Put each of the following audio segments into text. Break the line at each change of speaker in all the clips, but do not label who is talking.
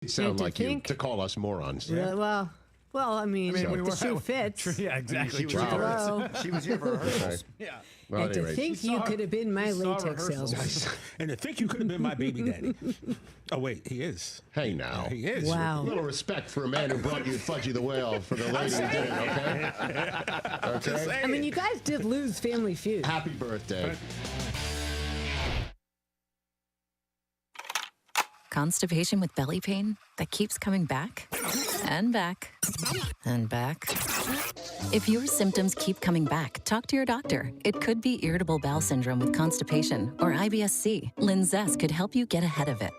It sound like you to call us morons.
Yeah, well, I mean the shoe fits.
Yeah, exactly.
She was here for rehearsals.
Yeah.
Well,
And to think you could have been my latex salesman.
And to think you could have been my baby daddy. Oh, wait, he is.
Hey, now.
Yeah, he is.
Wow.
A little respect for a man who brought you Fudgy the Whale for the lady who did it, okay? Okay?
I mean, you guys did lose Family Feud.
Happy birthday.
Constipation with belly pain that keeps coming back and back and back. If your symptoms keep coming back, talk to your doctor. It could be irritable bowel syndrome with constipation or IBS-C. Linzess could help you get ahead of it.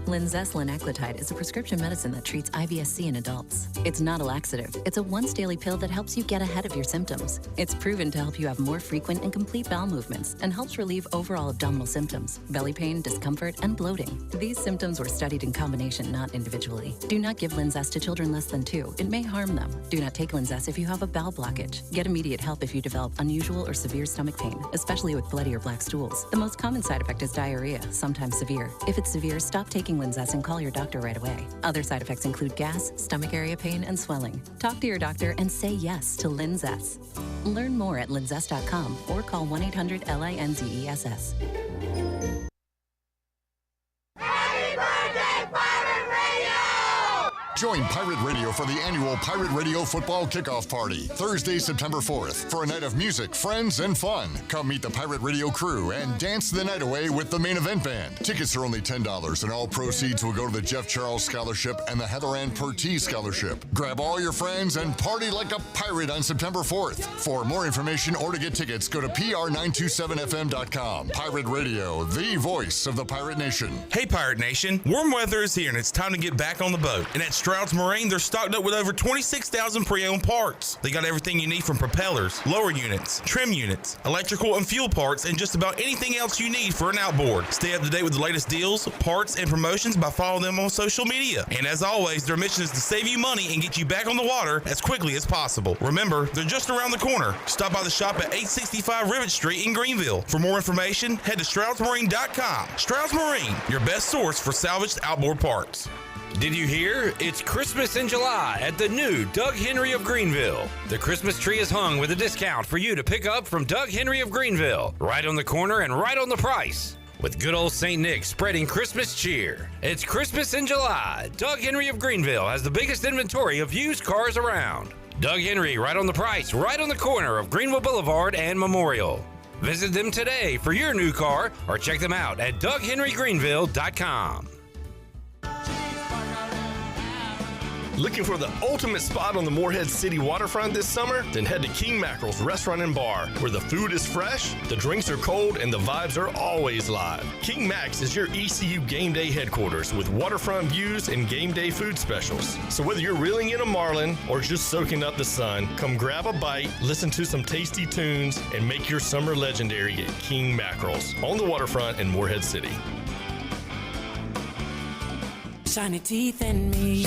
Linzess linaclotide is a prescription medicine that treats IBS-C in adults. It's not a laxative. It's a once-daily pill that helps you get ahead of your symptoms. It's proven to help you have more frequent and complete bowel movements and helps relieve overall abdominal symptoms, belly pain, discomfort, and bloating. These symptoms were studied in combination, not individually. Do not give Linzess to children less than 2. It may harm them. Do not take Linzess if you have a bowel blockage. Get immediate help if you develop unusual or severe stomach pain, especially with bloody or black stools. The most common side effect is diarrhea, sometimes severe. If it's severe, stop taking Linzess and call your doctor right away. Other side effects include gas, stomach area pain, and swelling. Talk to your doctor and say yes to Linzess. Learn more at linzess.com or call 1-800-LINZESS.
Happy birthday, Pirate Radio!
Join Pirate Radio for the annual Pirate Radio Football Kickoff Party, Thursday, September 4th, for a night of music, friends, and fun. Come meet the Pirate Radio crew and dance the night away with the main event band. Tickets are only $10, and all proceeds will go to the Jeff Charles Scholarship and the Heather Ann Pertee Scholarship. Grab all your friends and party like a pirate on September 4th. For more information or to get tickets, go to pr927fm.com. Pirate Radio, the voice of the Pirate Nation.
Hey, Pirate Nation. Warm weather is here, and it's time to get back on the boat. And at Stroud's Marine, they're stocked up with over 26,000 pre-owned parts. They got everything you need from propellers, lower units, trim units, electrical and fuel parts, and just about anything else you need for an outboard. Stay up to date with the latest deals, parts, and promotions by following them on social media. And as always, their mission is to save you money and get you back on the water as quickly as possible. Remember, they're just around the corner. Stop by the shop at 865 Rivet Street in Greenville. For more information, head to StroudsMarine.com. Stroud's Marine, your best source for salvaged outboard parts.
Did you hear? It's Christmas in July at the new Doug Henry of Greenville. The Christmas tree is hung with a discount for you to pick up from Doug Henry of Greenville. Right on the corner and right on the price. With good old St. Nick spreading Christmas cheer. It's Christmas in July. Doug Henry of Greenville has the biggest inventory of used cars around. Doug Henry, right on the price, right on the corner of Greenville Boulevard and Memorial. Visit them today for your new car or check them out at DougHenryGreenville.com.
Looking for the ultimate spot on the Morehead City waterfront this summer? Then head to King Mackerel's Restaurant and Bar, where the food is fresh, the drinks are cold, and the vibes are always live. King Mac's is your ECU game day headquarters with waterfront views and game day food specials. So whether you're reeling in a marlin or just soaking up the sun, come grab a bite, listen to some tasty tunes, and make your summer legendary at King Mackerel's on the waterfront in Morehead City.
Shiny teeth in me.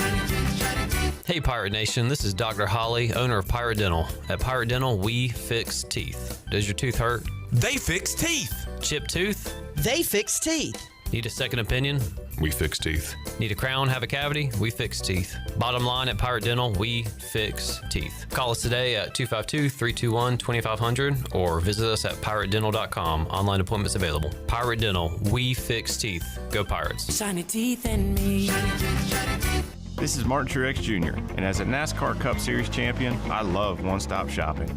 Hey Pirate Nation, this is Dr. Holly, owner of Pirate Dental. At Pirate Dental, we fix teeth. Does your tooth hurt?
They fix teeth.
Chipped tooth?
They fix teeth.
Need a second opinion?
We fix teeth.
Need a crown, have a cavity? We fix teeth. Bottom line, at Pirate Dental, we fix teeth. Call us today at 252-321-2500 or visit us at piratedental.com. Online appointments available. Pirate Dental, we fix teeth. Go Pirates.
Shiny teeth in me.
This is Martin Truex Jr., and as a NASCAR Cup Series champion, I love one-stop shopping.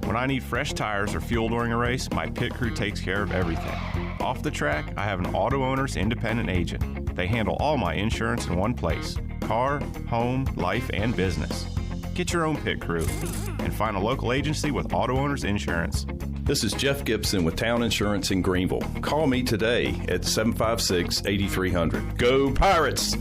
When I need fresh tires or fuel during a race, my pit crew takes care of everything. Off the track, I have an Auto Owners Independent Agent. They handle all my insurance in one place: car, home, life, and business. Get your own pit crew and find a local agency with Auto Owners Insurance.
This is Jeff Gibson with Town Insurance in Greenville. Call me today at 756-8300. Go Pirates!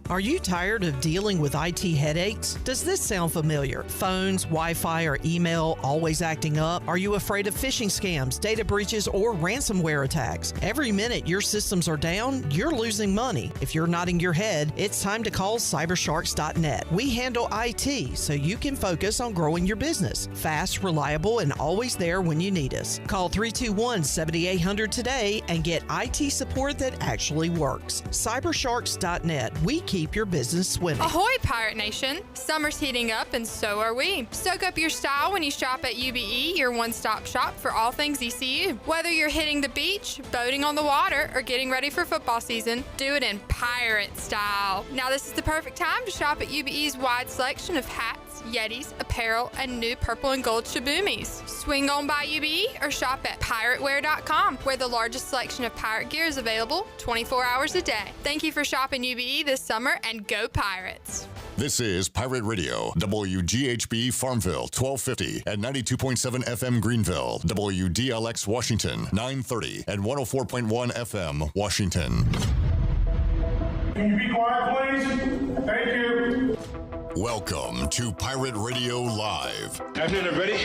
Are you tired of dealing with IT headaches? Does this sound familiar? Phones, Wi-Fi, or email always acting up? Are you afraid of phishing scams, data breaches, or ransomware attacks? Every minute your systems are down, you're losing money. If you're nodding your head, it's time to call cybersharks.net. We handle IT so you can focus on growing your business. Fast, reliable, and always there when you need us. Call 321-7800 today and get IT support that actually works. Cybersharks.net. We keep keep your business swimming.
Ahoy, Pirate Nation! Summer's heating up and so are we. Soak up your style when you shop at UBE, your one-stop shop for all things ECU. Whether you're hitting the beach, boating on the water, or getting ready for football season, do it in pirate style. Now this is the perfect time to shop at UBE's wide selection of hats, Yetis, apparel, and new purple and gold Shabumis. Swing on by UBE or shop at pirateware.com, where the largest selection of pirate gear is available 24 hours a day. Thank you for shopping UBE this summer, and go Pirates!
This is Pirate Radio, WGHB Farmville, 1250 at 92.7 FM Greenville, WDLX Washington, 930 and 104.1 FM Washington.
Can you be quiet, please? Thank you.
Welcome to Pirate Radio Live.
Afternoon, everybody.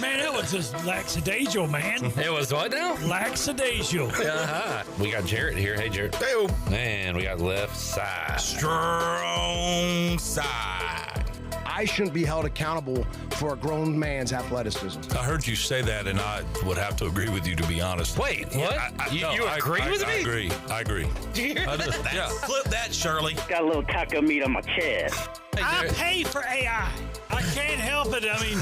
Man, it was just lackadaisical, man.
It was what now?
Lackadaisical.
We got Jarrett here. Hey, Jarrett.
Hey,
man, we got left side.
Strong side.
I shouldn't be held accountable for a grown man's athleticism.
I heard you say that, and I would have to agree with you, to be honest.
Wait, what? You agree with me?
I agree.
Do you hear that?
Flip that, Shirley.
Got a little taco meat on my chest.
I pay for AI. I can't help it. I mean,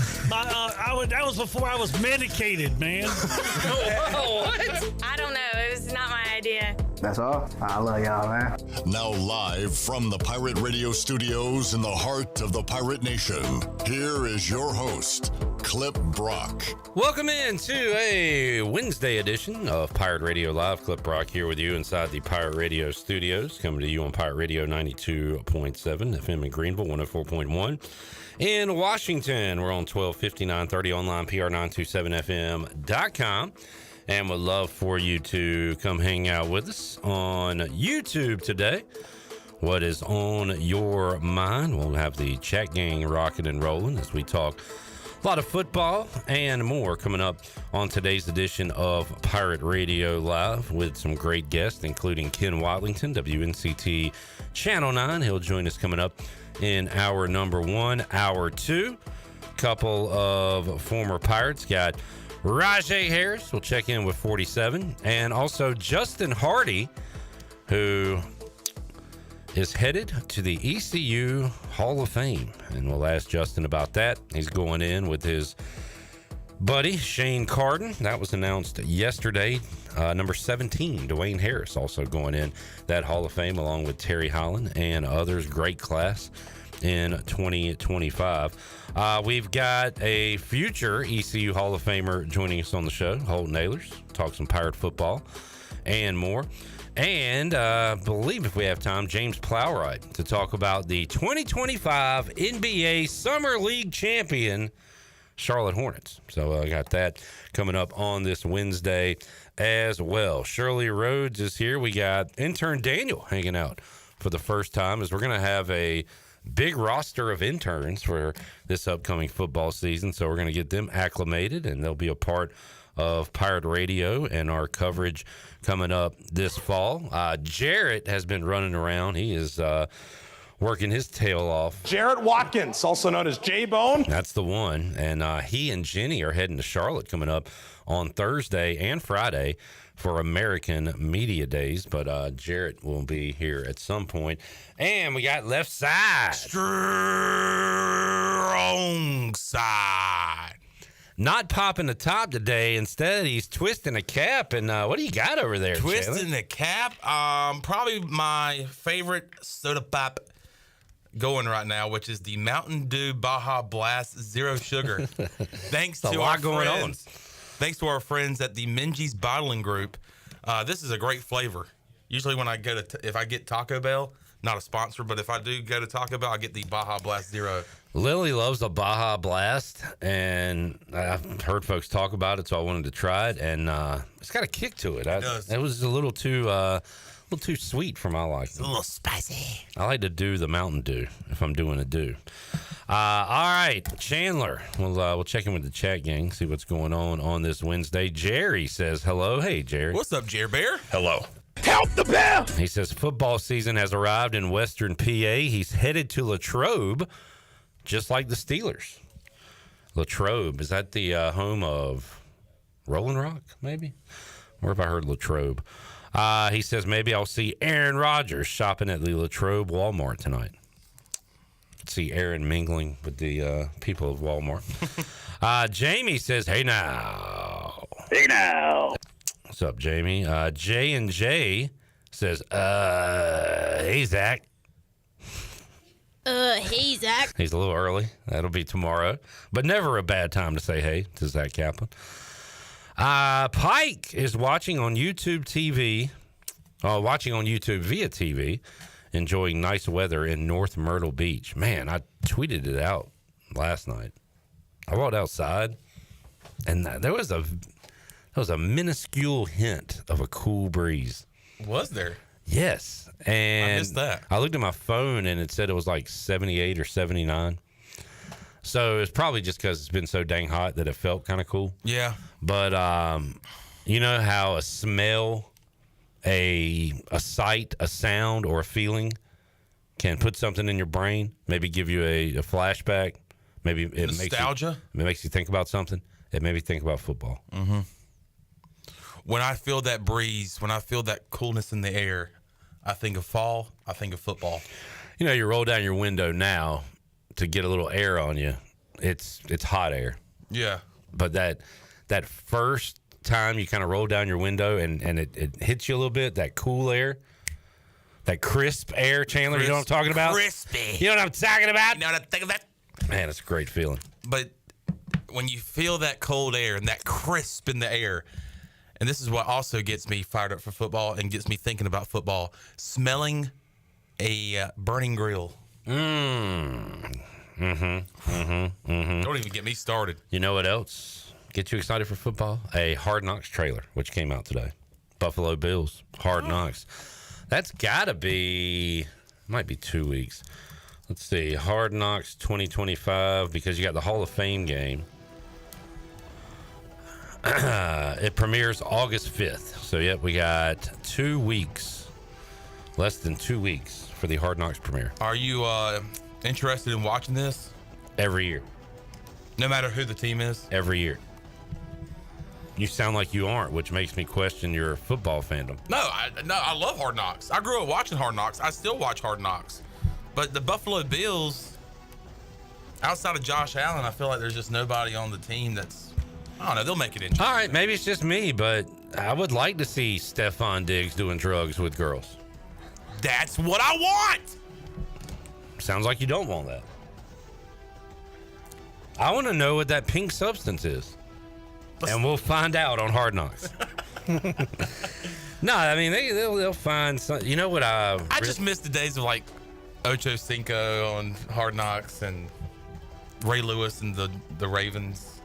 that was before I was medicated, man.
What? I don't know. It was not my idea.
That's all. I love y'all, man.
Now live from the Pirate Radio studios in the heart of the Pirate Nation, here is your host, Clip Brock.
Welcome in to a Wednesday edition of Pirate Radio Live. Clip Brock here with you inside the Pirate Radio studios, coming to you on Pirate Radio 92.7 FM in Greenville, 104.1. In Washington, we're on 1250, 930 online, PR927FM.com. And would love for you to come hang out with us on YouTube today. What is on your mind? We'll have the chat gang rocking and rolling as we talk a lot of football and more coming up on today's edition of Pirate Radio Live with some great guests, including Ken Watlington, WNCT Channel 9. He'll join us coming up in hour number 1. Hour 2, couple of former Pirates. Got Rahjai Harris will check in with 47, and also Justin Hardy, who is headed to the ECU Hall of Fame, and we'll ask Justin about that. He's going in with his buddy Shane Carden. That was announced yesterday. Number 17, Dwayne Harris, also going in that Hall of Fame along with Terry Holland and others. Great class in 2025. We've got a future ECU Hall of Famer joining us on the show, Holton. Talk some Pirate football and more. And I believe if we have time, James Plowright to talk about the 2025 NBA Summer League champion, Charlotte Hornets. So I got that coming up on this Wednesday as well. Shirley Rhodes is here. We got intern Daniel hanging out for the first time, as we're going to have a big roster of interns for this upcoming football season. So we're going to get them acclimated, and they'll be a part of Pirate Radio and our coverage coming up this fall. Jarrett has been running around. He is working his tail off.
Jarrett Watkins, also known as J-Bone.
That's the one. And he and Jenny are heading to Charlotte coming up on Thursday and Friday for American Media Days. But Jarrett will be here at some point. And we got left side. Strong side. Not popping the top today. Instead, he's twisting a cap. And what do you got over there,
Twisting the cap? Probably my favorite soda pop going right now, which is the Mountain Dew Baja Blast Zero Sugar. Thanks to our friends. Thanks to our friends at the Minji's Bottling Group. This is a great flavor. Usually when I go to, if I get Taco Bell, not a sponsor, but if I do go to Taco Bell, I get the Baja Blast Zero.
Lily loves the Baja Blast, and I've heard folks talk about it, so I wanted to try it, and it's got a kick to it. It was a little too sweet for my liking.
It's a little spicy.
I like to do the Mountain Dew if I'm doing a dew. All right, Chandler. We'll check in with the chat gang, see what's going on this Wednesday. Jerry says hello. Hey, Jerry.
What's up, Jerry Bear?
Hello. Help the bear! He says football season has arrived in Western PA. He's headed to Latrobe, just like the Steelers. Latrobe, is that the home of Rolling Rock, maybe? Where have I heard Latrobe?
He says maybe I'll see Aaron Rodgers shopping at the Latrobe Walmart tonight. See Aaron mingling with the people of Walmart. Jamie says, hey now.
Hey now.
What's up, Jamie? J&J says, hey, Zach.
Hey, Zach.
He's a little early. That'll be tomorrow. But never a bad time to say hey to Zach Kaplan. Pike is watching on YouTube TV, via TV, enjoying nice weather in North Myrtle Beach. Man, I tweeted it out last night. I walked outside, and there was a minuscule hint of a cool breeze.
Was there?
Yes. And
I missed that.
I looked at my phone, and it said it was like 78 or 79. So it's probably just because it's been so dang hot that it felt kind of cool.
Yeah.
But you know how a smell, a sight, a sound, or a feeling can put something in your brain, maybe give you a flashback, maybe it
nostalgia.
Makes you think about something. It made me think about football.
Mm-hmm. When I feel that breeze, when I feel that coolness in the air, I think of fall. I think of football.
You know, you roll down your window now to get a little air on you. It's hot air.
Yeah.
But that first time you kind of roll down your window and it hits you a little bit, that cool air, that crisp air, Chandler, you know what I'm talking about?
Crispy.
You know what I'm talking about?
You know what I think of that?
Man, it's a great feeling.
But when you feel that cold air and that crisp in the air, and this is what also gets me fired up for football and gets me thinking about football, smelling a burning grill.
Don't
even get me started.
You know what else gets you excited for football? A Hard Knocks trailer, which came out today. Buffalo Bills, Hard Knocks. That's got to be, might be 2 weeks. Let's see, Hard Knocks 2025, because you got the Hall of Fame game. It premieres August 5th. So, yep, we got 2 weeks, less than 2 weeks for the Hard Knocks premiere.
Are you interested in watching this?
Every year.
No matter who the team is?
Every year. You sound like you aren't, which makes me question your football fandom.
No, I love Hard Knocks. I grew up watching Hard Knocks. I still watch Hard Knocks. But the Buffalo Bills, outside of Josh Allen, I feel like there's just nobody on the team that's, I don't know, they'll make it interesting.
All right, maybe it's just me, but I would like to see Stephon Diggs doing drugs with girls.
That's what I want!
Sounds like you don't want that. I want to know what that pink substance is. And we'll find out on Hard Knocks. No, I mean, they'll find some. You know what I
just miss the days of like Ocho Cinco on Hard Knocks and Ray Lewis and the Ravens.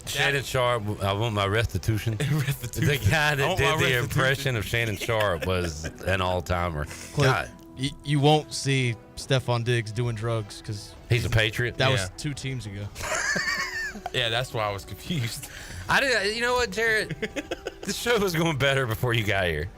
Shannon Sharp, I want my restitution. The guy that did the impression of Shannon Sharp was an all-timer. God.
You won't see Stephon Diggs doing drugs because
he's a Patriot.
That was 2 teams ago.
Yeah, that's why I was confused.
You know what, Jared? This show was going better before you got here.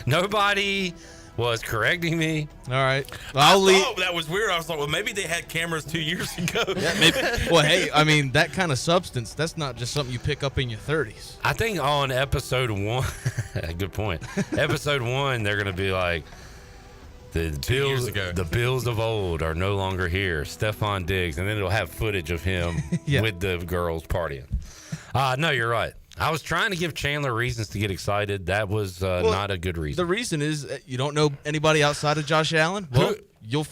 Nobody was correcting me.
All right.
Well, I thought that was weird. I was like, well, maybe they had cameras 2 years ago.
Yeah, maybe. Well, hey, I mean, that kind of substance, that's not just something you pick up in your 30s.
I think on episode 1, good point. Episode 1, they're going to be like, the Bills of old are no longer here. Stephon Diggs. And then it'll have footage of him with the girls partying. No, you're right. I was trying to give Chandler reasons to get excited. That was not a good reason.
The reason is you don't know anybody outside of Josh Allen. Well, you'll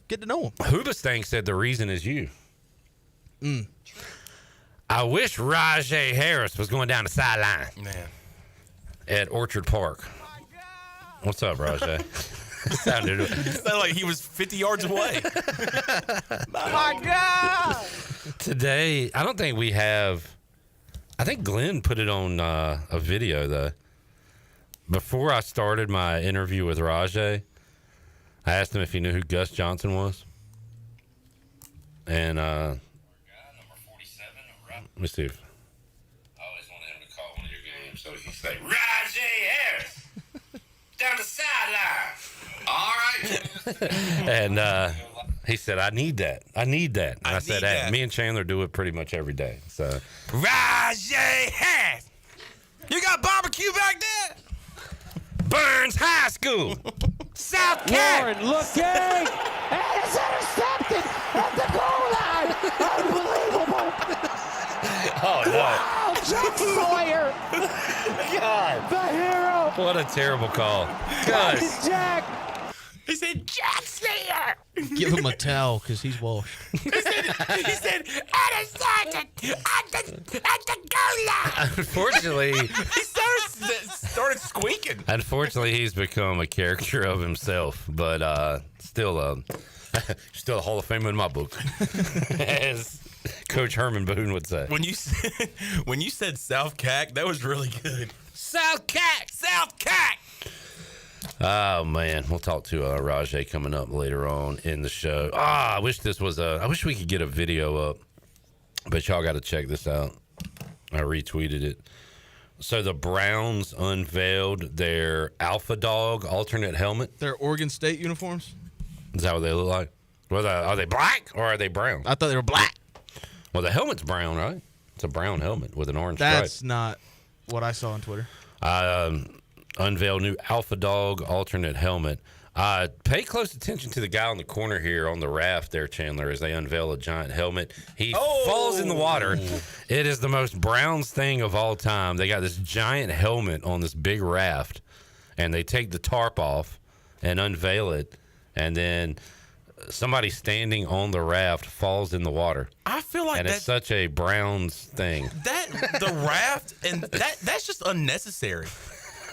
get to know him.
Hoobastank said the reason is you. I wish Rahjai Harris was going down the sideline.
Man.
At Orchard Park. What's up, Rahjai? Sounded
like he was 50 yards away.
My God!
Today, I don't think we have. I think Glenn put it on a video, though. Before I started my interview with Rahjai, I asked him if he knew who Gus Johnson was. And, let me see if. I always wanted him to call one of your games, so he said, Rahjai Harris! Down the sideline! All right. And he said, I need that. And I said, hey, me and Chandler do it pretty much every day. So,
Rahjai Harris! You got barbecue back there?
Burns High School. South Cat.
Warren looking, and it's intercepted at the goal line. Unbelievable.
Oh, no.
Wow, Jack Sawyer.
God.
The hero.
What a terrible call.
Captain
Gus.
Jack.
He said, Jack Slater.
Give him a towel because he's washed.
He said, intercepted at the goal line.
Unfortunately,
He started squeaking.
unfortunately, he's become a character of himself, but still a Hall of Famer in my book, as Coach Herman Boone would say.
When you said South Cac, that was really good.
South Cac. South Cac. Oh man, we'll talk to Rahjai coming up later on in the show. I wish this was I wish we could get a video up, but y'all got to check this out. I retweeted it. So the Browns unveiled their Alpha Dog alternate helmet.
Their Oregon State uniforms?
Is that what they look like? Well, are they black or are they brown?
I thought they were black.
Well, the helmet's brown, right? It's a brown helmet with an orange stripe.
That's not what I saw on Twitter.
Unveiled new Alpha Dog alternate helmet. Pay close attention to the guy on the corner here on the raft there, Chandler, as they unveil a giant helmet. He falls in the water. It is the most Browns thing of all time. They got this giant helmet on this big raft, and they take the tarp off and unveil it, and then somebody standing on the raft falls in the water.
I feel like
it's such a Browns thing.
The raft, and that's just unnecessary.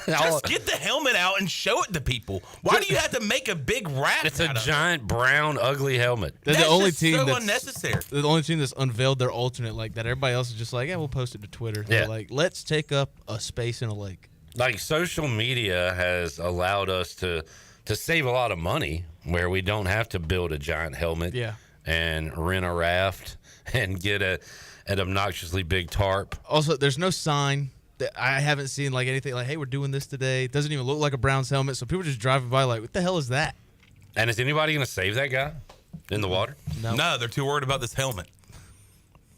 Just get the helmet out and show it to people. Why do you have to make a big raft?
It's a giant brown ugly helmet.
They're
That's
the only
just
team
so
that's
unnecessary.
They're the only team that's unveiled their alternate like that. Everybody else is just like, yeah, we'll post it to Twitter.
Yeah.
They're like, let's take up a space in a lake.
Like social media has allowed us to save a lot of money where we don't have to build a giant helmet and rent a raft and get an obnoxiously big tarp.
Also, there's no sign. I haven't seen like anything like, hey, we're doing this today. It doesn't even look like a Browns helmet. So people are just driving by like, what the hell is that?
And is anybody going to save that guy in the water?
No, they're too worried about this helmet.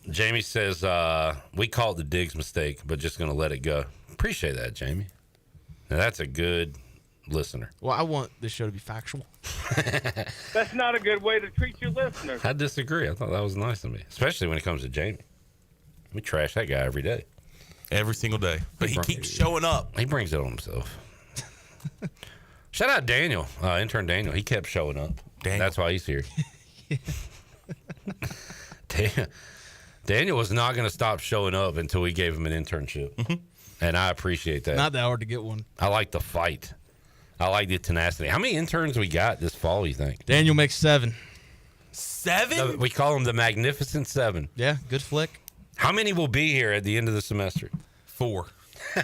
Jamie says, we called the Diggs mistake, but just going to let it go. Appreciate that, Jamie. Now, that's a good listener.
Well, I want this show to be factual.
That's not a good way to treat your listeners.
I disagree. I thought that was nice of me, especially when it comes to Jamie. We trash that guy every day.
Every single day. But he keeps showing up.
He brings it on himself. Shout out Daniel, intern Daniel. He kept showing up. That's why he's here. Daniel was not going to stop showing up until we gave him an internship. Mm-hmm. And I appreciate that.
Not that hard to get one.
I like the fight. I like the tenacity. How many interns we got this fall, you think?
Daniel makes 7.
7?
We call them the Magnificent 7.
Yeah, good flick.
How many will be here at the end of the semester?
4.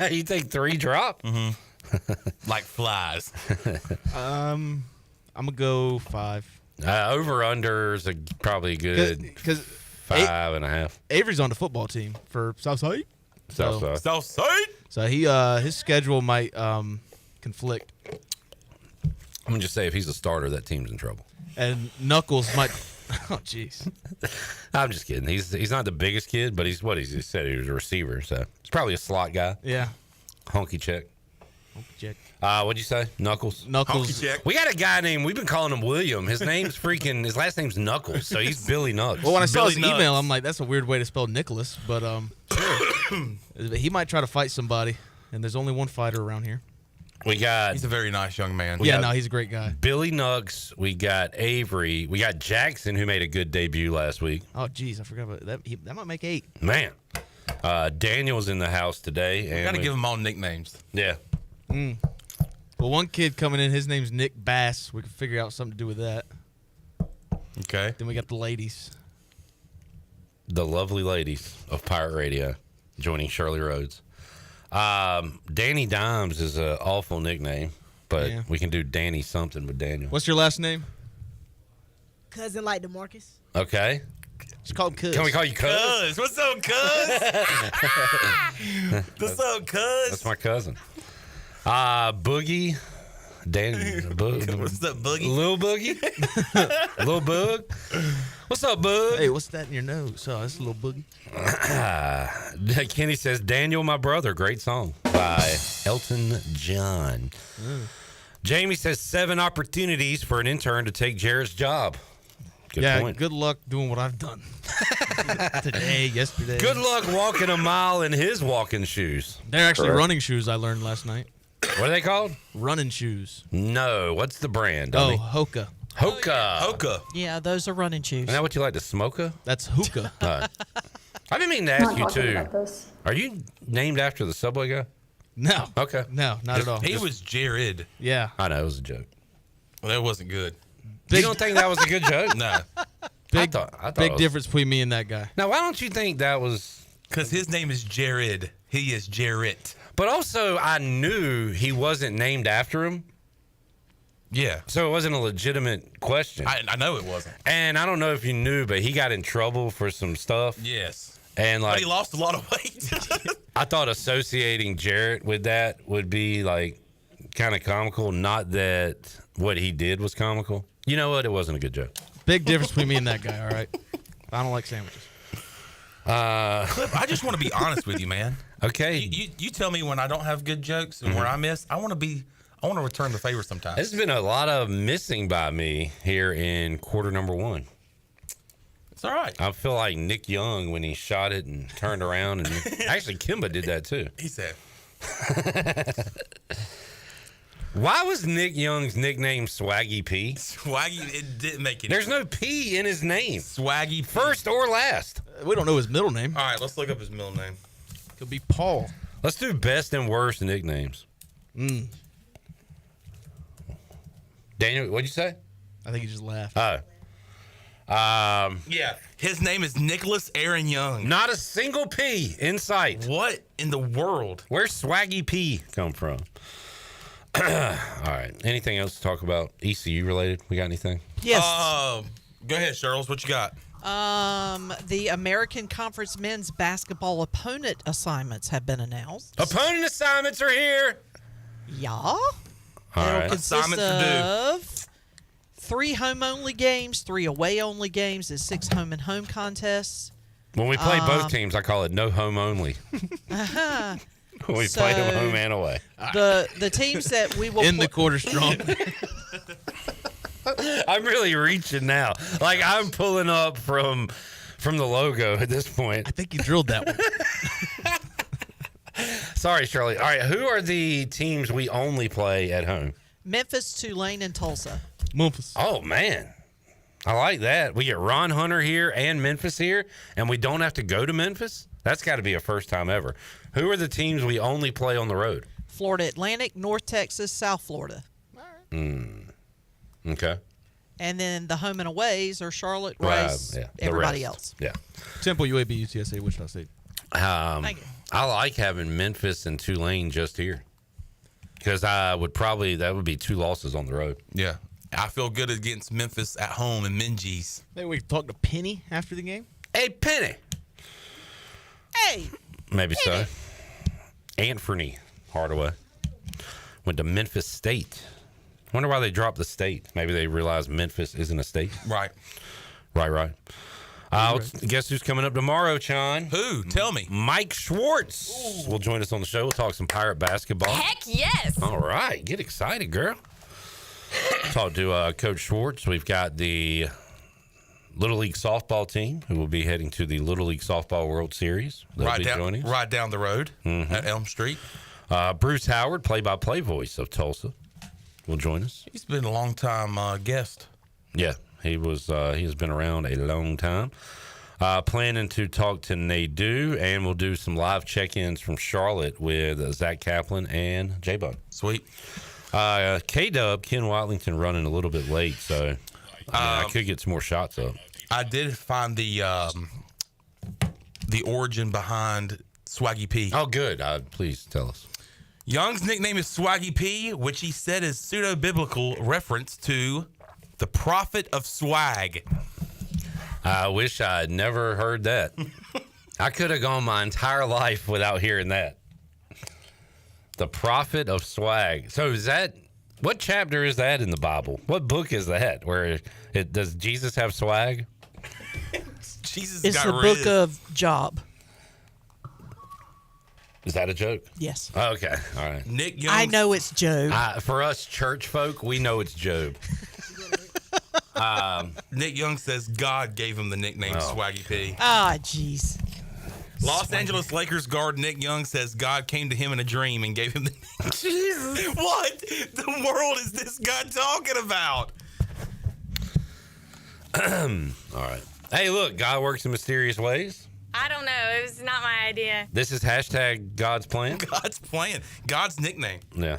You think 3 drop?
Mm-hmm. Like flies.
I'm going to go 5.
Over-under is probably good.
Because
5.5.
Avery's on the football team for Southside.
Southside.
So he his schedule might conflict.
I'm going to just say if he's a starter, that team's in trouble.
And Knuckles might... Oh, jeez.
I'm just kidding. He's not the biggest kid, but he said he was a receiver, so he's probably a slot guy.
Yeah.
Honky check.
Honky check.
What'd you say? Knuckles?
Knuckles.
Honky check.
We got a guy named, we've been calling him William. His last name's Knuckles, so he's Billy Nugs.
Well, when I saw his
Nugs.
email, I'm like, that's a weird way to spell Nicholas, but sure. He might try to fight somebody, and there's only one fighter around here.
He's
a very nice young man.
He's a great guy.
Billy Nugs. We got Avery. We got Jackson, who made a good debut last week.
Oh, geez, I forgot about that. That might make 8.
Man. Daniel's in the house today.
We got to give them all nicknames.
Yeah.
Well, one kid coming in, his name's Nick Bass. We can figure out something to do with that.
Okay.
Then we got the ladies.
The lovely ladies of Pirate Radio joining Shirley Rhodes. Danny Dimes is an awful nickname, but we can do Danny something with Daniel.
What's your last name?
Cousin like DeMarcus.
Okay.
Just call him Cuz.
Can we call you Cuz?
What's up, Cuz? What's up, Cuz?
That's my cousin. Boogie What's
up, Boogie?
Lil Boogie? Lil Bug? What's up, Bug?
Hey, what's that in your nose? Oh, that's a little boogie.
Kenny says, Daniel, My Brother. Great song by Elton John. Jamie says, 7 opportunities for an intern to take Jarrett's job. Good point.
Good luck doing what I've done today, yesterday.
Good luck walking a mile in his walking shoes.
They're actually running shoes I learned last night.
What are they called?
Running shoes.
No. What's the brand?
Oh, Hoka.
Hoka.
Yeah, those are running shoes.
Is that what you like to smoke?
That's hookah.
I've been meaning to ask you, too. Are you named after the Subway guy?
No.
Okay.
No, not at all.
He was Jared.
Yeah.
I know. It was a joke.
Well, that wasn't good.
You don't think that was a good joke?
No.
Big,
I thought
big
it was.
difference between me and that guy.
Now, why don't you think that was...
Because his name is Jared. He is Jarrett.
But also, I knew he wasn't named after him.
Yeah.
So it wasn't a legitimate question.
I know it wasn't.
And I don't know if you knew, but he got in trouble for some stuff.
Yes.
And
But
like,
he lost a lot of weight.
I thought associating Jarrett with that would be like kind of comical. Not that what he did was comical. You know what? It wasn't a good joke.
Big difference between me and that guy, all right? I don't like sandwiches.
Clip, I just want to be honest with you, man.
Okay.
You tell me when I don't have good jokes and where I miss. I want to return the favor sometimes.
There's been a lot of missing by me here in quarter number 1.
It's all right.
I feel like Nick Young when he shot it and turned around. And actually, Kimba did that too.
He said.
Why was Nick Young's nickname Swaggy P?
Swaggy, it didn't make it.
There's no P in his name.
Swaggy P.
First or last.
We don't know his middle name.
All right, let's look up his middle name.
Could be Paul.
Let's do best and worst nicknames. Daniel, what'd you say?
I think he just laughed.
Oh.
Yeah, his name is Nicholas Aaron Young.
Not a single P in sight.
What in the world?
Where's Swaggy P come from? All right. Anything else to talk about ECU related? We got anything?
Yes.
Go ahead, Charles. What you got?
The American Conference men's basketball opponent assignments have been announced.
Opponent assignments are here.
Yeah.
All
It'll
right.
consist
Assignments to do.
of 3 home-only games, 3 away-only games, and 6 home-and-home contests.
When we play both teams, I call it no home only. We play them home and away.
The teams that we will
In the quarter strong.
I'm really reaching now. Like I'm pulling up from the logo at this point.
I think you drilled that one.
Sorry, Shirley. All right, who are the teams we only play at home?
Memphis, Tulane, and Tulsa.
Memphis.
Oh man, I like that. We get Ron Hunter here and Memphis here, and we don't have to go to Memphis. That's got to be a first time ever. Who are the teams we only play on the road?
Florida Atlantic, North Texas, South Florida.
Okay.
And then the home and aways are Charlotte,
Right,
Rice,
yeah, the
everybody
rest.
else.
Yeah.
Temple, UAB, UTSA, Wichita State.
Thank you.
I like having Memphis and Tulane just here because that would be 2 losses on the road.
Yeah, I feel good against Memphis at home and Minji's.
Maybe we can talk to Penny after the game.
Hey, Penny.
Hey.
Maybe so. Anthony Hardaway went to Memphis State. Wonder why they dropped the state. Maybe they realized Memphis isn't a state.
Right.
Right. Guess who's coming up tomorrow, Sean?
Who? Tell me.
Mike Schwartz will join us on the show. We'll talk some Pirate basketball.
Heck yes.
All right. Get excited, girl. Talk to Coach Schwartz. We've got the Little League softball team who will be heading to the Little League Softball World Series. They'll be joining us.
Right down the road at Elm Street.
Bruce Howard, play-by-play voice of Tulsa, will join us.
He's been a long-time guest.
Yeah, he has been around a long time. Planning to talk to Nadeau, and we'll do some live check-ins from Charlotte with Zach Kaplan and J-Bug.
Sweet.
K-Dub, Ken Watlington running a little bit late, so I could get some more shots up.
I did find the origin behind Swaggy P.
Oh, good. Please tell us.
Young's nickname is Swaggy P, which he said is pseudo-biblical reference to the prophet of swag.
I wish I had never heard that. I could have gone my entire life without hearing that. The prophet of swag. So is that What chapter is that in the Bible? What book is that? Where does Jesus have swag?
Jesus
It's
got
the
riz.
book of Job.
Is that a joke?
Yes.
Oh, okay. All right.
Nick Young.
I know it's Job.
For us church folk, we know it's Job.
Nick Young says God gave him the nickname Swaggy P.
Ah, jeez.
Los Angeles Lakers guard Nick Young says God came to him in a dream and gave him the Jesus. What the world is this guy talking about?
All right. Hey, look, God works in mysterious ways.
I don't know. It was not my idea.
This is hashtag God's plan.
God's plan. God's nickname.
Yeah.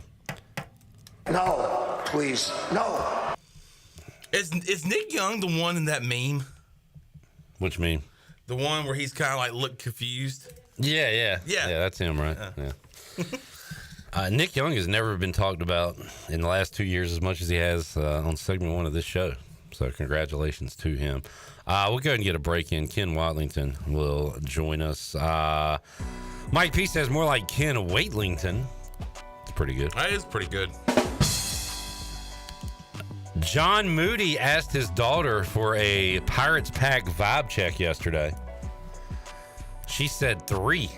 No, please, no.
Is Nick Young the one in that meme?
Which mean?
The one where he's kind of like look confused?
Yeah.
Yeah.
Yeah, that's him, right? Yeah. Nick Young has never been talked about in the last 2 years as much as he has on segment 1 of this show. So congratulations to him. We'll go ahead and get a break in. Ken Watlington will join us. Mike P says more like Ken Watlington. It's pretty good.
That is pretty good.
John Moody asked his daughter for a Pirates Pack vibe check yesterday. She said 3.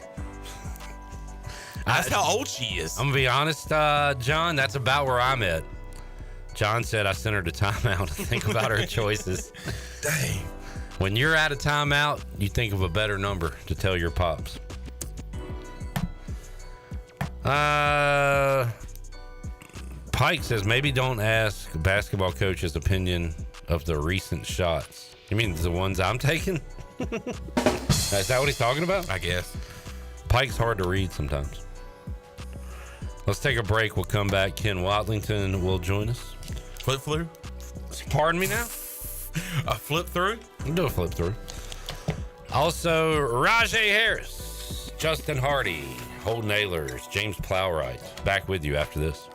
That's how old she is.
I'm going to be honest, John, that's about where I'm at. John said I sent her to timeout to think about her choices.
Dang.
When you're out of timeout, you think of a better number to tell your pops. Pike says maybe don't ask basketball coach's opinion of the recent shots. You mean the ones I'm taking? Is that what he's talking about?
I guess.
Pike's hard to read sometimes. Let's take a break. We'll come back. Ken Watlington will join us.
Flip through?
Pardon me now?
A flip through?
We'll do a flip through. Also, Rahjai Harris, Justin Hardy, Holton Ahlers, James Plowright. Back with you after this.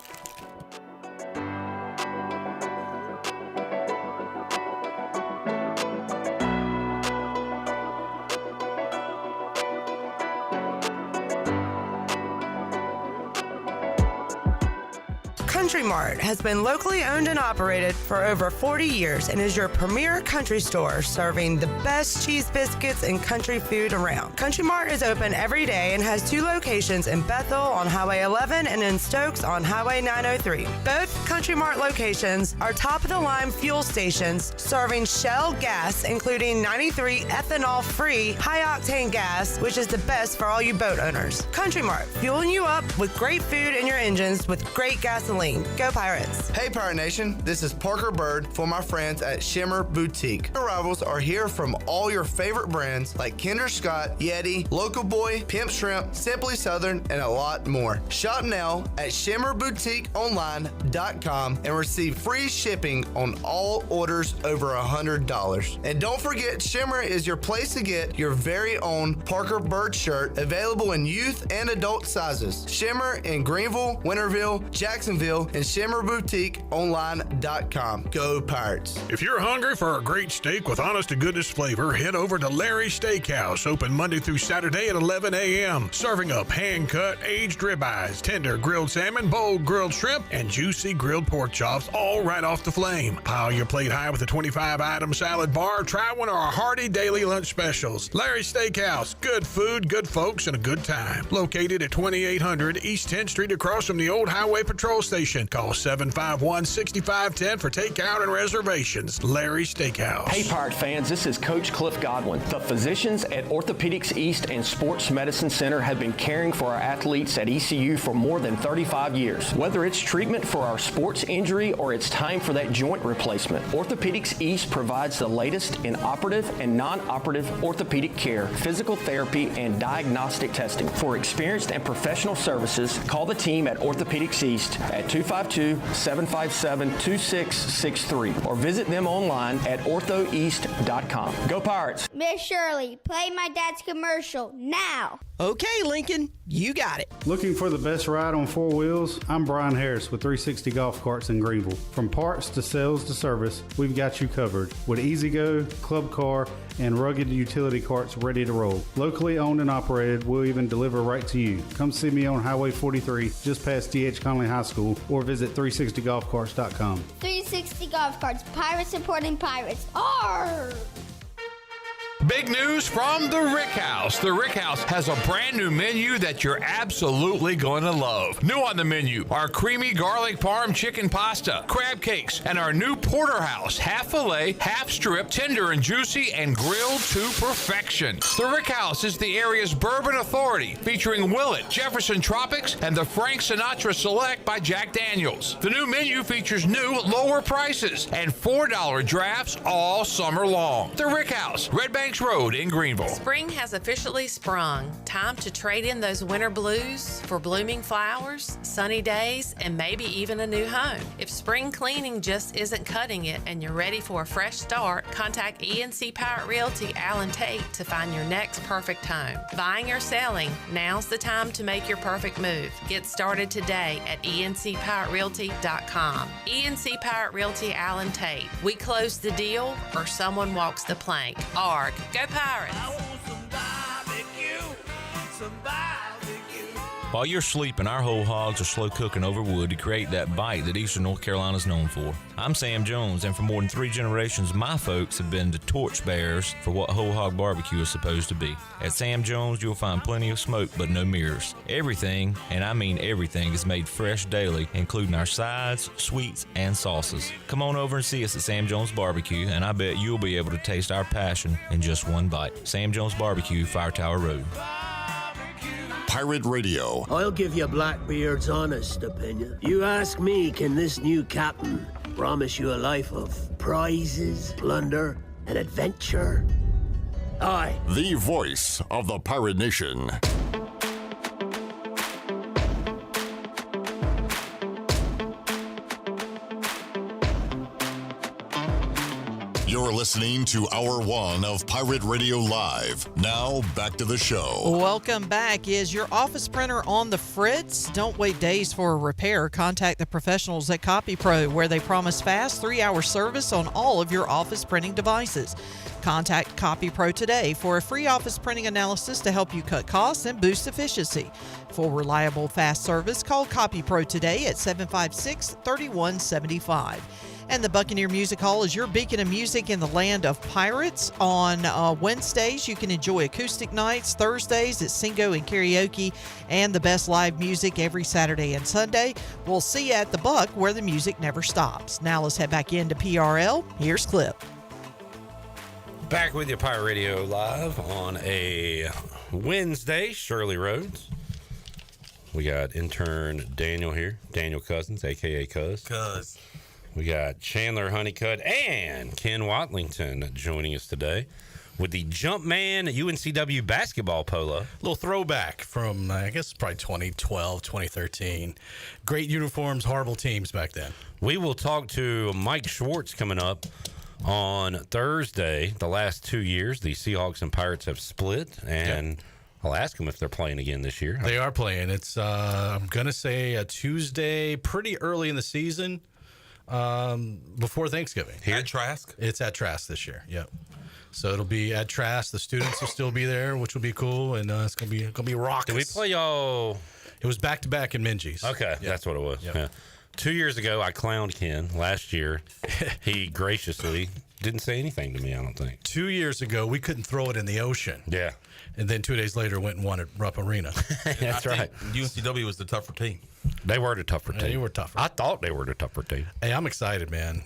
Country Mart has been locally owned and operated for over 40 years and is your premier country store serving the best cheese biscuits and country food around. Country Mart is open every day and has 2 locations in Bethel on Highway 11 and in Stokes on Highway 903. Both Country Mart locations are top-of-the-line fuel stations serving Shell gas, including 93 ethanol-free high-octane gas, which is the best for all you boat owners. Country Mart, fueling you up with great food in your engines with great gasoline. Go Pirates.
Hey Pirate Nation, this is Parker Bird for my friends at Shimmer Boutique. Arrivals are here from all your favorite brands like Kinder Scott, Yeti, Local Boy, Pimp Shrimp, Simply Southern, and a lot more. Shop now at shimmerboutique.online.com and receive free shipping on all orders over $100. And don't forget, Shimmer is your place to get your very own Parker Bird shirt, available in youth and adult sizes. Shimmer in Greenville, Winterville, Jacksonville, and shimmerboutique.online.com. Go Pirates.
If you're hungry for a great steak with honest-to-goodness flavor, head over to Larry's Steakhouse, open Monday through Saturday at 11 a.m., serving up hand-cut, aged ribeyes, tender grilled salmon, bold grilled shrimp, and juicy grilled pork chops, all right off the flame. Pile your plate high with a 25-item salad bar. Try one of our hearty daily lunch specials. Larry's Steakhouse, good food, good folks, and a good time. Located at 2800 East 10th Street across from the old Highway Patrol Station. Call 751-6510 for takeout and reservations. Larry's Steakhouse.
Hey Pirate fans, this is Coach Cliff Godwin. The physicians at Orthopedics East and Sports Medicine Center have been caring for our athletes at ECU for more than 35 years. Whether it's treatment for our sports injury or it's time for that joint replacement, Orthopedics East provides the latest in operative and non-operative orthopedic care, physical therapy, and diagnostic testing. For experienced and professional services, call the team at Orthopedics East at 252-757-2663 or visit them online at orthoeast.com. Go Pirates!
Miss Shirley, play my dad's commercial now.
Okay, Lincoln, you got it.
Looking for the best ride on four wheels? I'm Brian Harris with 360 Golf Carts in Greenville. From parts to sales to service, we've got you covered with E-Z-Go, Club Car, and rugged utility carts ready to roll. Locally owned and operated, we'll even deliver right to you. Come see me on Highway 43 just past D.H. Conley High School or visit 360golfcarts.com.
360 Golf Carts, pirates supporting pirates. Arr!
Big news from the Rick House. The Rick House has a brand new menu that you're absolutely going to love. New on the menu are creamy garlic parm chicken pasta, crab cakes, and our new porterhouse, half filet, half strip, tender and juicy, and grilled to perfection. The Rick House is the area's bourbon authority, featuring Willet, Jefferson Tropics, and the Frank Sinatra Select by Jack Daniels. The new menu features new, lower prices and $4 drafts all summer long. The Rick House, Red Bank Road in Greenville.
Spring has officially sprung. Time to trade in those winter blues for blooming flowers, sunny days, and maybe even a new home. If spring cleaning just isn't cutting it and you're ready for a fresh start, contact ENC Pirate Realty Alan Tate to find your next perfect home. Buying or selling, now's the time to make your perfect move. Get started today at encpiraterealty.com. ENC Pirate Realty Alan Tate. We close the deal or someone walks the plank. ARG. Go Pirates!
While you're sleeping, our whole hogs are slow cooking over wood to create that bite that Eastern North Carolina is known for. I'm Sam Jones, and for more than 3 generations, my folks have been the torchbearers for what whole hog barbecue is supposed to be. At Sam Jones, you'll find plenty of smoke, but no mirrors. Everything, and I mean everything, is made fresh daily, including our sides, sweets, and sauces. Come on over and see us at Sam Jones Barbecue, and I bet you'll be able to taste our passion in just one bite. Sam Jones Barbecue, Fire Tower Road.
Pirate Radio.
I'll give you Blackbeard's honest opinion. You ask me, can this new captain promise you a life of prizes, plunder, and adventure? Aye.
The voice of the Pirate Nation. You're listening to Hour 1 of Pirate Radio Live. Now, back to the show.
Welcome back. Is your office printer on the fritz? Don't wait days for a repair. Contact the professionals at CopyPro, where they promise fast 3-hour service on all of your office printing devices. Contact CopyPro today for a free office printing analysis to help you cut costs and boost efficiency. For reliable, fast service, call CopyPro today at 756-3175. And the Buccaneer Music Hall is your beacon of music in the land of pirates. On Wednesdays, you can enjoy acoustic nights. Thursdays, it's Singo and karaoke, and the best live music every Saturday and Sunday. We'll see you at the Buck, where the music never stops. Now let's head back into PRL. Here's Clip.
Back with you, Pirate Radio Live on a Wednesday. Shirley Rhodes. We got intern Daniel here. Daniel Cousins, a.k.a. Cuz. We got Chandler Honeycutt and Ken Watlington joining us today with the Jumpman UNCW basketball polo.
Little throwback from, I guess, probably 2012, 2013. Great uniforms, horrible teams back then.
We will talk to Mike Schwartz coming up on Thursday. The last 2 years, the Seahawks and Pirates have split, and I'll ask them if they're playing again this year.
They are playing. It's, I'm going to say, a Tuesday, pretty early in the season. Before Thanksgiving.
Here at Trask?
It's at Trask this year, yep. So it'll be at Trask. The students will still be there, which will be cool, and it's gonna be raucous.
Did we play y'all?
It was back to back in Minges.
Okay, that's what it was. Yep. Yeah. 2 years ago, I clowned Ken. Last year, he graciously didn't say anything to me, I don't think.
2 years ago, we couldn't throw it in the ocean.
Yeah.
And then 2 days later, went and won at Rupp Arena.
That's right.
UNCW was the tougher team.
They were the tougher team.
They were tougher.
I thought they were the tougher team.
Hey, I'm excited, man.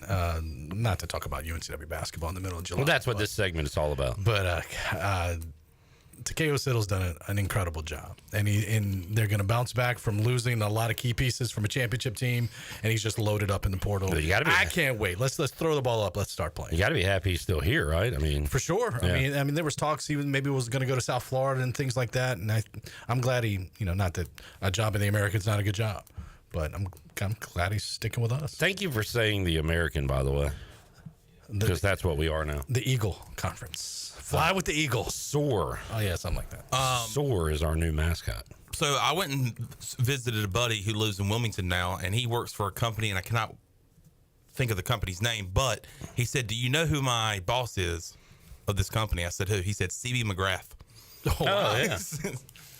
Not to talk about UNCW basketball in the middle of July.
Well, that's what this segment is all about.
But Takeo Sittle's done an incredible job, and they're going to bounce back from losing a lot of key pieces from a championship team, and he's just loaded up in the portal. I can't wait. Let's throw the ball up. Let's start playing.
You got to be happy he's still here, right? I mean,
for sure. Yeah. I mean, there was talks he maybe was going to go to South Florida and things like that, and I'm glad he, not that a job in the American is not a good job, but I'm glad he's sticking with us.
Thank you for saying the American, by the way. Because that's what we are now.
The Eagle Conference. Fly with the Eagle.
Soar.
Oh, yeah, something like that.
Soar is our new mascot.
So I went and visited a buddy who lives in Wilmington now, and he works for a company, and I cannot think of the company's name, but he said, "Do you know who my boss is of this company?" I said, "Who?" He said, C.B. McGrath.
Oh, yeah.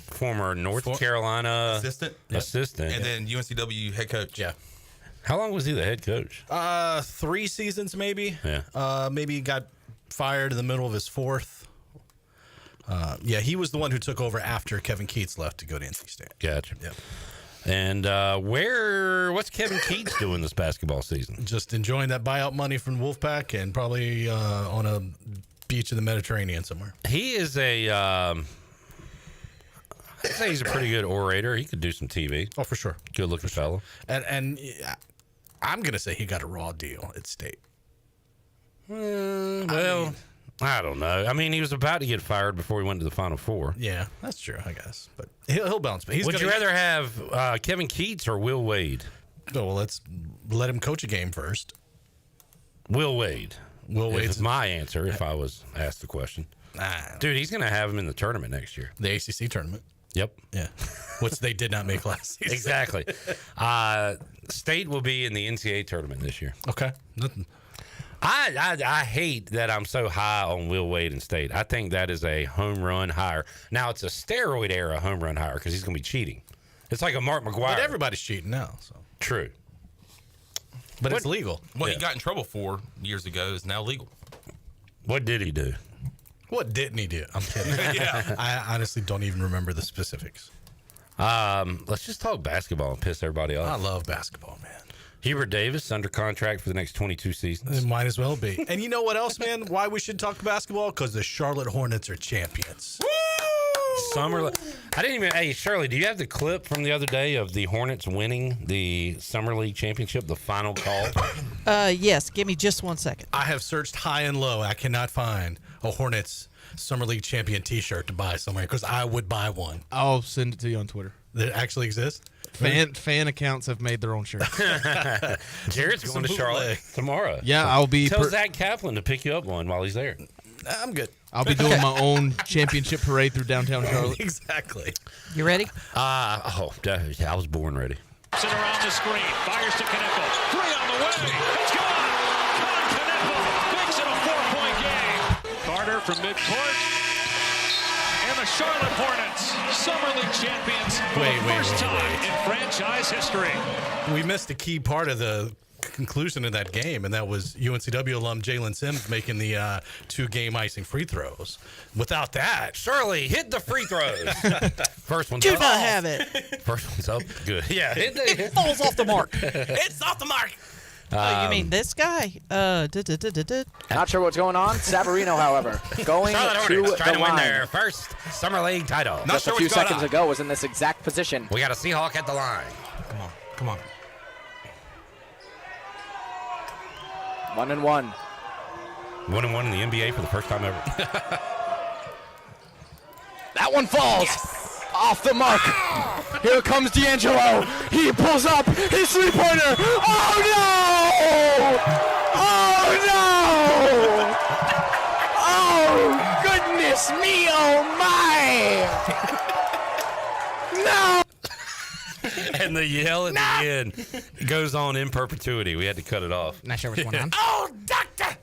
Former North Carolina assistant.
And then UNCW head coach.
Yeah.
How long was he the head coach?
3 seasons, maybe.
Yeah.
Maybe he got fired in the middle of his 4th. Yeah, he was the one who took over after Kevin Keats left to go to NC State.
Gotcha.
Yeah.
And what's Kevin Keats doing this basketball season?
Just enjoying that buyout money from Wolfpack and probably on a beach in the Mediterranean somewhere.
He is I'd say he's a pretty good orator. He could do some TV.
Oh, for sure.
Good looking fellow.
And I'm going to say he got a raw deal at State.
Well, I don't know. I mean, he was about to get fired before he went to the Final Four.
Yeah, that's true, I guess. But he'll bounce back.
Would you rather have Kevin Keats or Will Wade?
Oh, well, let's let him coach a game first.
Will Wade.
Will Wade's
is my answer if I was asked the question. Dude, he's going to have him in the tournament next year.
The ACC tournament.
Yep.
Yeah. Which they did not make last season.
Exactly. State will be in the NCAA tournament this year.
Okay. Nothing.
I hate that I'm so high on Will Wade and State. I think that is a home run hire. Now, it's a steroid era home run hire because he's going to be cheating. It's like a Mark McGuire.
But everybody's cheating now. So
true.
But it's legal.
What he got in trouble for years ago is now legal.
What did he do?
What didn't he do? I'm kidding.
Yeah.
I honestly don't even remember the specifics.
Let's just talk basketball and piss everybody off.
I love basketball, man.
Hubert Davis under contract for the next 22 seasons.
It might as well be. And you know what else, man? Why we should talk basketball? Because the Charlotte Hornets are champions.
Summer. I didn't even. Hey, Shirley, do you have the clip from the other day of the Hornets winning the Summer League championship, the final call?
Yes. Give me just 1 second.
I have searched high and low. I cannot find a Hornets Summer League champion T-shirt to buy somewhere because I would buy one.
I'll send it to you on Twitter.
That actually exists?
Fan accounts have made their own shirts.
Jared's going to Charlotte tomorrow.
Yeah, I'll be.
Tell Zach Kaplan to pick you up one while he's there.
I'm good.
I'll be doing my own championship parade through downtown Charlotte.
Exactly.
You ready?
I was born ready.
Sit around the screen, fires to Kniffel. 3 on the way. It's gone. Kniffel makes it a 4-point game. Carter from midcourt. And the Charlotte Hornets, Summer League champions for the first time in franchise history.
We missed a key part of the conclusion of that game, and that was UNCW alum Jalen Sims making the 2-game icing free throws. Without that,
Shirley, hit the free throws. First one's
Do
up.
not have it.
First one's up. Good. Yeah.
It falls off the mark.
It's off the mark.
Oh, you mean this guy?
Not sure what's going on. Savarino, however, going
Charlotte
to
Hornets
the
trying to win
line.
their first Summer League title.
Just a few seconds ago was in this exact position.
We got a Seahawk at the line.
Come on.
1-1.
1-1 in the NBA for the first time ever.
That one falls off the mark. Here comes D'Angelo. He pulls up his three-pointer. Oh, no! Oh, no! Oh, goodness me, oh, my! No!
And the yell at the end goes on in perpetuity. We had to cut it off.
Not sure what's going on.
Oh, doctor!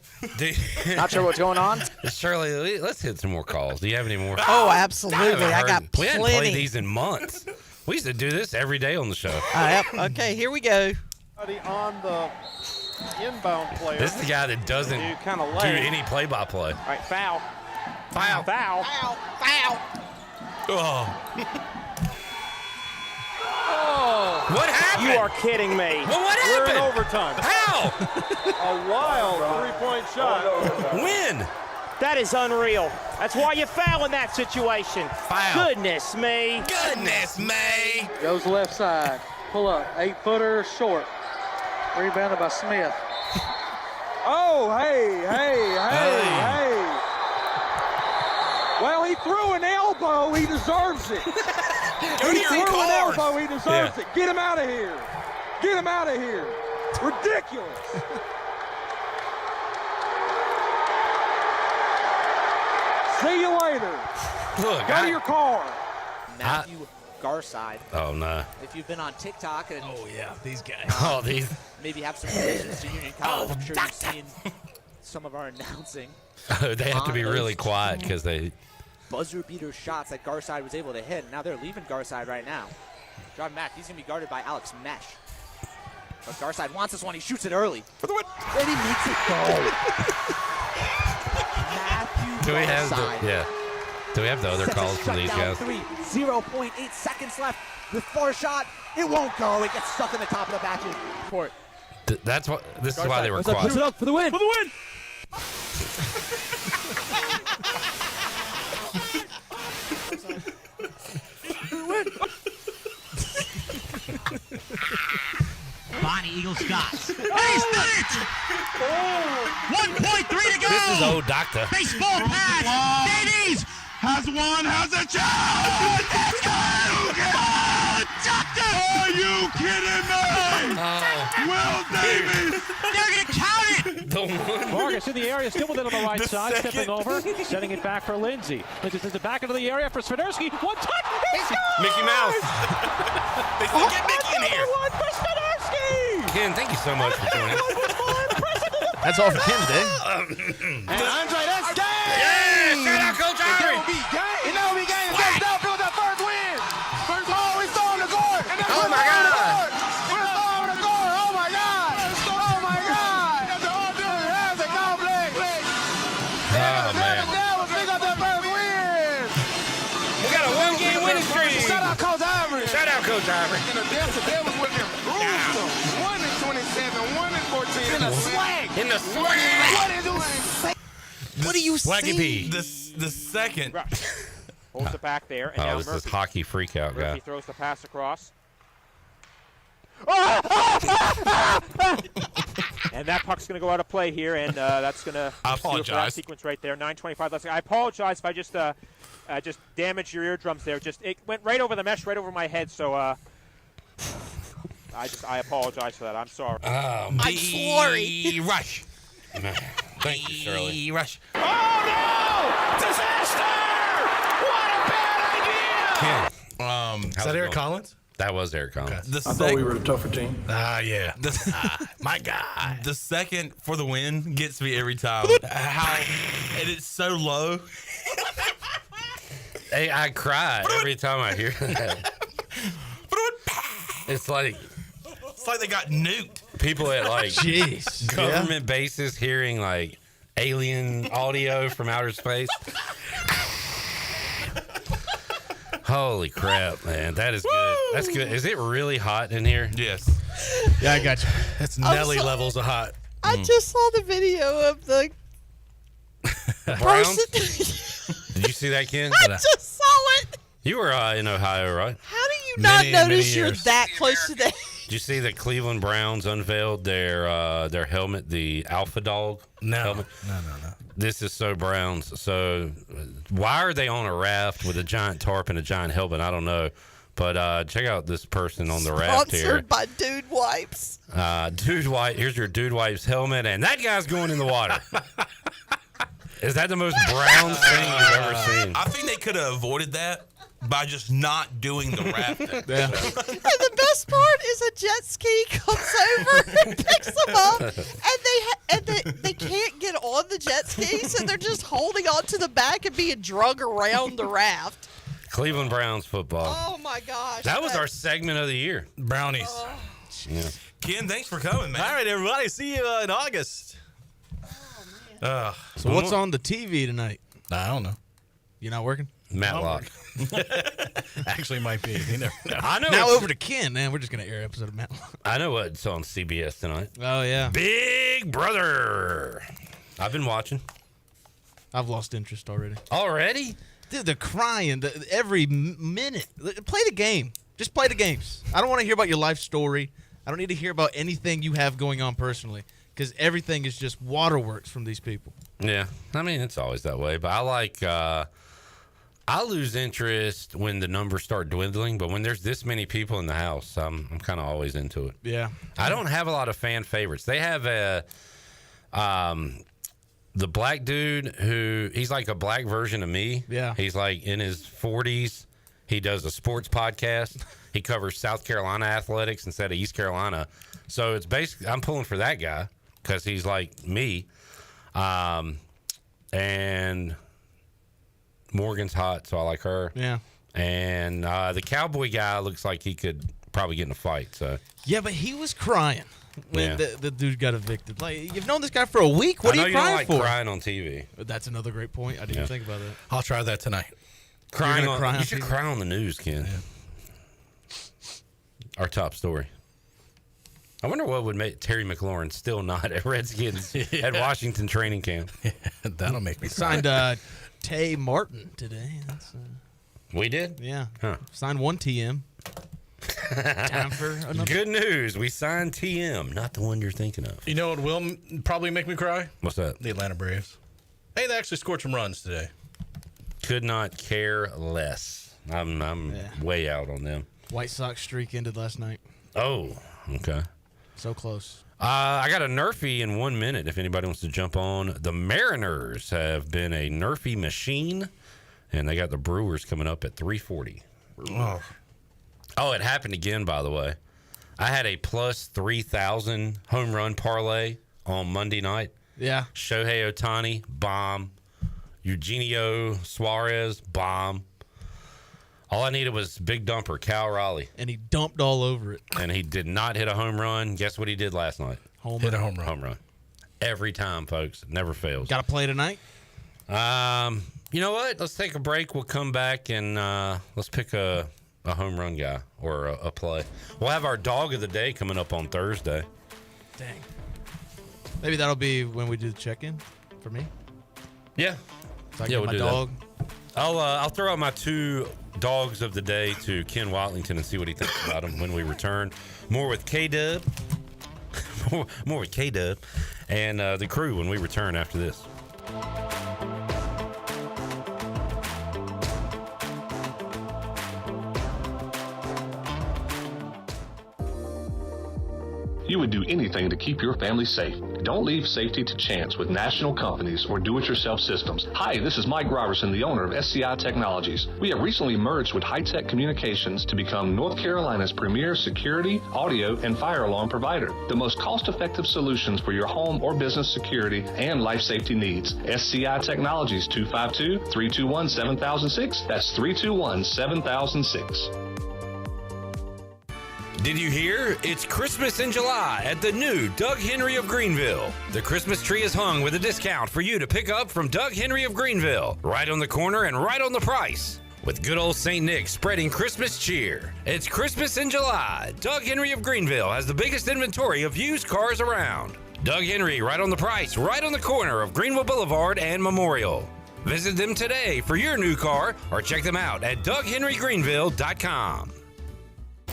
Not sure what's going on.
Shirley, let's hit some more calls. Do you have any more?
Oh, absolutely. I got
We hadn't
plenty.
played these in months. We used to do this every day on the show.
Yep. Okay, here we go.
On the inbound player.
This is the guy that doesn't do any play-by-play.
All right, foul.
Foul.
Foul.
Foul. Foul.
Oh.
Oh.
What happened?
You are kidding me.
Well, what
We're
happened?
in overtime.
How?
A wild three-point shot.
When?
That is unreal. That's why you foul in that situation.
Foul.
Goodness me.
Goodness me.
Goes left side. Pull up. 8-footer short. Rebounded by Smith.
Oh, hey. Well, he threw an elbow. He deserves it. He threw an elbow. He deserves it. Get him out of here. Get him out of here. Ridiculous.
Look,
Go to your car.
Matthew Garside.
Oh, no.
If you've been on TikTok and
these guys.
Oh, these.
maybe have some relations to Union College, I'm sure you've seen some of our announcing.
They have to be really quiet because they.
Buzzer beater shots that Garside was able to hit. Now they're leaving Garside right now. Driving back, he's going to be guarded by Alex Mesh. But Garside wants this one. He shoots it early for the win. And he makes it go. Matthew
Do we have
Garside.
Do we have the other calls from these guys?
0.8 seconds left with far shot. It won't go. It gets stuck in the top of the backboard court.
That's what. This is why they were
Push
quiet.
it up for the win. For the win.
Bonnie Eagle Scotts. And he's done it! 1.3 to go!
This is old doctor.
Baseball pass! Davies has one, has a chance! Let's go! Oh, doctor! Are you kidding me? Will Davies! They're going to count it!
The one.
Vargas in the area, still with it on the right side, stepping over, setting it back for Lindsay. Lindsay sends it back into the area for Swiderski. One touch! He scores!
Mickey Mouse.
They said, get Mickey in here.
One for Swiderski!
Ken, thank you so much for joining.
That's all for Ken today.
And Andre, that's game!
Yeah! Shout out Coach Irie!
It will be game! It will be game! It's downfield, that first win! First ball, we stole the guard!
Oh my God!
We're throwing the guard! Oh my God! Oh my God! That's all doing. That's a complex!
Oh man!
Pick up that first win!
We got a one-game winning streak.
Shout out Coach Ivory!
Shout out Coach Ivory.
And the Devils with him. 1 and 27, 1 and 14. In the swag!
In the swag.
What is doing?
What are you
Swaggy
saying?
P.
The second.
Holds it back there. And now
Oh, this is
Murphy.
hockey freakout guy.
Murphy throws the pass across. And that puck's going to go out of play here, and that's going to
I
seal for that
apologize.
sequence right there. 9:25 left. I apologize if I just damaged your eardrums there. It went right over the mesh, right over my head. So I apologize for that. I'm sorry.
I'm sorry.
Rush.
Thank you, Shirley.
Rush.
Oh no! Disaster! What a bad idea!
Ken.
Is that Eric Collins?
That was Eric Collins.
The
I thought we were the tougher team. Yeah.
My God. The second for the win gets me every time. And it's so low.
Hey, I cry every time I hear that. It's like
they got nuked.
People at like
Jeez.
government bases hearing like alien audio from outer space. Holy crap, man. That is good. That's good. Is it really hot in here?
Yes.
Yeah, I got you.
That's Nelly levels of hot.
I just saw the video of the
Browns?
person.
Did you see that, Ken?
I just saw it.
You were in Ohio, right?
How do you not
Many
notice you're
years.
that close to that?
Did you see that Cleveland Browns unveiled their helmet, the Alpha Dog helmet?
No.
This is so Browns. So why are they on a raft with a giant tarp and a giant helmet? I don't know. But check out this person on the raft here.
Sponsored by Dude Wipes.
Dude Wipe. Here's your Dude Wipes helmet, and that guy's going in the water. Is that the most Browns thing you've ever seen?
I think they could have avoided that by just not doing the rafting.
Yeah.
And the best part is a jet ski comes over and picks them up, and they can't get on the jet ski, so they're just holding on to the back and being drug around the raft.
Cleveland Browns football.
Oh my gosh!
That was our segment of the year.
Brownies.
Yeah.
Ken, thanks for coming, man.
All right, everybody. See you in August.
Ugh.
So what's on the TV tonight?
I don't know.
You not working?
Matlock.
Actually, might be. You never know.
I know.
Now over to Ken, man. We're just gonna air an episode of Matlock.
I know what's on CBS tonight.
Oh yeah,
Big Brother. I've been watching.
I've lost interest already.
Already?
Dude, the crying every minute. Play the game. Just play the games. I don't want to hear about your life story. I don't need to hear about anything you have going on personally, because everything is just waterworks from these people.
Yeah. I mean, it's always that way. But I like, I lose interest when the numbers start dwindling. But when there's this many people in the house, I'm kind of always into it.
Yeah.
I don't have a lot of fan favorites. They have the black dude he's like a black version of me.
Yeah.
He's like in his 40s. He does a sports podcast. He covers South Carolina athletics instead of East Carolina. So it's basically, I'm pulling for that guy because he's like me. And Morgan's hot, so I like her.
Yeah.
And the cowboy guy looks like he could probably get in a fight. So
Yeah, but he was crying when
Yeah.
the dude got evicted. Like, you've known this guy for a week. What
I know
are you
you don't
crying
like
for?
crying on TV.
That's another great point. I didn't even think about that.
I'll try that tonight.
Crying
gonna
on,
cry
you
on
should
TV?
cry on the news, Ken. Our top story. I wonder what would make Terry McLaurin still not at Redskins at Washington training camp.
That'll make me
cry. Signed Tay Martin today. That's,
we did?
Yeah.
Huh.
Signed one TM. Time for another.
Good news. We signed TM, not the one you're thinking of.
You know what will probably make me cry?
What's that?
The Atlanta Braves. Hey, they actually scored some runs today.
Could not care less. I'm way out on them.
White Sox streak ended last night.
Oh, okay.
So close.
I got a Nerfy in 1 minute if anybody wants to jump on. The Mariners have been a Nerfy machine, and they got the Brewers coming up at 3:40. Oh, it happened again, by the way. I had a plus 3,000 home run parlay on Monday night.
Yeah.
Shohei Ohtani, bomb. Eugenio Suarez, bomb. All I needed was big dumper, Cal Raleigh.
And he dumped all over it.
And he did not hit a home run. Guess what he did last night?
Hit a home run.
Home run. Every time, folks. It never fails.
Got to play tonight?
You know what? Let's take a break. We'll come back and let's pick a home run guy or a play. We'll have our dog of the day coming up on Thursday.
Dang. Maybe that'll be when we do the check-in for me.
Yeah.
So I get my dog.
I'll throw out my 2 dogs of the day to Ken Watlington and see what he thinks about them when we return. More with K-Dub. more with K-Dub and the crew when we return after this.
You would do anything to keep your family safe. Don't leave safety to chance with national companies or do-it-yourself systems. Hi, this is Mike Robertson, the owner of SCI Technologies. We have recently merged with High-Tech Communications to become North Carolina's premier security, audio, and fire alarm provider. The most cost-effective solutions for your home or business security and life safety needs. SCI Technologies, 252-321-7006. That's 321-7006.
Did you hear? It's Christmas in July at the new Doug Henry of Greenville. The Christmas tree is hung with a discount for you to pick up from Doug Henry of Greenville. Right on the corner and right on the price. With good old St. Nick spreading Christmas cheer. It's Christmas in July. Doug Henry of Greenville has the biggest inventory of used cars around. Doug Henry, right on the price, right on the corner of Greenville Boulevard and Memorial. Visit them today for your new car or check them out at DougHenryGreenville.com.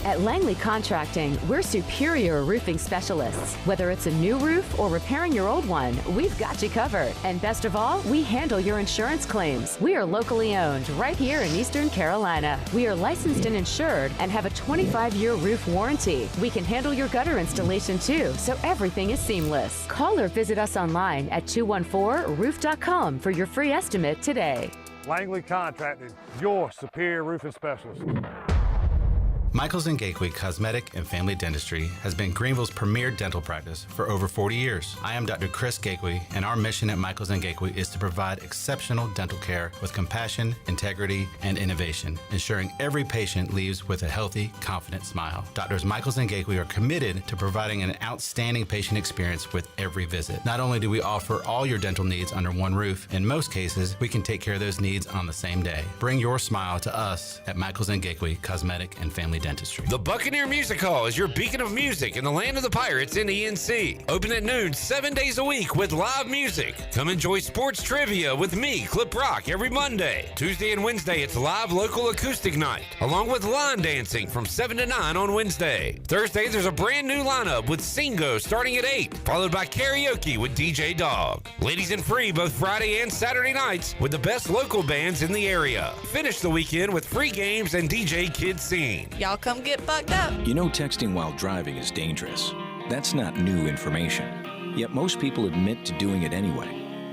At Langley Contracting, we're superior roofing specialists. Whether it's a new roof or repairing your old one, we've got you covered. And best of all, we handle your insurance claims. We are locally owned right here in Eastern Carolina. We are licensed and insured and have a 25-year roof warranty. We can handle your gutter installation too, so everything is seamless. Call or visit us online at 214roof.com for your free estimate today.
Langley Contracting, your superior roofing specialist.
Michaels & Gateway Cosmetic and Family Dentistry has been Greenville's premier dental practice for over 40 years. I am Dr. Chris Gateway, and our mission at Michaels & Gateway is to provide exceptional dental care with compassion, integrity, and innovation, ensuring every patient leaves with a healthy, confident smile. Doctors Michaels & Gateway are committed to providing an outstanding patient experience with every visit. Not only do we offer all your dental needs under one roof, in most cases, we can take care of those needs on the same day. Bring your smile to us at Michaels & Gateway Cosmetic and Family Dentistry.
The Buccaneer Music Hall is your beacon of music in the land of the Pirates in ENC. Open at noon 7 days a week with live music. Come enjoy sports trivia with me, Clip Rock, every Monday. Tuesday and Wednesday, it's live local acoustic night, along with line dancing from 7 to 9 on Wednesday. Thursday, there's a brand new lineup with Singo starting at 8, followed by karaoke with DJ Dog. Ladies and free both Friday and Saturday nights with the best local bands in the area. Finish the weekend with free games and DJ Kid Scene.
Y'all come get bucked up.
You know texting while driving is dangerous. That's not new information. Yet most people admit to doing it anyway.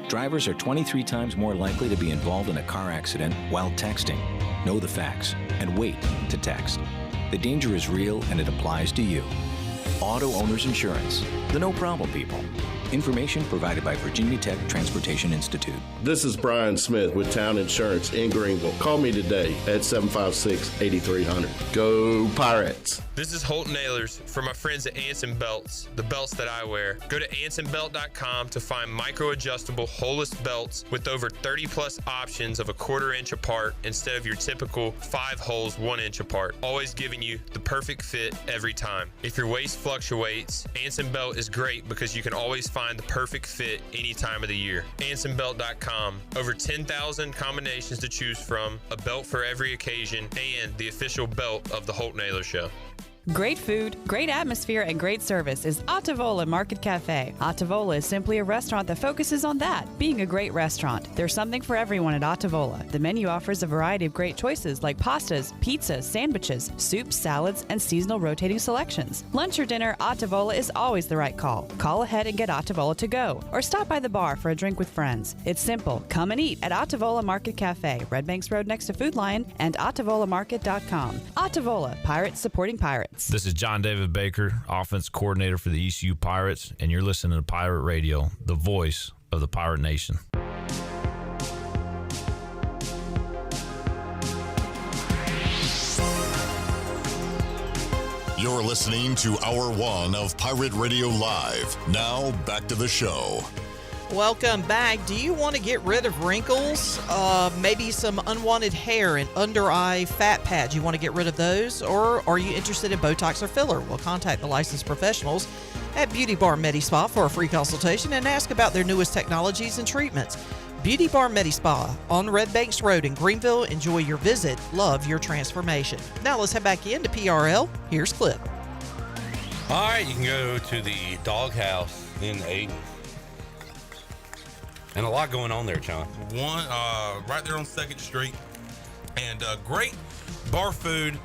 Drivers are 23 times more likely to be involved in a car accident while texting. Know the facts and wait to text. The danger is real and it applies to you. Auto Owners Insurance, the no problem people. Information provided by Virginia Tech Transportation Institute.
This is Brian Smith with Town Insurance in Greenville. Call me today at 756-8300. Go Pirates!
This is Holton Nailers for my friends at Anson Belts, the belts that I wear. Go to ansonbelt.com to find micro-adjustable holeless belts with over 30-plus options of a 1/4 inch apart instead of your typical 5 holes 1 inch apart, always giving you the perfect fit every time. If your waist fluctuates, Anson Belt is great because you can always find the perfect fit any time of the year. AnsonBelt.com. Over 10,000 combinations to choose from, a belt for every occasion, and the official belt of the Holton Nailers Show.
Great food, great atmosphere, and great service is Ottavola Market Cafe. Ottavola is simply a restaurant that focuses on that, being a great restaurant. There's something for everyone at Ottavola. The menu offers a variety of great choices like pastas, pizzas, sandwiches, soups, salads, and seasonal rotating selections. Lunch or dinner, Ottavola is always the right call. Call ahead and get Ottavola to go, or stop by the bar for a drink with friends. It's simple. Come and eat at Ottavola Market Cafe, Red Banks Road next to Food Lion, and OttavolaMarket.com. Ottavola, Pirates supporting Pirates.
This is John David Baker, offense coordinator for the ECU Pirates, and you're listening to Pirate Radio, the voice of the Pirate Nation.
You're listening to Hour 1 of Pirate Radio Live. Now, back to the show.
Welcome back. Do you want to get rid of wrinkles? Maybe some unwanted hair and under-eye fat pads. You want to get rid of those? Or are you interested in Botox or filler? Well, contact the licensed professionals at Beauty Bar Medi-Spa for a free consultation and ask about their newest technologies and treatments. Beauty Bar Medi-Spa on Red Banks Road in Greenville. Enjoy your visit. Love your transformation. Now let's head back into PRL. Here's Clip.
All right, you can go to the Doghouse in Ayden. And a lot going on there, John.
Right there on 2nd Street. And great bar food,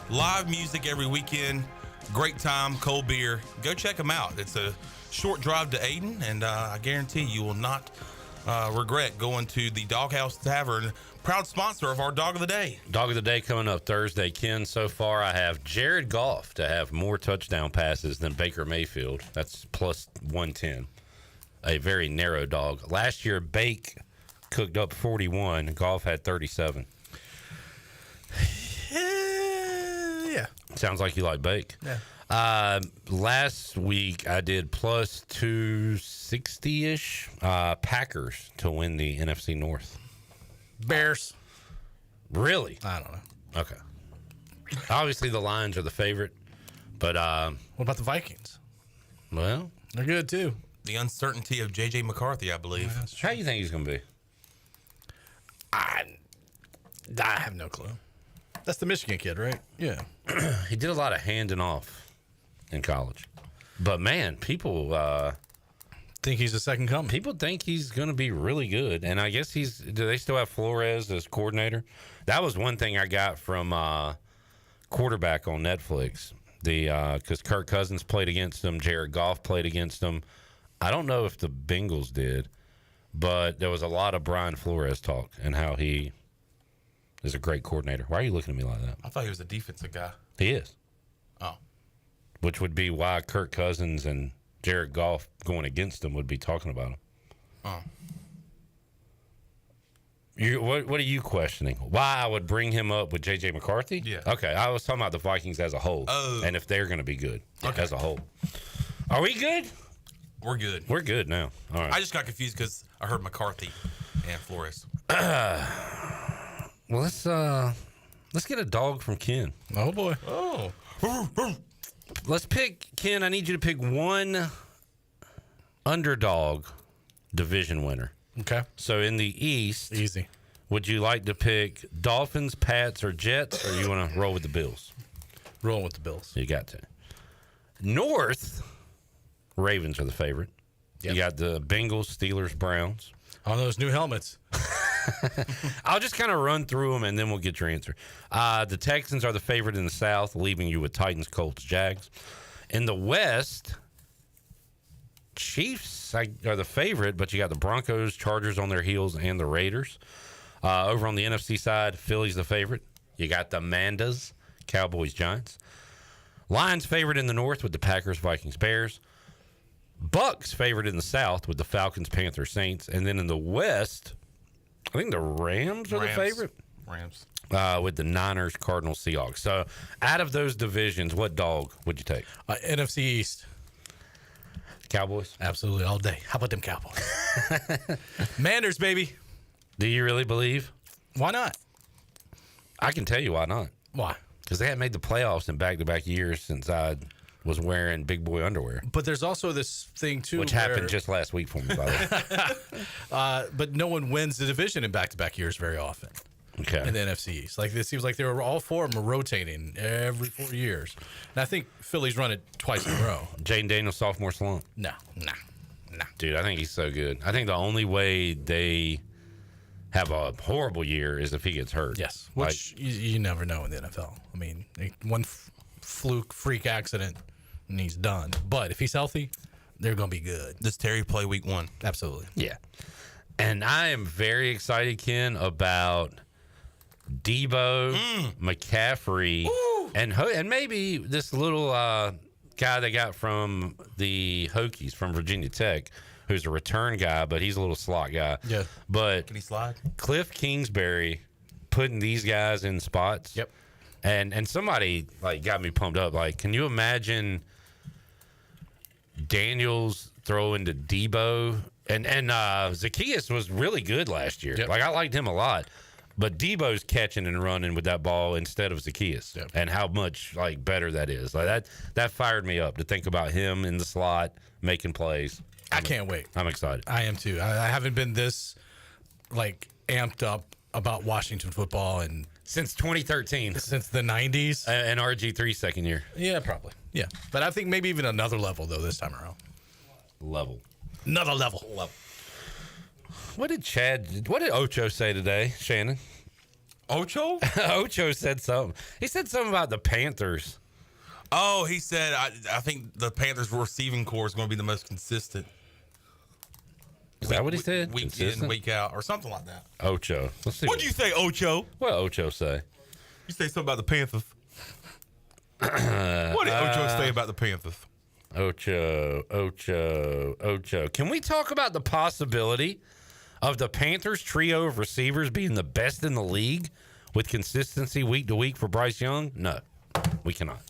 live music every weekend, great time, cold beer. Go check them out. It's a short drive to Ayden, and I guarantee you will not regret going to the Doghouse Tavern, proud sponsor of our Dog of the Day.
Dog of the Day coming up Thursday. Ken, so far I have Jared Goff to have more touchdown passes than Baker Mayfield. That's plus 110. A very narrow dog. Last year, Bake cooked up 41. Goff had 37.
Yeah.
Sounds like you like Bake.
Yeah.
Last week, I did plus 260-ish. Packers to win the NFC North.
Bears.
Really?
I don't know.
Okay. Obviously, the Lions are the favorite. But
what about the Vikings?
Well,
they're good, too.
The uncertainty of J.J. McCarthy, I believe.
How do you think he's going to be?
I have no clue. That's the Michigan kid, right? Yeah.
He did a lot of handing off in college. But, man, people
think he's a second coming.
People think he's going to be really good. And I guess do they still have Flores as coordinator? That was one thing I got from Quarterback on Netflix. Because Kirk Cousins played against him. Jared Goff played against him. I don't know if the Bengals did, but there was a lot of Brian Flores talk and how he is a great coordinator. Why are you looking at me like that?
I thought he was a defensive guy.
He is.
Oh.
Which would be why Kirk Cousins and Jared Goff going against him would be talking about him.
Oh.
What are you questioning? Why I would bring him up with J.J. McCarthy?
Yeah.
Okay, I was talking about the Vikings as a whole.
Oh.
And if they're going to be good as a whole. Are we good?
We're good.
We're good now. All right.
I just got confused because I heard McCarthy and Flores.
Well, let's get a dog from Ken.
Oh, boy.
Oh.
Let's pick, Ken, I need you to pick one underdog division winner.
Okay.
So in the East.
Easy.
Would you like to pick Dolphins, Pats, or Jets, or you want to roll with the Bills?
Rolling with the Bills.
You got to. North, Ravens are the favorite. Yep. You got the Bengals, Steelers, Browns.
On those new helmets.
I'll just kind of run through them, and then we'll get your answer. The Texans are the favorite in the South, leaving you with Titans, Colts, Jags. In the West, Chiefs are the favorite, but you got the Broncos, Chargers on their heels, and the Raiders. Over on the NFC side, Philly's the favorite. You got the Mandas, Cowboys, Giants. Lions favored in the north with the Packers, Vikings, Bears. Bucks favored in the south with the Falcons, Panthers, Saints. And then in the west, I think the Rams are the favorite.
Rams.
With the Niners, Cardinals, Seahawks. So out of those divisions, what dog would you take?
NFC East.
Cowboys?
Absolutely, all day. How about them Cowboys? Manders, baby.
Do you really believe?
Why not?
I can tell you why not.
Why?
Because they haven't made the playoffs in back-to-back years since I was wearing big boy underwear.
But there's also this thing, too,
which happened just last week for me, by the
way. But no one wins the division in back-to-back years very often.
Okay.
In the NFC East. Like, it seems like they were all four of them are rotating every 4 years. And I think Philly's run it twice in a row.
Jaden Daniels, sophomore slump?
No.
Dude, I think he's so good. I think the only way they have a horrible year is if he gets hurt.
Yes, which you never know in the NFL. I mean, one fluke, freak accident, and he's done. But if he's healthy, they're going to be good.
Does Terry play week 1?
Absolutely.
Yeah. And I am very excited, Ken, about Debo, McCaffrey, and maybe this little guy they got from the Hokies from Virginia Tech, who's a return guy, but he's a little slot guy.
Yeah.
But
can he slide?
Cliff Kingsbury putting these guys in spots.
Yep.
And somebody like got me pumped up. Like, can you imagine Daniels throwing to Debo? And Zacchaeus was really good last year.
Yep.
Like, I liked him a lot. But Debo's catching and running with that ball instead of Zacchaeus.
Yep.
And how much like better that is. Like that fired me up to think about him in the slot making plays.
I can't wait.
I'm excited.
I am too. I haven't been this like amped up about Washington football and
since 2013.
Since the 90s.
And RG3 second year.
Yeah, probably. Yeah. But I think maybe even another level though this time around. Another level.
What did Ocho say today, Shannon?
Ocho?
Ocho said something. He said something about the Panthers.
Oh, he said, I think the Panthers' receiving core is going to be the most consistent.
Is that what he said?
Week
Consistent?
in, week out, or something like that.
Ocho. Let's see.
What'd you say, Ocho?
What did Ocho say?
You say something about the Panthers. What did Ocho say about the Panthers?
Ocho. Can we talk about the possibility of the Panthers trio of receivers being the best in the league with consistency week to week for Bryce Young? No, we cannot.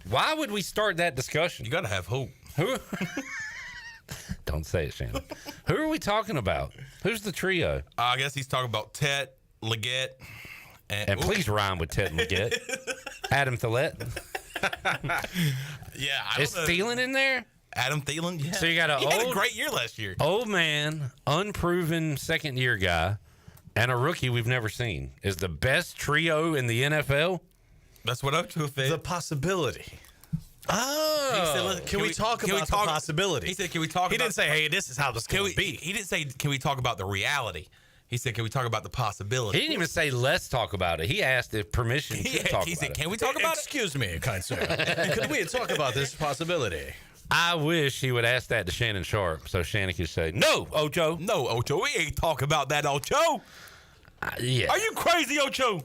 Why would we start that discussion?
You got to have hope.
Who? Don't say it, Shannon. Who are we talking about? Who's the trio?
I guess he's talking about Tet, Leggett,
and please rhyme with Tet and Leggett. Adam Thielen.
Yeah,
Is Thielen in there?
Adam Thielen, yeah.
So you got
he had a great year last year.
Old man, unproven second-year guy, and a rookie we've never seen. Is the best trio in the NFL?
That's what Ocho said.
The possibility.
Oh.
He said, can we talk about the possibility?
He said, can we talk
He
about...
didn't say, hey, this is how this can be.
He didn't say, can we talk about the reality? He said, can we talk about the possibility?
He didn't even say, let's talk about it. He asked if permission to talk about it.
He said, can we talk about it?
Excuse me, kind sir. Could we talk about this possibility?
I wish he would ask that to Shannon Sharp so Shannon could say, no, Ocho.
No, Ocho. We ain't talking about that, Ocho.
Yeah.
Are you crazy, Ocho?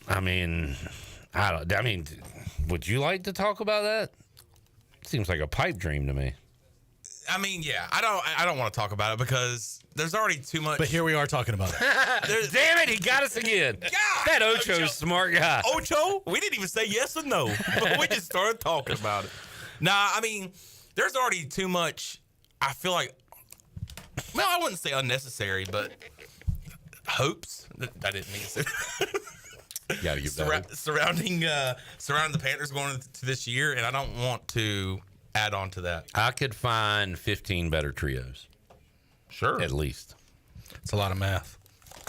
I mean, would you like to talk about that? Seems like a pipe dream to me.
I mean, yeah, I don't want to talk about it because there's already too much.
But here we are talking about it.
Damn it, he got us again.
God,
that Ocho's a smart guy.
Ocho? We didn't even say yes or no. But we just started talking about it. Nah, I mean, there's already too much, I feel like, well, I wouldn't say unnecessary, but hopes. I didn't mean to say
You gotta give that
surrounding the Panthers going into this year, and I don't want to add on to that.
I could find 15 better trios.
Sure.
At least.
It's a lot of math.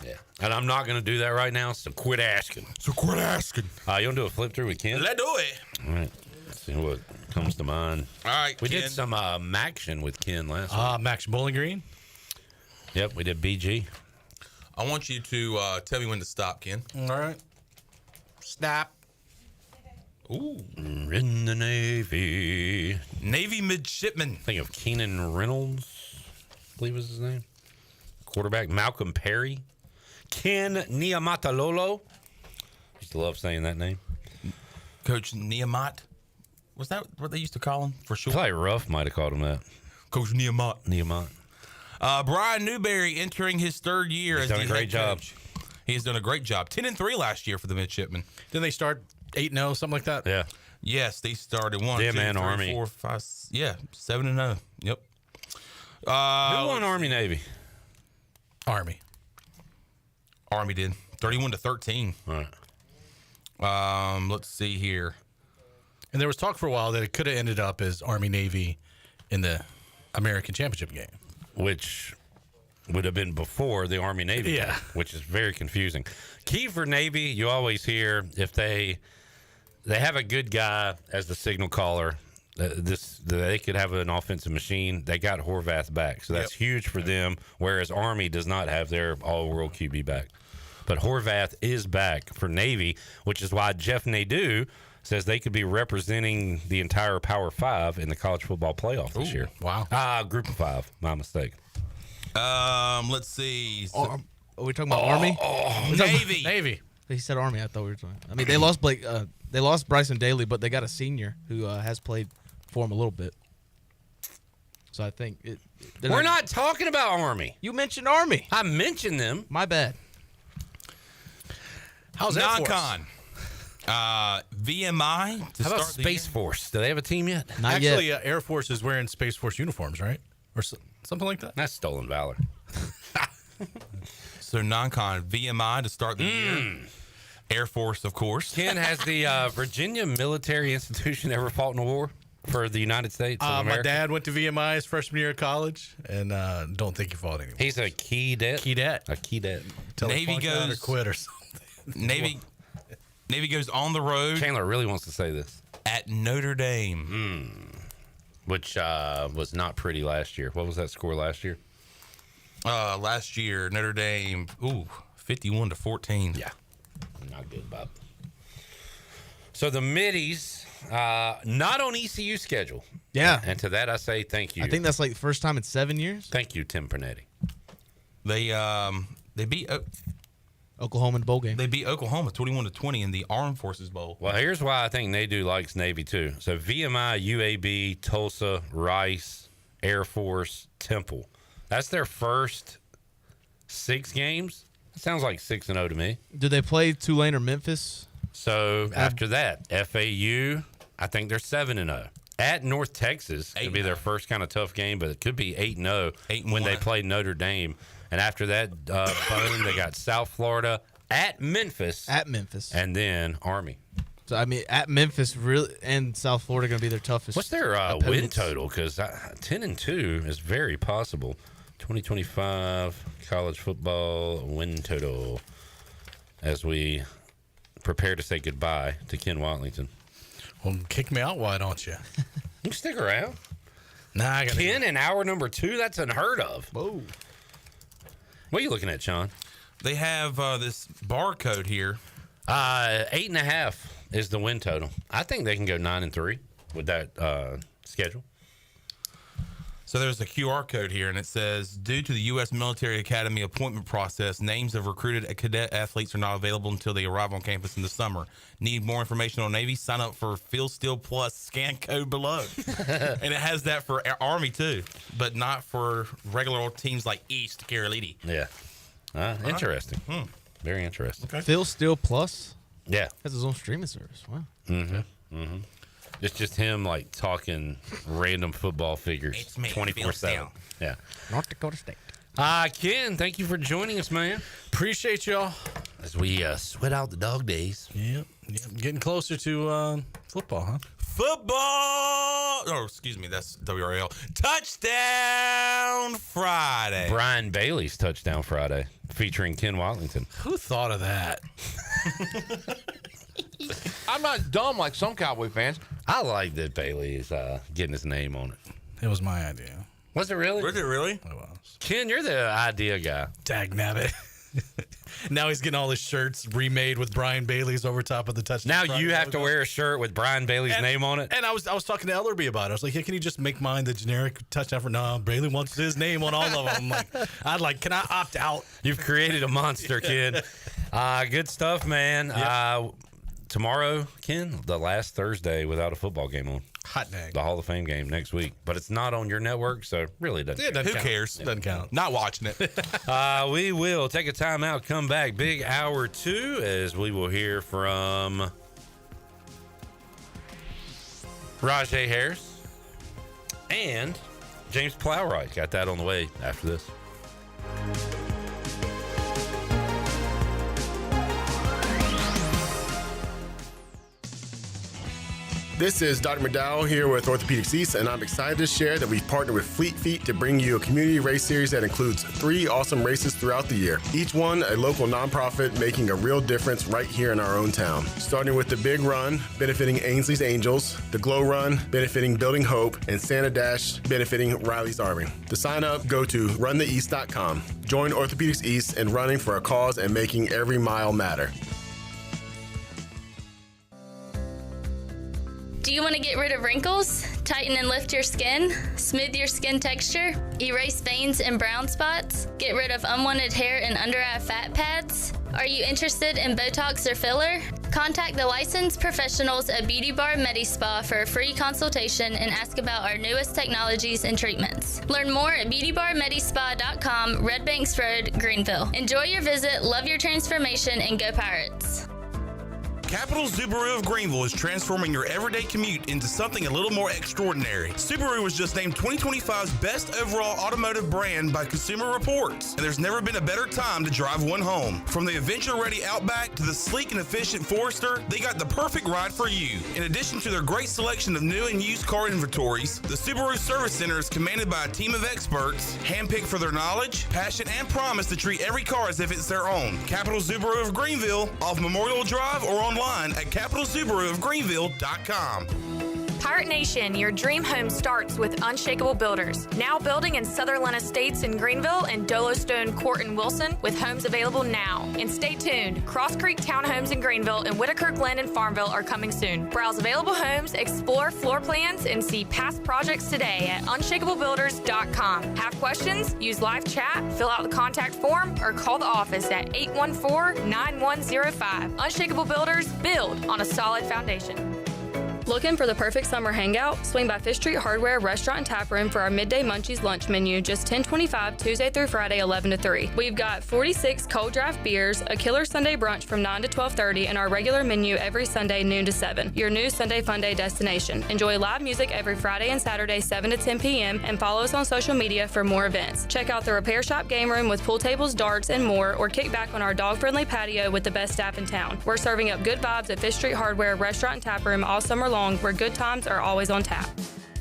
Yeah. And I'm not going to do that right now, so quit asking.
You want
to do a flip through with Ken?
Let's do it.
All right. Let's see what comes to mind.
All right,
We
Ken.
did some Maction with Ken last week.
Max Bowling Green?
Yep, we did BG.
I want you to tell me when to stop, Ken.
All right.
Stop. Ooh. In the Navy.
Navy midshipman.
Think of Keenan Reynolds, I believe was his name. Quarterback. Malcolm Perry. Ken Niamatalolo. Used to love saying that name.
Coach Niamat. Was that what they used to call him for sure?
Probably Ruff might have called him that.
Coach Niamat.
Niamat.
Brian Newberry entering his third year as the head coach. He has done a great job. 10-3 last year for the midshipmen.
Didn't they start 8-0, something like that?
Yeah.
Yes, they started 1,
Them
2,
and
3,
Army.
4, 5, 7-0. Yep.
Who won Army Navy?
Army.
Army did 31-13.
All right.
Let's see here.
And there was talk for a while that it could have ended up as Army Navy in the American Championship game,
which would have been before the Army Navy game, which is very confusing. Key for Navy, you always hear if they have a good guy as the signal caller, they could have an offensive machine. They got Horvath back, so that's huge for them, whereas Army does not have their all-world QB back. But Horvath is back for Navy, which is why Jeff Nadeau says they could be representing the entire Power 5 in the college football playoff this year.
Wow.
Group of 5. My mistake.
Let's see.
Are we talking about Army?
Navy.
Navy.
He said Army. I thought we were talking. I mean, they lost Blake. They lost Bryson Daly, but they got a senior who has played for him a little bit. So I think
we're not talking about Army.
You mentioned Army.
I mentioned them.
My bad.
How's Air Force?
Non-con. VMI.
How about Space Force? Do they have a team yet?
Not
Actually,
yet.
Air Force is wearing Space Force uniforms, right? Or something like that?
That's stolen valor.
So non-con. VMI to start the year. Air Force, of course.
Ken, has the Virginia Military Institution ever fought in a war for the United States of America?
My dad went to VMI his freshman year of college, and don't think he fought anymore.
He's a cadet.
Cadet.
A cadet.
Navy goes.
Or quit or something.
Navy goes on the road.
Chandler really wants to say this.
At Notre Dame.
Which was not pretty last year. What was that score last year?
Last year, Notre Dame, 51-14.
Yeah. Not good, Bob. So the middies, not on ECU schedule.
Yeah.
And to that I say thank you.
I think that's like the first time in 7 years.
Thank you, Tim Pernetti.
They beat
Oklahoma in the bowl game.
They beat Oklahoma 21-20 in the Armed Forces Bowl.
Well, here's why I think Nadeau likes Navy too. So VMI, UAB, Tulsa, Rice, Air Force, Temple. That's their first 6 games. That sounds like 6-0 to me.
Do they play Tulane or Memphis?
So after that, FAU, I think they're 7-0. At North Texas, could be their first kind of tough game, but it could be 8-0 when they play Notre Dame. And after that, boom, they got South Florida at Memphis. And then Army.
So, I mean, at Memphis really and South Florida going to be their toughest.
What's their win total? Because 10-2 is very possible. 2025 college football win total as we prepare to say goodbye to Ken Watlington.
Well, kick me out, why don't you?
You can stick around.
Nah, I got
Ken in hour number 2? That's unheard of.
Whoa.
What are you looking at, Sean?
They have this barcode here.
8.5 is the win total. I think they can go 9-3 with that schedule.
So there's a QR code here, and it says, due to the U.S. Military Academy appointment process, names of recruited cadet athletes are not available until they arrive on campus in the summer. Need more information on Navy? Sign up for Field Steel Plus, scan code below. And it has that for Army, too, but not for regular old teams like East Carolina.
Yeah. Interesting. Very interesting.
Okay. Field Steel Plus?
Yeah.
Has his own streaming service. Wow.
Mm-hmm. It's just him like talking random football figures 24/7. Yeah.
North Dakota State.
Ken, thank you for joining us, man.
Appreciate y'all.
As we sweat out the dog days.
Yep. Getting closer to football, huh?
Football! Oh, excuse me. That's WRL. Touchdown Friday.
Brian Bailey's Touchdown Friday featuring Ken Watlington.
Who thought of that?
I'm not dumb like some Cowboy fans.
I like that Bailey is getting his name on it.
It was my idea.
Was it really?
Was it really?
It was.
Ken, you're the idea guy.
Dagnabbit. Now he's getting all his shirts remade with Brian Bailey's over top of the touchdown.
Now you have to wear a shirt with Brian Bailey's name on it.
And I was talking to Ellerby about it. I was like, hey, can you just make mine the generic touchdown for? No, Bailey wants his name on all of them. I'm like, can I opt out?
You've created a monster, kid. Good stuff, man. Yep. Tomorrow, Ken, the last Thursday without a football game on.
Hot dang.
The Hall of Fame game next week. But it's not on your network, so really doesn't count.
Who cares?
Doesn't count.
Not watching it.
We will take a timeout, come back. Big hour 2 as we will hear from Rahjai Harris and James Plowright. Got that on the way after this.
This is Dr. McDowell here with Orthopedics East, and I'm excited to share that we've partnered with Fleet Feet to bring you a community race series that includes 3 awesome races throughout the year. Each one a local nonprofit making a real difference right here in our own town. Starting with the Big Run, benefiting Ainsley's Angels, the Glow Run, benefiting Building Hope, and Santa Dash, benefiting Riley's Army. To sign up, go to runtheeast.com. Join Orthopedics East in running for a cause and making every mile matter.
Do you want to get rid of wrinkles, tighten and lift your skin, smooth your skin texture, erase veins and brown spots, get rid of unwanted hair and under-eye fat pads? Are you interested in Botox or filler? Contact the licensed professionals at Beauty Bar MediSpa for a free consultation and ask about our newest technologies and treatments. Learn more at beautybarmedispa.com, Red Banks Road, Greenville. Enjoy your visit, love your transformation, and go Pirates.
Capital Subaru of Greenville is transforming your everyday commute into something a little more extraordinary. Subaru was just named 2025's best overall automotive brand by Consumer Reports, and there's never been a better time to drive one home. From the adventure-ready Outback to the sleek and efficient Forester, they got the perfect ride for you. In addition to their great selection of new and used car inventories, the Subaru Service Center is commanded by a team of experts, handpicked for their knowledge, passion, and promise to treat every car as if it's their own. Capital Subaru of Greenville, off Memorial Drive or online at capitalsubaruofgreenville.com.
Pirate Nation, your dream home starts with Unshakable Builders. Now building in Sutherland Estates in Greenville and Dolostone Court in Wilson with homes available now. And stay tuned, Cross Creek Townhomes in Greenville and Whitaker Glen and Farmville are coming soon. Browse available homes, explore floor plans, and see past projects today at unshakablebuilders.com. Have questions? Use live chat, fill out the contact form, or call the office at 814-9105. Unshakable Builders, build on a solid foundation.
Looking for the perfect summer hangout? Swing by Fish Street Hardware Restaurant and Tap Room for our Midday Munchies lunch menu, just $10.25 Tuesday through Friday, 11 to 3. We've got 46 cold draft beers, a killer Sunday brunch from 9 to 12:30, and our regular menu every Sunday, noon to 7. Your new Sunday Fun Day destination. Enjoy live music every Friday and Saturday, 7 to 10 p.m., and follow us on social media for more events. Check out the Repair Shop game room with pool tables, darts, and more, or kick back on our dog-friendly patio with the best staff in town. We're serving up good vibes at Fish Street Hardware Restaurant and Tap Room all summer long, where good times are always on tap.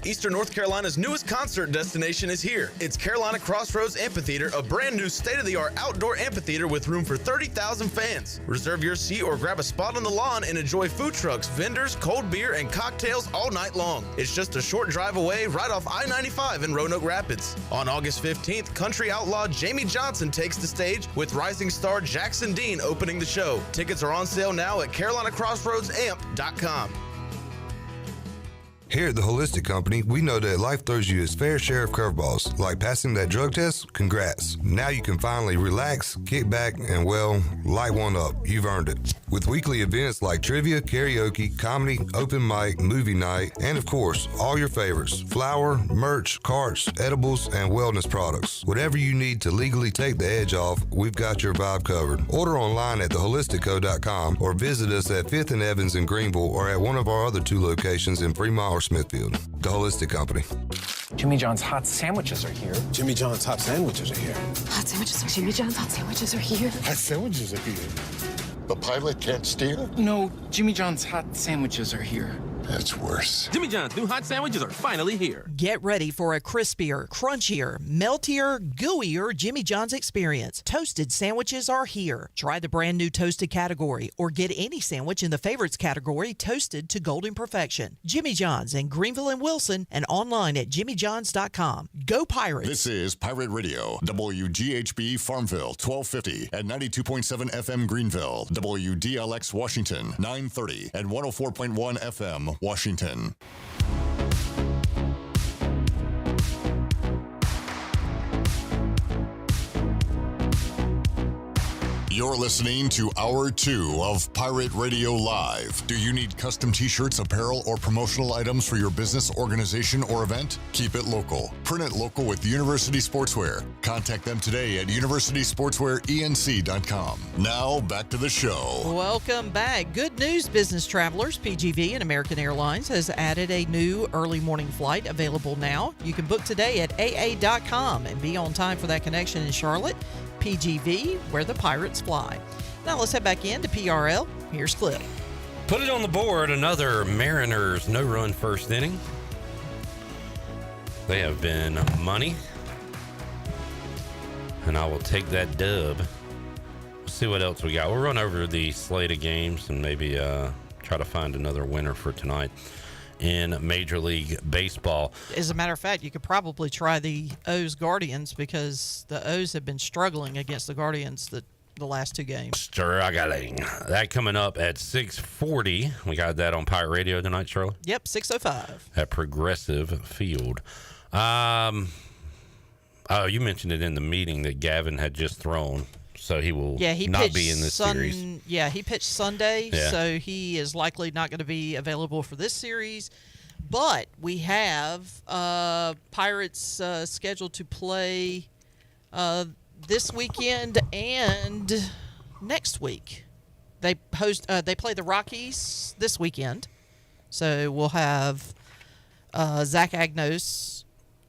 Eastern North Carolina's newest concert destination is here. It's Carolina Crossroads Amphitheater, a brand new state-of-the-art outdoor amphitheater with room for 30,000 fans. Reserve your seat or grab a spot on the lawn and enjoy food trucks, vendors, cold beer, and cocktails all night long. It's just a short drive away right off I-95 in Roanoke Rapids. On August 15th, country outlaw Jamie Johnson takes the stage with rising star Jackson Dean opening the show. Tickets are on sale now at carolinacrossroadsamp.com.
Here at the Holistic Company, we know that life throws you its fair share of curveballs. Like passing that drug test? Congrats. Now you can finally relax, kick back, and, well, light one up. You've earned it. With weekly events like trivia, karaoke, comedy, open mic, movie night, and, of course, all your favorites. Flour, merch, carts, edibles, and wellness products. Whatever you need to legally take the edge off, we've got your vibe covered. Order online at theholisticco.com or visit us at 5th and Evans in Greenville or at one of our other 2 locations in Fremont or Smithfield. The Holistic Company.
Jimmy John's hot sandwiches are here.
Jimmy John's hot sandwiches are here.
Hot sandwiches are Jimmy John's hot sandwiches are here.
Hot sandwiches are here. The pilot can't steer?
No, Jimmy John's hot sandwiches are here.
That's worse.
Jimmy John's new hot sandwiches are finally here.
Get ready for a crispier, crunchier, meltier, gooier Jimmy John's experience. Toasted sandwiches are here. Try the brand new toasted category or get any sandwich in the favorites category toasted to golden perfection. Jimmy John's in Greenville and Wilson and online at jimmyjohns.com. Go Pirates!
This is Pirate Radio, WGHB Farmville, 1250 at 92.7 FM Greenville, WDLX Washington, 930 and 104.1 FM Washington. You're listening to Hour 2 of Pirate Radio Live. Do you need custom t-shirts, apparel, or promotional items for your business, organization, or event? Keep it local. Print it local with University Sportswear. Contact them today at universitysportswearenc.com. Now, back to the show.
Welcome back. Good news, business travelers. PGV and American Airlines has added a new early morning flight available now. You can book today at aa.com and be on time for that connection in Charlotte. PGV, where the Pirates fly. Now let's head back into PRL. Here's Cliff.
Put it on the board. Another Mariners no-run first inning. They have been money, and I will take that dub. We'll see what else we got. We'll run over the slate of games and maybe try to find another winner for tonight in Major League Baseball.
As a matter of fact, you could probably try the O's Guardians because the O's have been struggling against the Guardians the last two games.
Struggling. That coming up at 6:40. We got that on Pirate Radio tonight, Shirley?
Yep, 6:05.
At Progressive Field. Oh, you mentioned it in the meeting that Gavin had just thrown. So he will not be in this series.
Yeah, he pitched Sunday, so he is likely not going to be available for this series. But we have Pirates scheduled to play this weekend and next week. They play the Rockies this weekend, so we'll have Zach Agnos.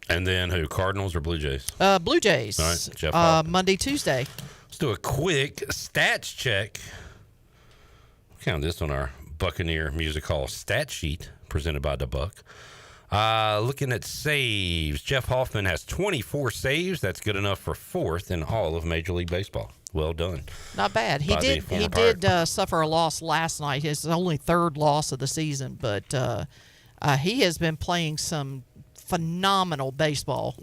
And then who? Cardinals or Blue Jays?
Blue Jays.
All right, Jeff
Monday, Tuesday.
Do a quick stats check. Count this on our Buccaneer Music Hall stat sheet presented by the Buck. Looking at saves, Jeff Hoffman has 24 saves. That's good enough for fourth in all of Major League Baseball. Well done.
Not bad. He did suffer a loss last night. His only third loss of the season, but he has been playing some phenomenal baseball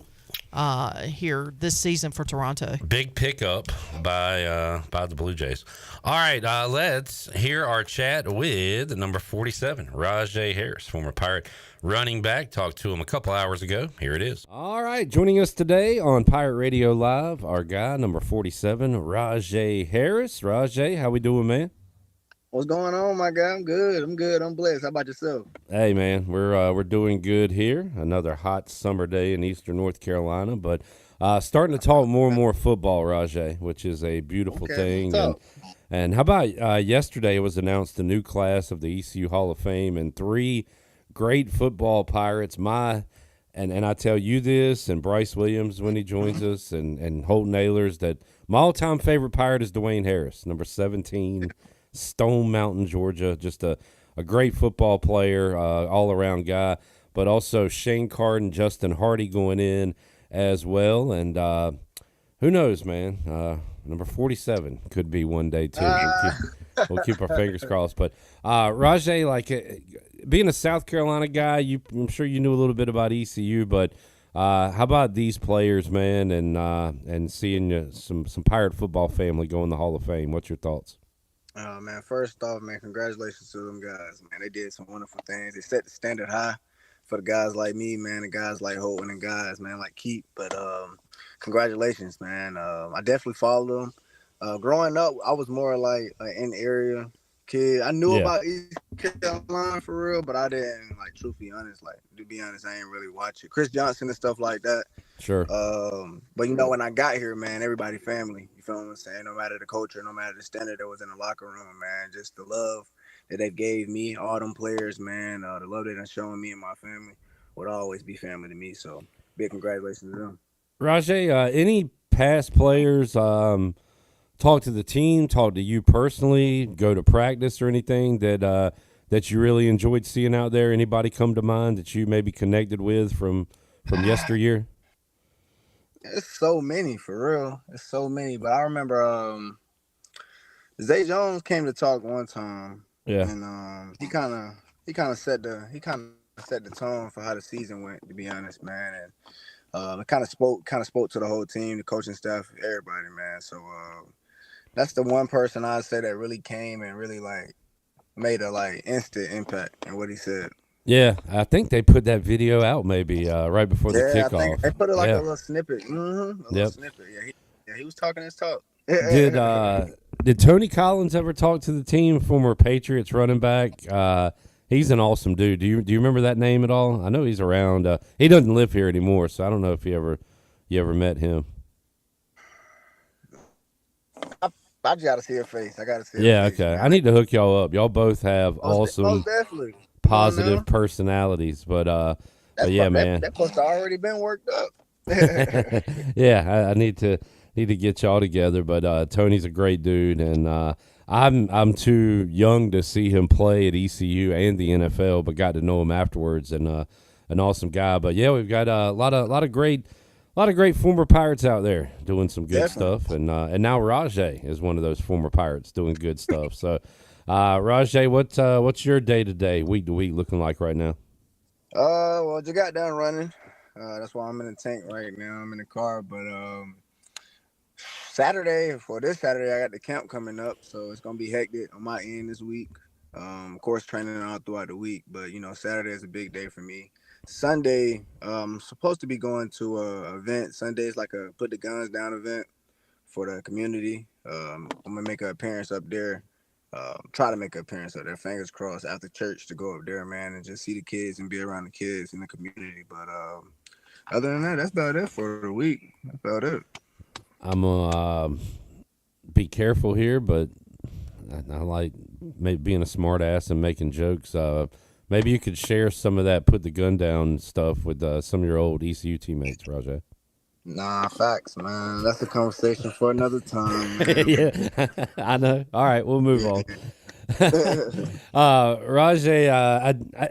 here this season for Toronto.
Big pickup by the Blue Jays. All right, let's hear our chat with number 47, Rahjai Harris, former Pirate running back. Talked to him a couple hours ago. Here it is.
All right, joining us today on Pirate Radio Live, our guy, number 47, Rahjai Harris. Rahjai, how we doing, man?
What's going on, my guy? I'm good. I'm blessed. How about yourself?
Hey, man, we're doing good here. Another hot summer day in eastern North Carolina, but starting to talk more and more football, Rahjai, which is a beautiful thing. And how about yesterday? It was announced the new class of the ECU Hall of Fame and 3 great football Pirates. And I tell you this, and Bryce Williams when he joins us, and Holton Ahlers, that my all-time favorite Pirate is Dwayne Harris, number 17. Stone Mountain, Georgia, just a great football player, all-around guy, but also Shane Carden, Justin Hardy going in as well, and who knows, man, number 47 could be one day too. We'll keep our fingers crossed, but Rahjai, like being a South Carolina guy, I'm sure you knew a little bit about ECU, but how about these players, man, and seeing some Pirate football family go in the Hall of Fame? What's your thoughts?
Man, first off, man, congratulations to them guys, man. They did some wonderful things. They set the standard high for the guys like me, man, and guys like Holton and guys, man, like Keith. But congratulations, man. I definitely followed them. Growing up, I was more like an in-area kid. I knew about East Carolina for real, but I didn't, like, to be honest, I ain't really watch it. Chris Johnson and stuff like that.
Sure.
But, you know, when I got here, man, everybody family. You feel what I'm saying? No matter the culture, no matter the standard that was in the locker room, man, just the love that they gave me, all them players, man, the love they done shown me and my family would always be family to me. So, big congratulations to them.
Rahjai, any past players talk to the team, talk to you personally, go to practice or anything that that you really enjoyed seeing out there? Anybody come to mind that you maybe connected with from yesteryear?
It's so many, for real. It's so many. But I remember Zay Jones came to talk one time.
Yeah.
And he kind of set the tone for how the season went, to be honest, man. And it kind of spoke to the whole team, the coaching staff, everybody, man. So that's the one person I'd say that really came and really like made a like instant impact in what he said.
Yeah, I think they put that video out maybe right before the kickoff.
I think they put it like a little snippet. Little snippet. Yeah, he was talking his talk.
Did Tony Collins ever talk to the team, former Patriots running back? He's an awesome dude. Do you remember that name at all? I know he's around. He doesn't live here anymore, so I don't know if you ever met him.
I just got to see her face. I got to see her face.
Okay. I need to hook y'all up. Y'all both have awesome,
definitely
positive personalities. But yeah, man.
That must have already been worked up.
Yeah, I need to get y'all together. But Tony's a great dude, and I'm too young to see him play at ECU and the NFL, but got to know him afterwards, and an awesome guy. But yeah, we've got a lot of great former Pirates out there doing some good stuff, and now Rahjai is one of those former Pirates doing good stuff. So, Rahjai, what's your day-to-day, week-to-week looking like right now?
Well, just got done running. That's why I'm in the tank right now. I'm in the car, but this Saturday, I got the camp coming up, so it's gonna be hectic on my end this week. Of course, training all throughout the week, but Saturday is a big day for me. Sunday, I'm supposed to be going to a event. Sunday is like a put the guns down event for the community. I'm gonna make an appearance up there. Try to make an appearance up there. Fingers crossed after church to go up there, man, and just see the kids and be around the kids in the community. But other than that, that's about it for the week. That's about it.
I'm gonna be careful here, but I like maybe being a smart ass and making jokes. Maybe you could share some of that put the gun down stuff with some of your old ECU teammates, Rahjai.
Nah, facts, man. That's a conversation for another time.
Yeah, I know. All right, we'll move on. Rahjai,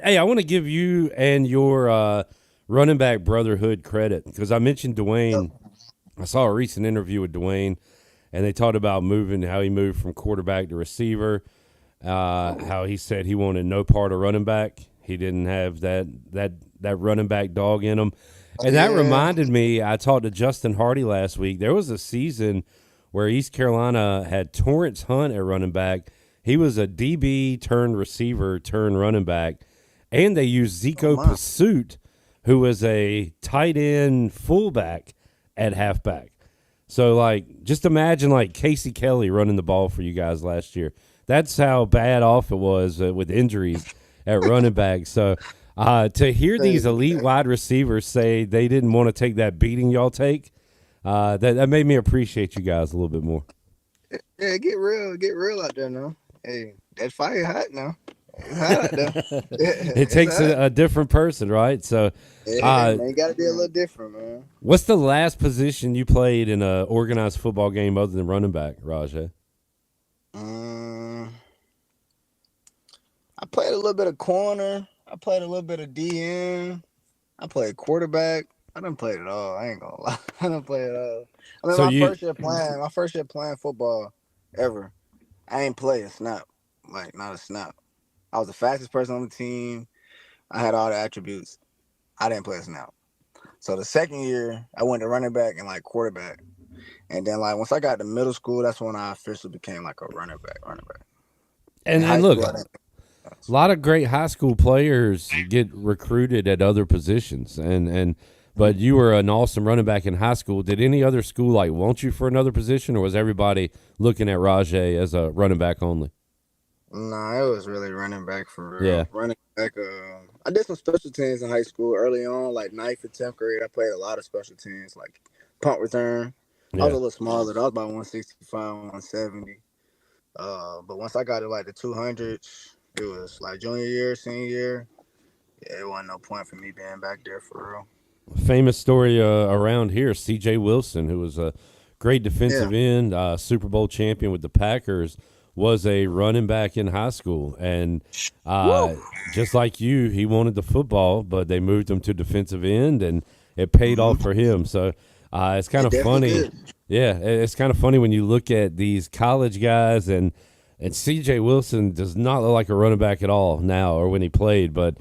I want to give you and your running back brotherhood credit because I mentioned Dwayne. I saw a recent interview with Dwayne, and they talked about how he moved from quarterback to receiver. How he said he wanted no part of running back. He didn't have that running back dog in him. And that reminded me, I talked to Justin Hardy last week. There was a season where East Carolina had Torrance Hunt at running back. He was a DB turned receiver turned running back. And they used Zico Pursuit, who was a tight end fullback at halfback. So, just imagine, Casey Kelly running the ball for you guys last year. That's how bad off it was with injuries at running back. So to hear these elite wide receivers say they didn't want to take that beating y'all take, that made me appreciate you guys a little bit more.
Yeah, get real out there now. Hey, that fire hot now. It's hot out there.
It takes a different person, right? So
you got to be a little different, man.
What's the last position you played in an organized football game other than running back, Rahjai?
I played a little bit of corner. I played a little bit of DN. I played quarterback. I done played it all. I ain't gonna lie. I done played it all. I mean, my first year playing football ever, I ain't play a snap. Not a snap. I was the fastest person on the team. I had all the attributes. I didn't play a snap. So the second year, I went to running back and quarterback. And then once I got to middle school, that's when I officially became a running back.
And look, a lot of great high school players get recruited at other positions, but you were an awesome running back in high school. Did any other school want you for another position, or was everybody looking at Rahjai as a running back only?
Nah, it was really running back for real.
Yeah.
Running back. I did some special teams in high school early on, 9th and 10th grade. I played a lot of special teams, punt return. Yeah. I was a little smaller. I was about 165, 170. But once I got to the 200s, it was junior year, senior year. Yeah, it wasn't no point for me being back there for real.
Famous story around here, C.J. Wilson, who was a great defensive end, Super Bowl champion with the Packers, was a running back in high school, and just like you, he wanted the football, but they moved him to defensive end, and it paid off for him. So it's kind of funny.
Did.
Yeah, it's kind of funny when you look at these college guys, and C.J. Wilson does not look like a running back at all now or when he played, but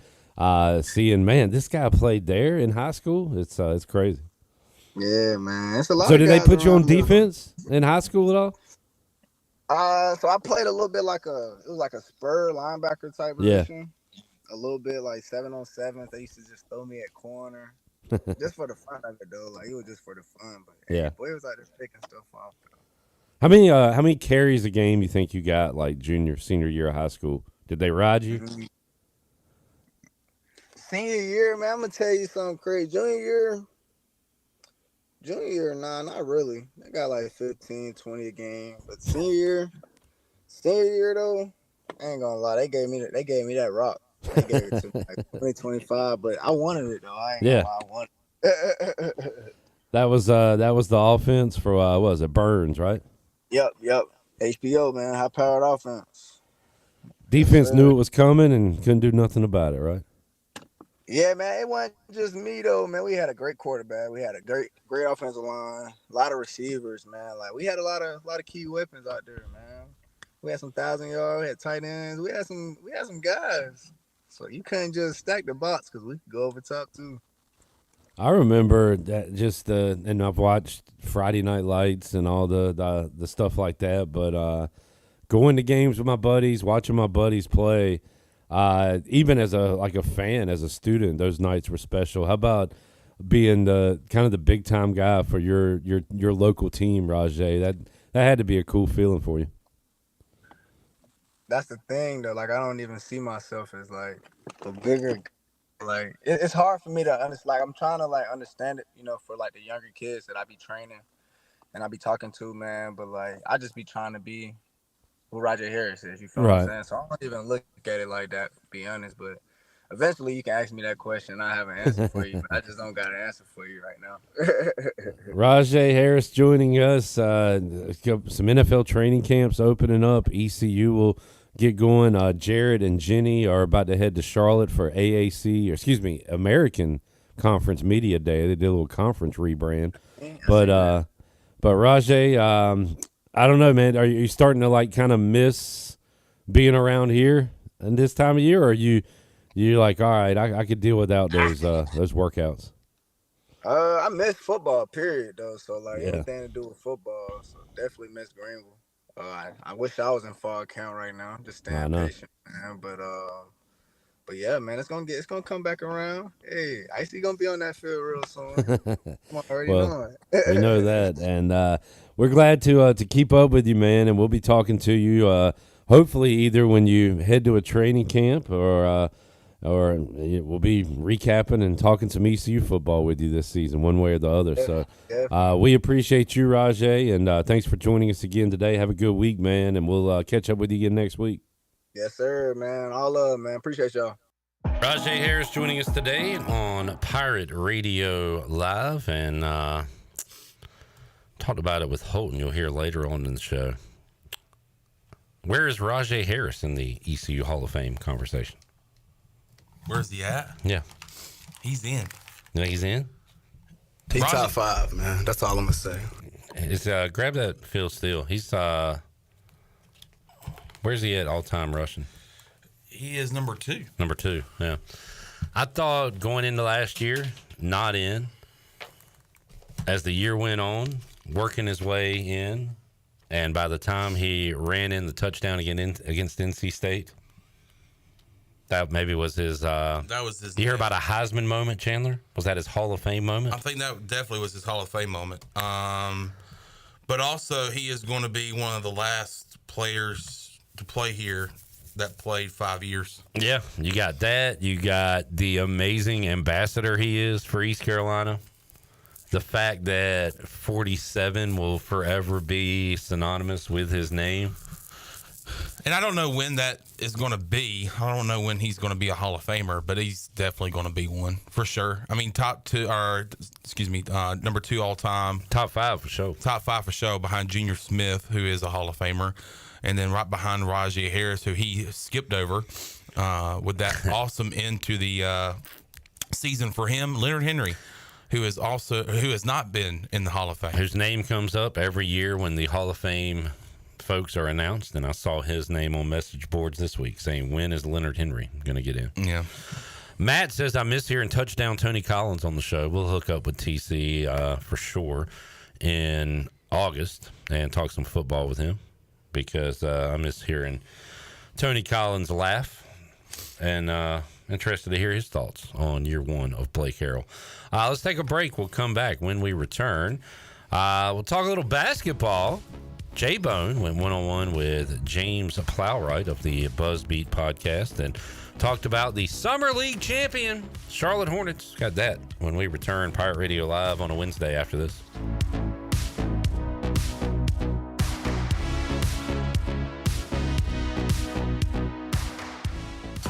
seeing, man, this guy played there in high school, it's crazy.
Yeah, man, it's a lot.
So
of
did they
guys
put you on
around here.
defense in high school at all?
So I played a little bit like a spur linebacker type position. A little bit like 7-on-7. They used to just throw me at corner, just for the fun of it though. Like it was just for the fun. But
Yeah.
boy, it was like just picking stuff off.
How many carries a game you think you got like senior year of high school? Did they ride you?
Senior year, man, I'm gonna tell you something crazy. Junior year, nah, not really. They got like 15, 20 a game. But senior year though, I ain't gonna lie, they gave me that rock. They gave it to me like 20, 25, but I wanted it though. I ain't gonna lie, I wanted it.
That was the offense for what was it, Burns, right?
Yep. HBO, man, high powered offense.
Defense knew it was coming and couldn't do nothing about it, right?
Yeah, man, it wasn't just me though, man. We had a great quarterback. We had a great offensive line. A lot of receivers, man. Like we had a lot of key weapons out there, man. We had some 1,000-yard. We had tight ends. We had some guys. So you couldn't just stack the box because we could go over top too.
I remember that and I've watched Friday Night Lights and all the stuff like that. But going to games with my buddies, watching my buddies play. Even as a fan, as a student, those nights were special. How about being the kind of the big time guy for your local team, Rahjai? That had to be a cool feeling for you.
That's the thing though. Like I don't even see myself as like the bigger. Like it's hard for me to understand. Like I'm trying to like understand it, for like the younger kids that I be training and I be talking to, man. But like I just be trying to be who Rahjai Harris is. You feel what I'm saying? So I don't even look at it like that, to be honest. But eventually you can ask me that question and I have an answer for you. But I just don't got an answer for you right now.
Rahjai Harris joining us. Some NFL training camps opening up. ECU will get going. Jared and Jenny are about to head to Charlotte for American Conference Media Day. They did a little conference rebrand. But Rahjai, I don't know, man. Are you starting to like kind of miss being around here in this time of year, or are you're like, all right, I could deal without those workouts?
I miss football, period, though. So like anything to do with football, so definitely miss Greenville. I wish I was in fall camp right now. I'm just staying patient, man. But yeah, man, it's gonna come back around. Hey, Icy gonna be on that field real soon. I'm already knowing.
We know that, and we're glad to keep up with you, man. And we'll be talking to you hopefully either when you head to a training camp or we'll be recapping and talking some ECU football with you this season, one way or the other. So we appreciate you, Rahjai, and thanks for joining us again today. Have a good week, man, and we'll catch up with you again next week.
Yes, sir, man. All love, man. Appreciate y'all.
Rahjai Harris joining us today on Pirate Radio Live, and talked about it with Holton. You'll hear later on in the show. Where is Rahjai Harris in the ECU Hall of Fame conversation?
Where's he at?
Yeah.
He's in.
You think he's in?
He top 5, man. That's all I'm going to say.
It's, grab that Phil Steele. He's, where's he at all-time rushing?
He is number 2.
Number 2, yeah. I thought going into last year, not in. As the year went on, working his way in, and by the time he ran in the touchdown against NC State, that maybe was his. That
was his.
You hear about a Heisman moment, Chandler? Was that his Hall of Fame moment?
I think that definitely was his Hall of Fame moment. But also, he is going to be one of the last players to play here that played 5 years.
Yeah, you got that. You got the amazing ambassador he is for East Carolina. The fact that 47 will forever be synonymous with his name.
And I don't know when that is going to be. I don't know when he's going to be a Hall of Famer, but he's definitely going to be one for sure. I mean, number 2 all time.
Top 5 for sure.
Top 5 for sure behind Junior Smith, who is a Hall of Famer. And then right behind Rahjai Harris, who he skipped over with that awesome end to the season for him. Leonard Henry, who has not been in the Hall of Fame.
Whose name comes up every year when the Hall of Fame folks are announced, and I saw his name on message boards this week saying, when is Leonard Henry going to get in?
Yeah.
Matt says, I miss hearing touchdown Tony Collins on the show. We'll hook up with TC for sure in August and talk some football with him, because I miss hearing Tony Collins laugh, and interested to hear his thoughts on year 1 of Blake Harrell. Let's take a break. We'll come back. When we return, we'll talk a little basketball. J-Bone went one-on-one with James Plowright of the Buzzbeat podcast and talked about the Summer League champion, Charlotte Hornets. Got that when we return. Pirate Radio Live on a Wednesday after this.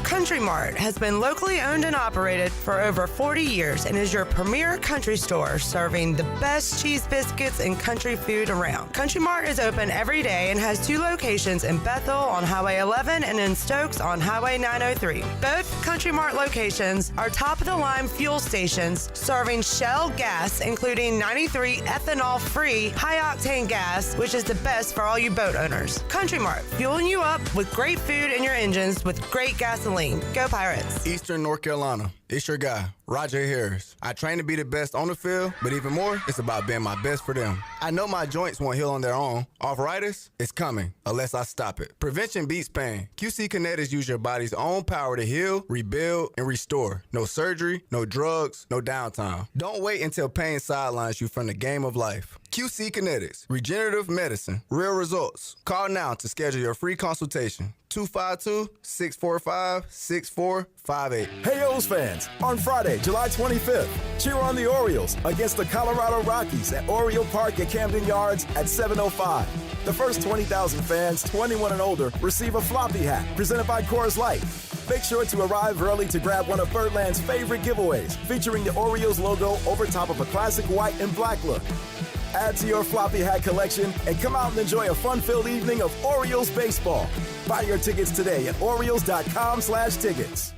Country Mart has been locally owned and operated for over 40 years and is your premier country store serving the best cheese biscuits and country food around. Country Mart is open every day and has 2 locations in Bethel on Highway 11 and in Stokes on Highway 903. Both Country Mart locations are top-of-the-line fuel stations serving Shell gas, including 93 ethanol-free high-octane gas, which is the best for all you boat owners. Country Mart, fueling you up with great food in your engines with great gasoline. Go Pirates.
Eastern North Carolina. It's your guy, Rahjai Harris. I train to be the best on the field, but even more, it's about being my best for them. I know my joints won't heal on their own. Arthritis is coming, unless I stop it. Prevention beats pain. QC Kinetics use your body's own power to heal, rebuild, and restore. No surgery, no drugs, no downtime. Don't wait until pain sidelines you from the game of life. QC Kinetics, regenerative medicine, real results. Call now to schedule your free consultation. 252-645-6458.
Hey, O's fans, on Friday, July 25th, cheer on the Orioles against the Colorado Rockies at Oriole Park at Camden Yards at 7:05. The first 20,000 fans, 21 and older, receive a floppy hat presented by Coors Light. Make sure to arrive early to grab one of Birdland's favorite giveaways, featuring the Orioles logo over top of a classic white and black look. Add to your floppy hat collection and come out and enjoy a fun-filled evening of Orioles baseball. Buy your tickets today at Orioles.com/tickets.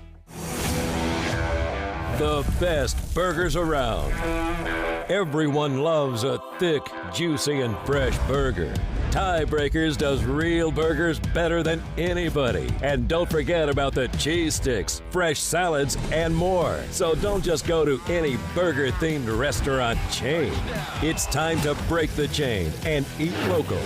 The best burgers around. Everyone loves a thick, juicy, and fresh burger. Tiebreakers does real burgers better than anybody. And don't forget about the cheese sticks, fresh salads, and more. So don't just go to any burger-themed restaurant chain. It's time to break the chain and eat local.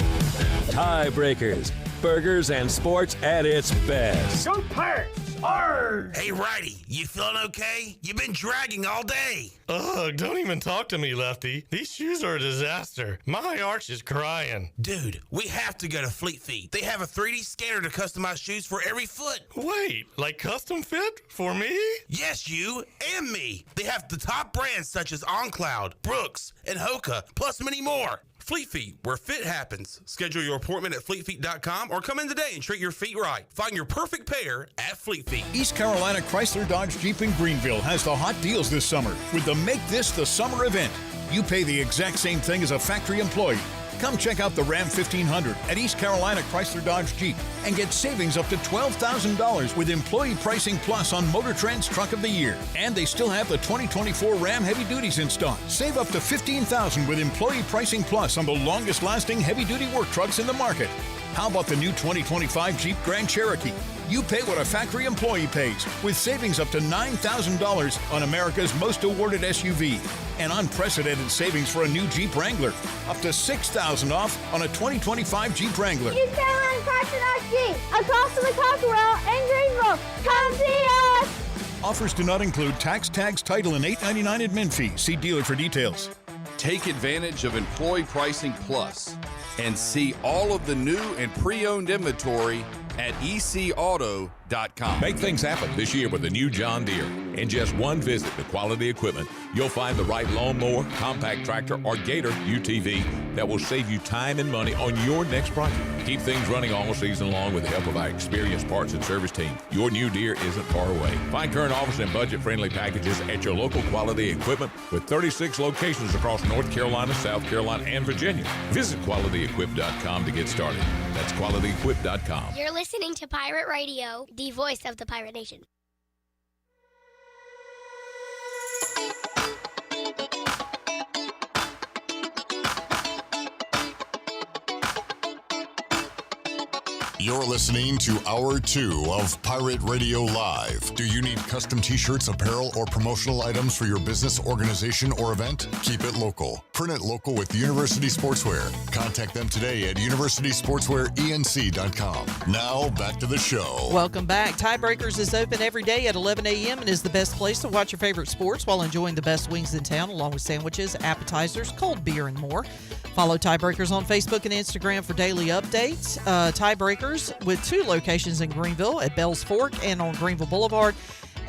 Tiebreakers, burgers and sports at its best.
Go Pirates! Arr!
Hey, Righty, you feeling okay? You've been dragging all day.
Ugh, don't even talk to me, Lefty. These shoes are a disaster. My arch is crying.
Dude, we have to go to Fleet Feet. They have a 3D scanner to customize shoes for every foot.
Wait, like custom fit? For me?
Yes, you and me. They have the top brands such as OnCloud, Brooks, and Hoka, plus many more. Fleet Feet, where fit happens. Schedule your appointment at fleetfeet.com or come in today and treat your feet right. Find your perfect pair at Fleet Feet.
East Carolina Chrysler Dodge Jeep in Greenville has the hot deals this summer with the Make This the Summer event. You pay the exact same thing as a factory employee. Come check out the Ram 1500 at East Carolina Chrysler Dodge Jeep and get savings up to $12,000 with Employee Pricing Plus on Motor Trend's Truck of the Year. And they still have the 2024 Ram Heavy Duties in stock. Save up to $15,000 with Employee Pricing Plus on the longest-lasting heavy-duty work trucks in the market. How about the new 2025 Jeep Grand Cherokee? You pay what a factory employee pays, with savings up to $9,000 on America's most awarded SUV. And unprecedented savings for a new Jeep Wrangler. Up to $6,000 off on a 2025 Jeep Wrangler.
East Carolina Chrysler Jeep, across from the Cockerell in Greenville. Come see us!
Offers do not include tax, tags, title, and $8.99 admin fee. See dealer for details.
Take advantage of Employee Pricing Plus and see all of the new and pre-owned inventory at ecauto.com.
Make things happen this year with the new John Deere. In just one visit to Quality Equipment,
You'll find the right lawnmower, compact tractor, or Gator UTV that will save you time and money on your next project. Keep things running all season long with the help of our experienced parts and service team. Your new Deere isn't far away. Find current offers and budget-friendly packages at your local Quality Equipment with 36 locations across North Carolina, South Carolina, and Virginia. Visit QualityEquip.com to get started. That's QualityEquip.com.
You're listening to Pirate Radio, the voice of the Pirate Nation.
You're listening to Hour 2 of Pirate Radio Live. Do you need custom t-shirts, apparel, or promotional items for your business, organization, or event? Keep it local. Print it local with University Sportswear. Contact them today at universitysportswearenc.com. Now, back to the show.
Welcome back. Tiebreakers is open every day at 11 a.m. and is the best place to watch your favorite sports while enjoying the best wings in town, along with sandwiches, appetizers, cold beer, and more. Follow Tiebreakers on Facebook and Instagram for daily updates. Tiebreakers with 2 locations in Greenville at Bells Fork and on Greenville Boulevard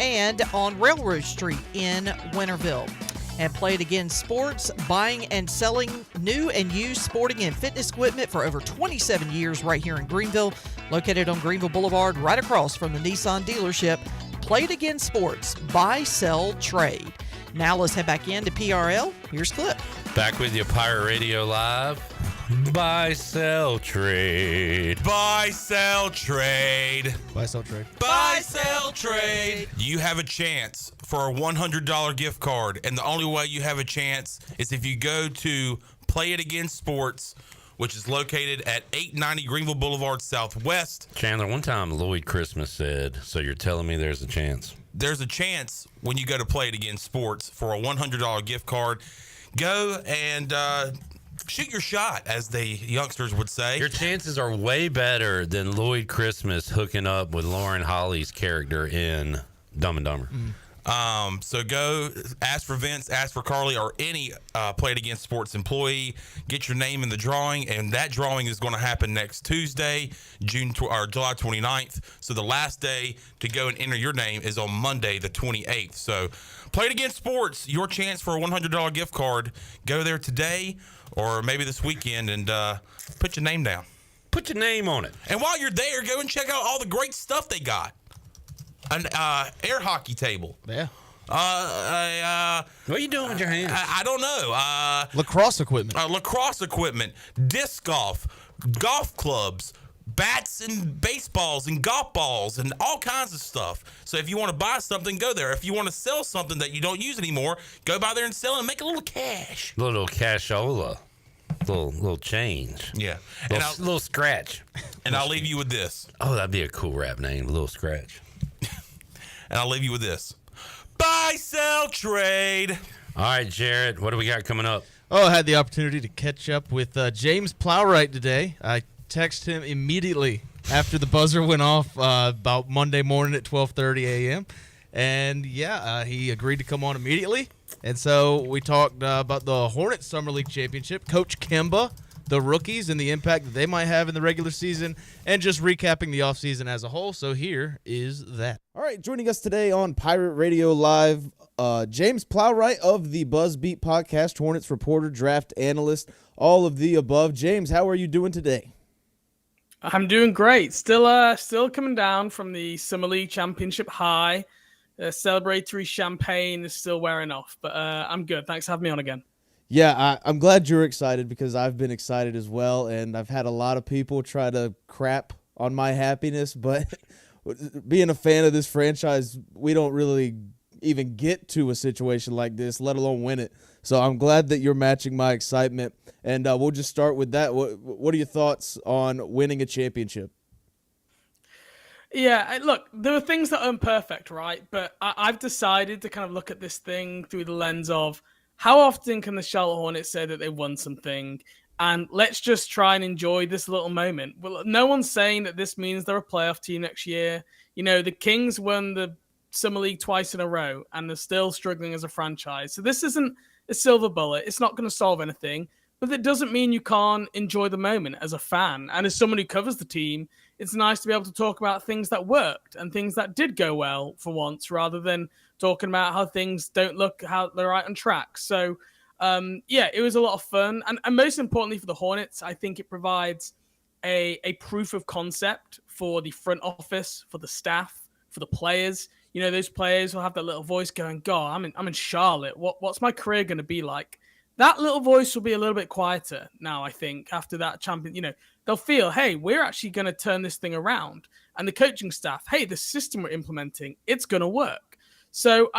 and on Railroad Street in Winterville. And Play It Again Sports, buying and selling new and used sporting and fitness equipment for over 27 years right here in Greenville, located on Greenville Boulevard, right across from the Nissan dealership. Play It Again Sports, buy, sell, trade. Now let's head back into PRL. Here's Clip.
Back with you, Pirate Radio Live. Buy, sell, trade.
Buy, sell, trade.
Buy, sell, trade.
Buy, sell, trade. You have a chance for a $100 gift card, and the only way you have a chance is if you go to Play It Again Sports, which is located at 890 Greenville Boulevard Southwest.
Chandler, one time Lloyd Christmas said, so you're telling me there's a chance?
There's a chance when you go to Play It Again Sports for a $100 gift card. Go and shoot your shot, as the youngsters would say.
Your chances are way better than Lloyd Christmas hooking up with Lauren Holly's character in Dumb and Dumber.
So go ask for Vince, ask for Carly, or any Play It Again Sports employee. Get your name in the drawing, and that drawing is going to happen next Tuesday, July 29th. So the last day to go and enter your name is on Monday, the 28th. So Play It Again Sports, your chance for a $100 gift card. Go there today or maybe this weekend and put your name down.
Put your name on it.
And while you're there, go and check out all the great stuff they got. An air hockey table.
Yeah.
What are you doing with your hands?
I don't know.
Lacrosse equipment.
Lacrosse equipment, disc golf, golf clubs, bats and baseballs and golf balls and all kinds of stuff. So if you want to buy something, go there. If you want to sell something that you don't use anymore, go by there and sell it and make a little cash.
Little cashola. Little change.
Yeah.
Little scratch.
And I'll leave you with this.
Oh, that'd be a cool rap name, Little Scratch.
And I'll leave you with this. Buy, sell, trade.
All right, Jared, what do we got coming up?
Oh, I had the opportunity to catch up with James Plowright today. I texted him immediately after the buzzer went off about Monday morning at 12:30 a.m. And, he agreed to come on immediately. And so we talked about the Hornets Summer League Championship, Coach Kemba, the rookies, and the impact that they might have in the regular season, and just recapping the offseason as a whole. So here is that.
All right, joining us today on Pirate Radio Live, James Plowright of the BuzzBeat podcast, Hornets reporter, draft analyst, all of the above. James, how are you doing today?
I'm doing great. Still coming down from the Summer League Championship high. Celebratory champagne is still wearing off, but I'm good. Thanks for having me on again.
Yeah, I'm glad you're excited because I've been excited as well, and I've had a lot of people try to crap on my happiness, but being a fan of this franchise, we don't really even get to a situation like this, let alone win it. So I'm glad that you're matching my excitement, and we'll just start with that. What are your thoughts on winning a championship?
Yeah, look, there are things that aren't perfect, right? But I've decided to kind of look at this thing through the lens of how often can the Charlotte Hornets say that they won something? And let's just try and enjoy this little moment. Well, no one's saying that this means they're a playoff team next year. You know, the Kings won the Summer League twice in a row, and they're still struggling as a franchise. So this isn't a silver bullet. It's not going to solve anything. but that doesn't mean you can't enjoy the moment as a fan. And as someone who covers the team, it's nice to be able to talk about things that worked and things that did go well for once, rather than talking about how things don't look how they're right on track. So, yeah, it was a lot of fun. And most importantly for the Hornets, I think it provides a proof of concept for the front office, for the staff, for the players. You know, those players will have that little voice going, God, I'm in Charlotte. What's my career going to be like? That little voice will be a little bit quieter now, I think, after that champion. You know, they'll feel, hey, we're actually going to turn this thing around. And the coaching staff, hey, the system we're implementing, it's going to work. So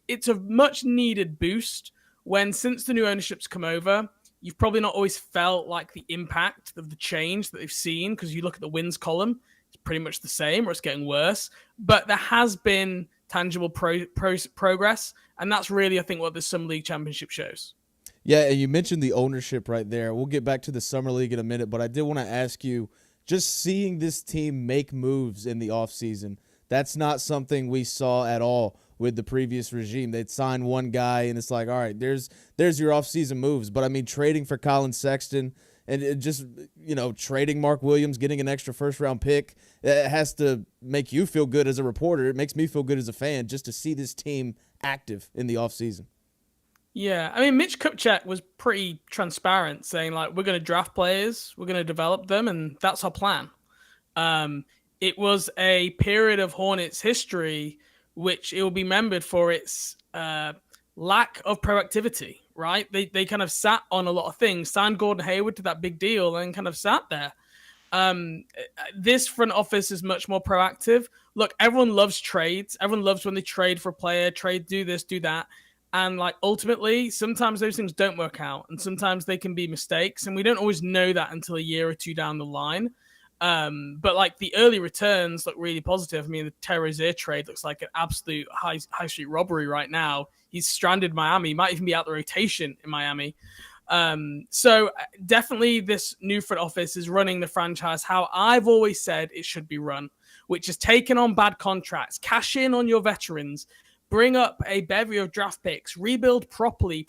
it's a much needed boost when, since the new ownership's come over, you've probably not always felt like the impact of the change that they've seen, because you look at the wins column, it's pretty much the same or it's getting worse. But there has been tangible progress. And that's really, I think, what the Summer League Championship shows.
Yeah, and you mentioned the ownership right there. We'll get back to the Summer League in a minute, but I did want to ask you, just seeing this team make moves in the offseason, that's not something we saw at all with the previous regime. They'd sign one guy, and it's like, all right, there's your offseason moves. But, I mean, trading for Colin Sexton and it just, you know, trading Mark Williams, getting an extra first-round pick, it has to make you feel good as a reporter. It makes me feel good as a fan just to see this team active in the offseason.
Yeah, I mean, Mitch Kupchak was pretty transparent, saying, like, we're going to draft players, we're going to develop them, and that's our plan. It was a period of Hornets history which it will be remembered for its lack of proactivity, right? They kind of sat on a lot of things, signed Gordon Hayward to that big deal, and kind of sat there. This front office is much more proactive. Look, everyone loves trades. Everyone loves when they trade for a player, trade, do this, do that. And like ultimately, sometimes those things don't work out, and sometimes they can be mistakes, and we don't always know that until a year or two down the line. But like the early returns look really positive. I mean, the Terry Rozier trade looks like an absolute high street robbery right now. He's stranded in Miami, might even be out the rotation in Miami. So definitely this new front office is running the franchise how I've always said it should be run, which is taking on bad contracts, cash in on your veterans, bring up a bevy of draft picks, rebuild properly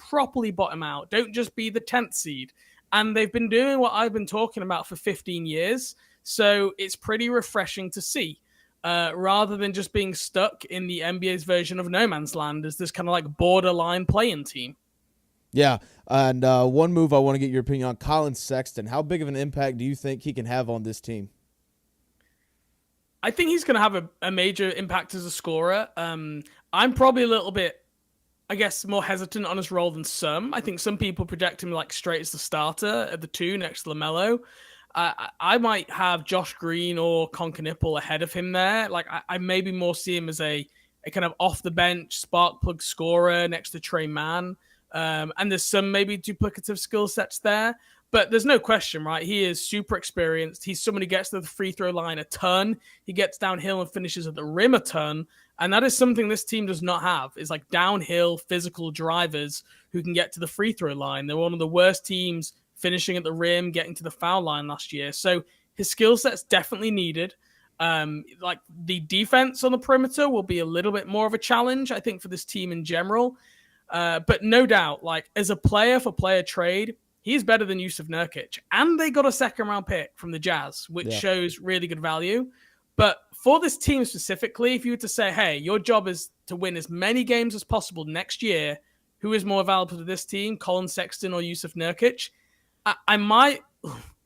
bottom out. Don't just be the 10th seed. And they've been doing what I've been talking about for 15 years. So it's pretty refreshing to see, rather than just being stuck in the NBA's version of no man's land as this kind of like borderline play-in team. Yeah, and one move I want to get your opinion on, Colin Sexton. How big of an impact do you think he can have on this team? I think he's going to have a major impact as a scorer. I'm probably a little bit, I guess, more hesitant on his role than some. I think some people project him like straight as the starter at the 2 next to LaMelo. I might have Josh Green or Concanipple ahead of him there. Like I maybe more see him as a kind of off the bench spark plug scorer next to Trey Mann. And there's some maybe duplicative skill sets there. But there's no question, right? He is super experienced. He's someone who gets to the free throw line a ton. He gets downhill and finishes at the rim a ton. And that is something this team does not have, is like downhill physical drivers who can get to the free throw line. They're one of the worst teams finishing at the rim, getting to the foul line last year. So his skill set's definitely needed. Like the defense on the perimeter will be a little bit more of a challenge, I think, for this team in general. But no doubt, like as a player for player trade, he's better than Yusuf Nurkic. And they got a second-round pick from the Jazz, which shows really good value. But for this team specifically, if you were to say, hey, your job is to win as many games as possible next year, who is more valuable to this team, Colin Sexton or Yusuf Nurkic? I might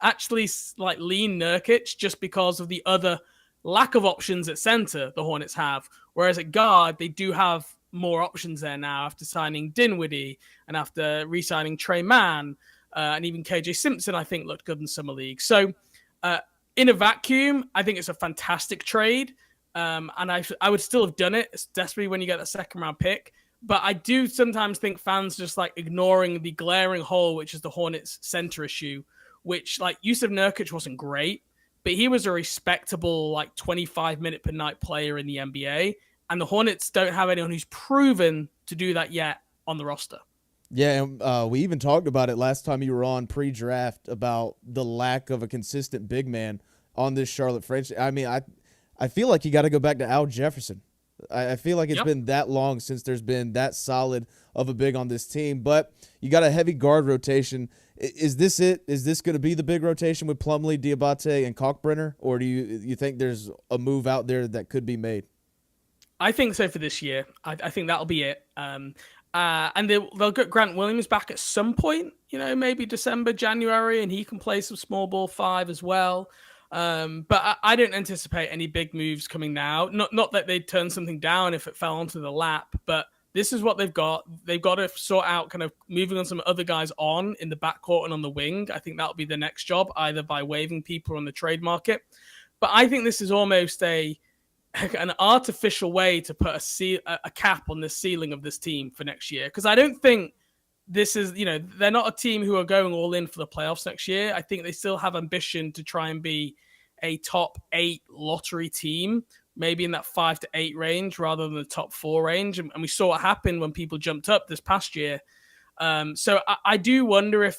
actually like lean Nurkic just because of the other lack of options at center the Hornets have. Whereas at guard, they do have more options there now after signing Dinwiddie and after re-signing Trey Mann. And even KJ Simpson, I think, looked good in Summer League. So in a vacuum, I think it's a fantastic trade. And I would still have done it, especially when you get that second-round pick. But I do sometimes think fans just like ignoring the glaring hole, which is the Hornets' center issue, which like Yusuf Nurkic wasn't great, but he was a respectable like 25-minute per night player in the NBA. And the Hornets don't have anyone who's proven to do that yet on the roster. Yeah, and we even talked about it last time you were on pre-draft about the lack of a consistent big man on this Charlotte franchise. I mean, I feel like you got to go back to Al Jefferson. I feel like it's been that long since there's been that solid of a big on this team. But you got a heavy guard rotation
Is this it? Is this going to be the big rotation with Plumlee, Diabate, and Kalkbrenner, or do you think there's a move out there that could be made?
I think so for this year. I think that'll be it. And they'll get Grant Williams back at some point, maybe December, January, and he can play some small ball 5 as well. But I don't anticipate any big moves coming now. Not that they'd turn something down if it fell onto the lap, but this is what they've got. They've got to sort out kind of moving on some other guys on in the backcourt and on the wing. I think that'll be the next job, either by waiving people on the trade market. But I think this is almost an artificial way to put a cap on the ceiling of this team for next year. Because I don't think this is, they're not a team who are going all in for the playoffs next year. I think they still have ambition to try and be a top 8 lottery team, maybe in that 5 to 8 range rather than the top 4 range. And we saw what happened when people jumped up this past year. So I do wonder if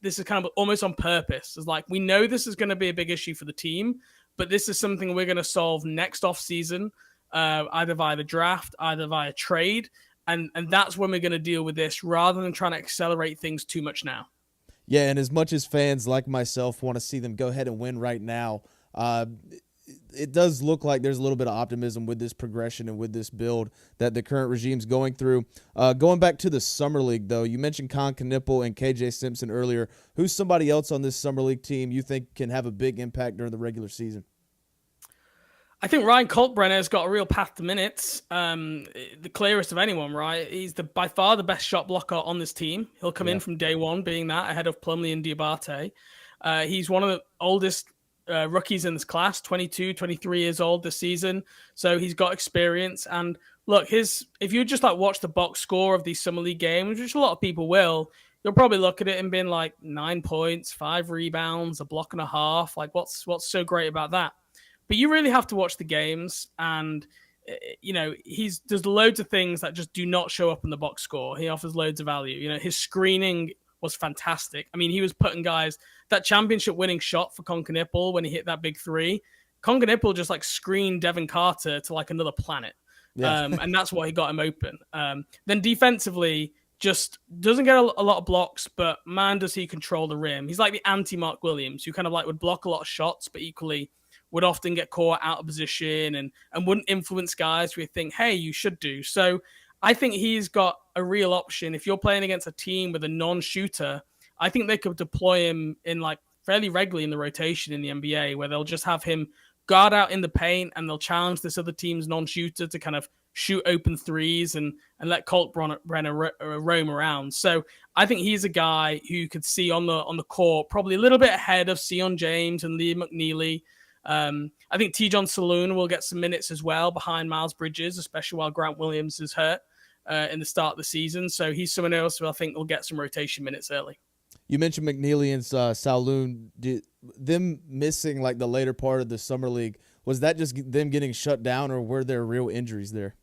this is kind of almost on purpose. It's like, we know this is going to be a big issue for the team, but this is something we're going to solve next off season, either via the draft, either via trade. And that's when we're going to deal with this rather than trying to accelerate things too much now.
Yeah, and as much as fans like myself want to see them go ahead and win right now, it does look like there's a little bit of optimism with this progression and with this build that the current regime's going through. Going back to the Summer League, though, you mentioned Con Knippel and KJ Simpson earlier. Who's somebody else on this Summer League team you think can have a big impact during the regular season?
I think Ryan Kalkbrenner's got a real path to minutes. The clearest of anyone, right? He's by far the best shot blocker on this team. He'll come in from day one being that, ahead of Plumlee and Diabate. He's one of the oldest rookies in this class, 22, 23 years old this season. So he's got experience. And look, if you just watch the box score of these Summer League games, which a lot of people will, you'll probably look at it and being 9 points, 5 rebounds, a block and a half. What's so great about that? But you really have to watch the games, and there's loads of things that just do not show up in the box score. He offers loads of value. His screening was fantastic. I mean, he was putting guys, that championship winning shot for Con Knippel when he hit that big 3. Con Knippel just screened Devin Carter to another planet. Yeah. And that's what he got him open. Then defensively, just doesn't get a lot of blocks, but man, does he control the rim. He's like the anti-Mark Williams, who kind of would block a lot of shots, but equally would often get caught out of position and wouldn't influence guys who think, hey, you should do. So I think he's got a real option. If you're playing against a team with a non-shooter, I think they could deploy him in fairly regularly in the rotation in the NBA, where they'll just have him guard out in the paint and they'll challenge this other team's non-shooter to kind of shoot open threes and let Kalkbrenner roam around. So I think he's a guy who you could see on the court, probably a little bit ahead of Sion James and Lee McNeely. I think T-John Saloon will get some minutes as well behind Miles Bridges, especially while Grant Williams is hurt in the start of the season. So he's someone else who I think will get some rotation minutes early.
You mentioned McNeely and Saloon. Them missing the later part of the Summer League, was that just them getting shut down, or were there real injuries there?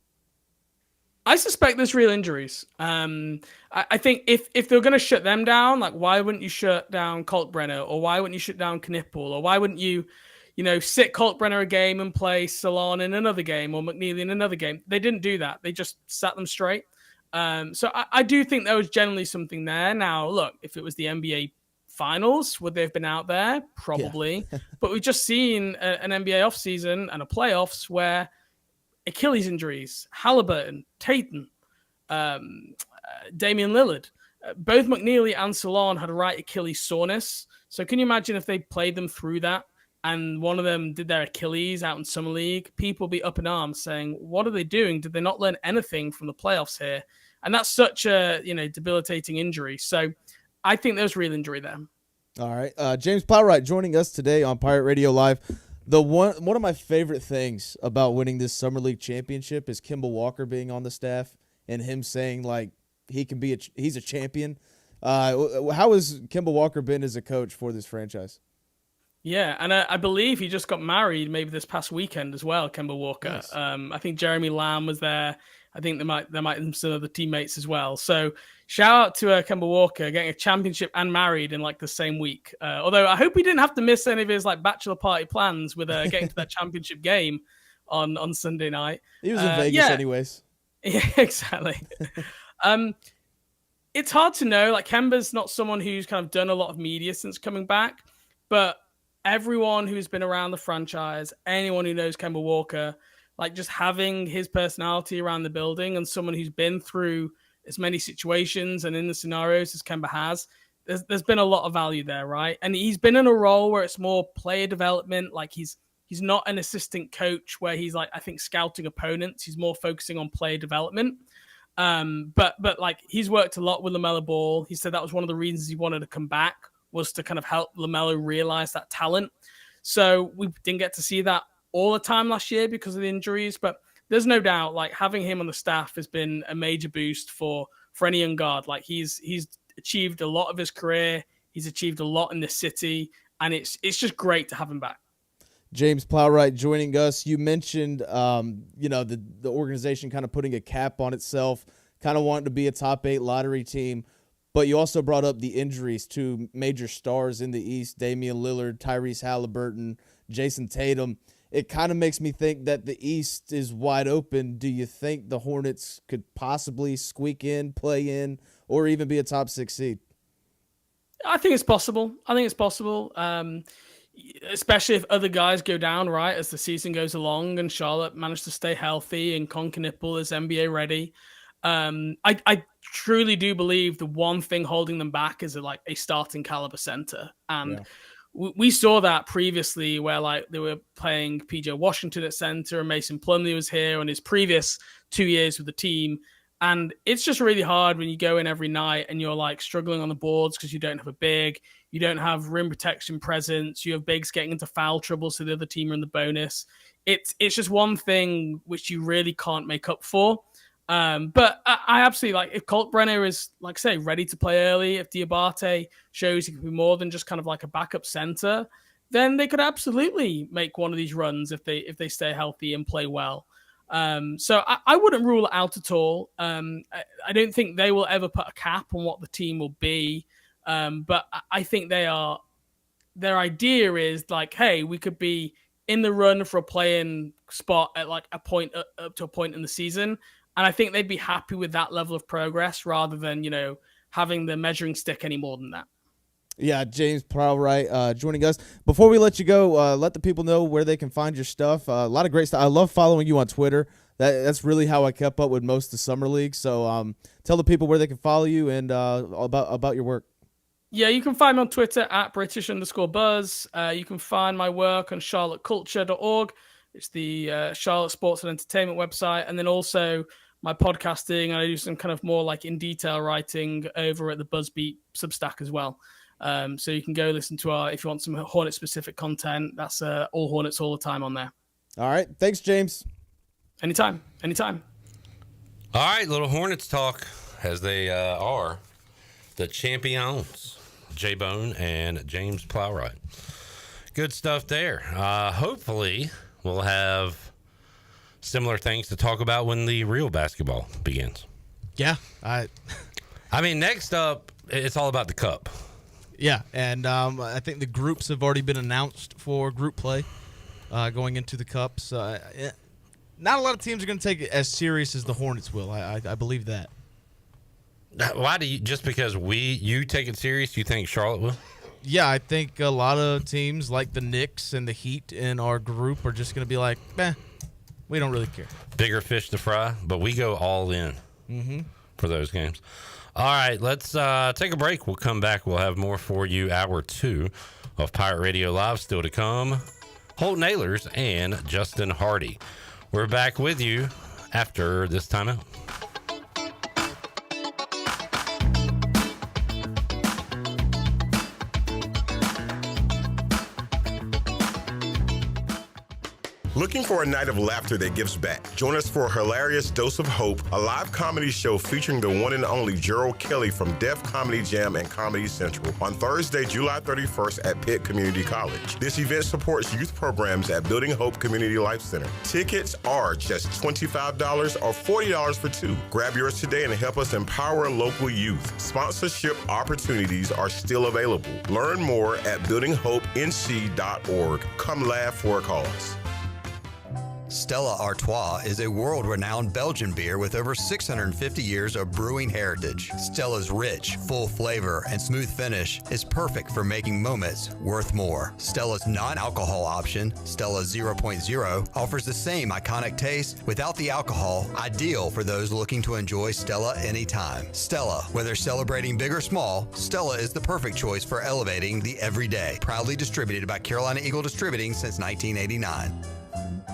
I suspect there's real injuries. I think if they're going to shut them down, why wouldn't you shut down Kalkbrenner, or why wouldn't you shut down Knippel, or why wouldn't you sit Kalkbrenner a game and play Salon in another game, or McNeely in another game? They didn't do that. They just sat them straight. So I do think there was generally something there. Now, look, if it was the NBA Finals, would they have been out there? Probably. Yeah. But we've just seen an NBA offseason and a playoffs where Achilles injuries, Halliburton, Tatum, Damian Lillard, both McNeely and Salon had a right Achilles soreness. So can you imagine if they played them through that and one of them did their Achilles out in Summer League? People be up in arms saying, what are they doing? Did they not learn anything from the playoffs here? And that's such a debilitating injury. So I think there's real injury there.
All right. James Plowright joining us today on Pirate Radio Live. One of my favorite things about winning this Summer League championship is Kemba Walker being on the staff and him saying he can be he's a champion. How has Kemba Walker been as a coach for this franchise?
Yeah, and I believe he just got married maybe this past weekend as well, Kemba Walker. Nice. I think Jeremy Lamb was there. I think there might be some other teammates as well. So shout out to Kemba Walker getting a championship and married in the same week. Although I hope he didn't have to miss any of his bachelor party plans with getting to that championship game on Sunday night.
He was in Vegas anyways.
Yeah, exactly. it's hard to know. Like, Kemba's not someone who's kind of done a lot of media since coming back, but everyone who's been around the franchise, anyone who knows Kemba Walker, like, just having his personality around the building and someone who's been through as many situations and in the scenarios as Kemba has, there's been a lot of value there, right? And he's been in a role where it's more player development. Like, he's not an assistant coach where he's, like, I think, scouting opponents. He's more focusing on player development. But like, he's worked a lot with LaMelo Ball. He said that was one of the reasons he wanted to come back, was to kind of help LaMelo realize that talent. So we didn't get to see that all the time last year because of the injuries, but there's no doubt, like, having him on the staff has been a major boost for any young guard. Like, he's achieved a lot of his career. He's achieved a lot in this city, and it's just great to have him back.
James Plowright joining us. You mentioned, the organization kind of putting a cap on itself, kind of wanting to be a top 8 lottery team, but you also brought up the injuries to major stars in the East, Damian Lillard, Tyrese Halliburton, Jason Tatum. It kind of makes me think that the East is wide open. Do you think the Hornets could possibly squeak in, play in, or even be a top 6 seed?
I think it's possible. Especially if other guys go down, right, as the season goes along, and Charlotte managed to stay healthy and Concanippal is NBA ready. I truly do believe the one thing holding them back is a starting caliber center. And we saw that previously where, like, they were playing PJ Washington at center and Mason Plumlee was here on his previous 2 years with the team. And it's just really hard when you go in every night and you're, like, struggling on the boards because you don't have a big, you don't have rim protection presence, you have bigs getting into foul trouble so the other team are in the bonus. It's just one thing which you really can't make up for. But I absolutely, like, if Colt Brenner is, like, say, ready to play early, if Diabate shows he can be more than just kind of like a backup center, then they could absolutely make one of these runs if they stay healthy and play well. So I wouldn't rule it out at all. I don't think they will ever put a cap on what the team will be. But I think their idea is, like, hey, we could be in the run for a play-in spot at, like, a point up to a point in the season. And I think they'd be happy with that level of progress rather than, having the measuring stick any more than that.
Yeah, James Plowright joining us. Before we let you go, let the people know where they can find your stuff. A lot of great stuff. I love following you on Twitter. That's really how I kept up with most of the Summer League. So tell the people where they can follow you and about your work.
Yeah, you can find me on Twitter at British_Buzz. You can find my work on charlotteculture.org. It's the Charlotte Sports and Entertainment website. And then also my podcasting. I do some kind of more, like, in detail writing over at the BuzzBeat Substack as well. So you can go listen to if you want some Hornet specific content, that's all Hornets all the time on there.
All right. Thanks, James.
Anytime.
All right. Little Hornets talk, as they are the champions, J-Bone and James Plowright. Good stuff there. Hopefully we'll have similar things to talk about when the real basketball begins.
Yeah.
I mean, next up, it's all about the Cup.
Yeah, and I think the groups have already been announced for group play going into the Cups. Not a lot of teams are going to take it as serious as the Hornets will. I believe that.
Why do you, just because you take it serious, you think Charlotte will?
Yeah, I think a lot of teams like the Knicks and the Heat in our group are just going to be like, we don't really care.
Bigger fish to fry, but we go all in for those games. All right, let's take a break. We'll come back. We'll have more for you. Hour 2 of Pirate Radio Live still to come. Holton Ahlers and Justin Hardy. We're back with you after this timeout.
Looking for a night of laughter that gives back? Join us for a hilarious dose of hope, a live comedy show featuring the one and only Gerald Kelly from Def Comedy Jam and Comedy Central on Thursday, July 31st at Pitt Community College. This event supports youth programs at Building Hope Community Life Center. Tickets are just $25 or $40 for two. Grab yours today and help us empower local youth. Sponsorship opportunities are still available. Learn more at buildinghopenc.org. Come laugh for a cause.
Stella Artois is a world-renowned Belgian beer with over 650 years of brewing heritage. Stella's rich, full flavor and smooth finish is perfect for making moments worth more. Stella's non-alcohol option, Stella 0.0, offers the same iconic taste without the alcohol, ideal for those looking to enjoy Stella anytime. Stella, whether celebrating big or small, Stella is the perfect choice for elevating the everyday. Proudly distributed by Carolina Eagle Distributing since 1989.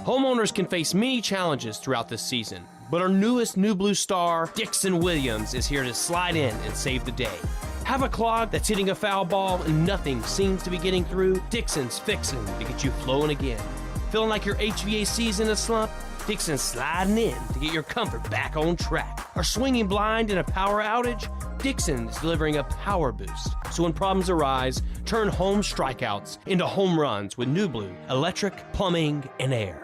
Homeowners can face many challenges throughout this season, but our newest New Blue star, Dixon Williams, is here to slide in and save the day. Have a clog that's hitting a foul ball and nothing seems to be getting through? Dixon's fixing to get you flowing again. Feeling like your HVAC's in a slump? Dixon's sliding in to get your comfort back on track. Are swinging blind in a power outage? Dixon is delivering a power boost. So when problems arise, turn home strikeouts into home runs with New Blue Electric, Plumbing, and Air.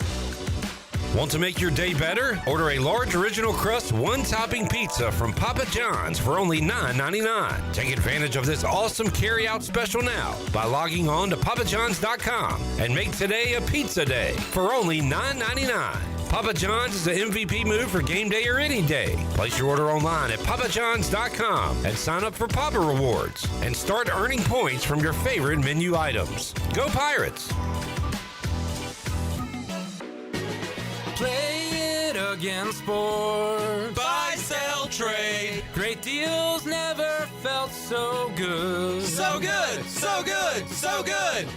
Want to make your day better? Order a large original crust, one-topping pizza from Papa John's for only $9.99. Take advantage of this awesome carry-out special now by logging on to papajohns.com and make today a pizza day for only $9.99. Papa John's is the MVP move for game day or any day. Place your order online at papajohns.com and sign up for Papa Rewards and start earning points from your favorite menu items. Go Pirates!
Play it again, sport. Buy, sell, trade. Great deals never felt so good. So good, so good, so good.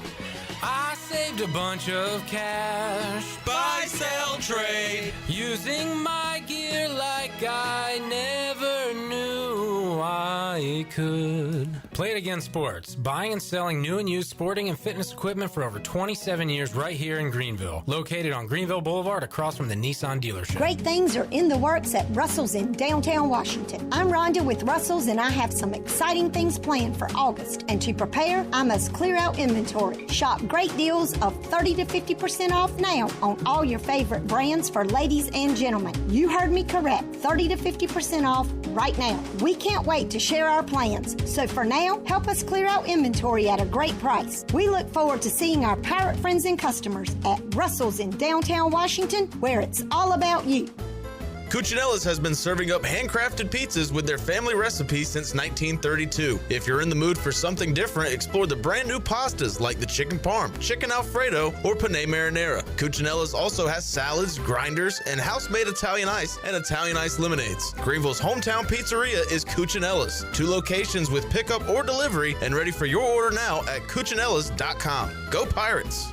I saved a bunch of cash. Buy, sell, trade. Using my gear like I never knew I could. Play It Again Sports. Buying and selling new and used sporting and fitness equipment for over 27 years right here in Greenville. Located on Greenville Boulevard across from the Nissan dealership.
Great things are in the works at Russell's in downtown Washington. I'm Rhonda with Russell's and I have some exciting things planned for August. And to prepare, I must clear out inventory. Shop great deals of 30 to 50% off now on all your favorite brands for ladies and gentlemen. You heard me correct. 30 to 50% off right now. We can't wait to share our plans. So for now, help us clear out inventory at a great price. We look forward to seeing our pirate friends and customers at Russell's in downtown Washington, where it's all about you.
Cuccinella's has been serving up handcrafted pizzas with their family recipe since 1932. If you're in the mood for something different, explore the brand new pastas like the chicken parm, chicken alfredo, or penne marinara. Cuccinella's also has salads, grinders, and house-made Italian ice and Italian ice lemonades. Greenville's hometown pizzeria is Cuccinella's. 2 locations with pickup or delivery and ready for your order now at cuccinellas.com. Go Pirates!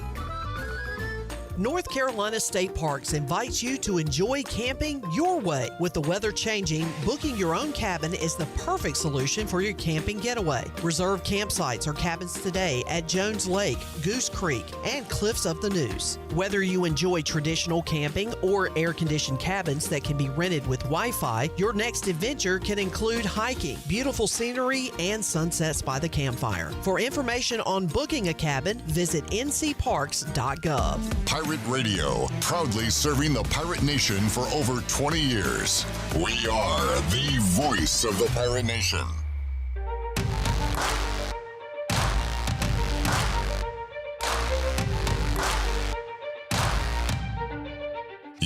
North Carolina State Parks invites you to enjoy camping your way. With the weather changing, booking your own cabin is the perfect solution for your camping getaway. Reserve campsites or cabins today at Jones Lake, Goose Creek, and Cliffs of the Neuse. Whether you enjoy traditional camping or air-conditioned cabins that can be rented with Wi-Fi, your next adventure can include hiking, beautiful scenery, and sunsets by the campfire. For information on booking a cabin, visit ncparks.gov.
Pirate Radio, proudly serving the Pirate Nation for over 20 years. We are the voice of the Pirate Nation.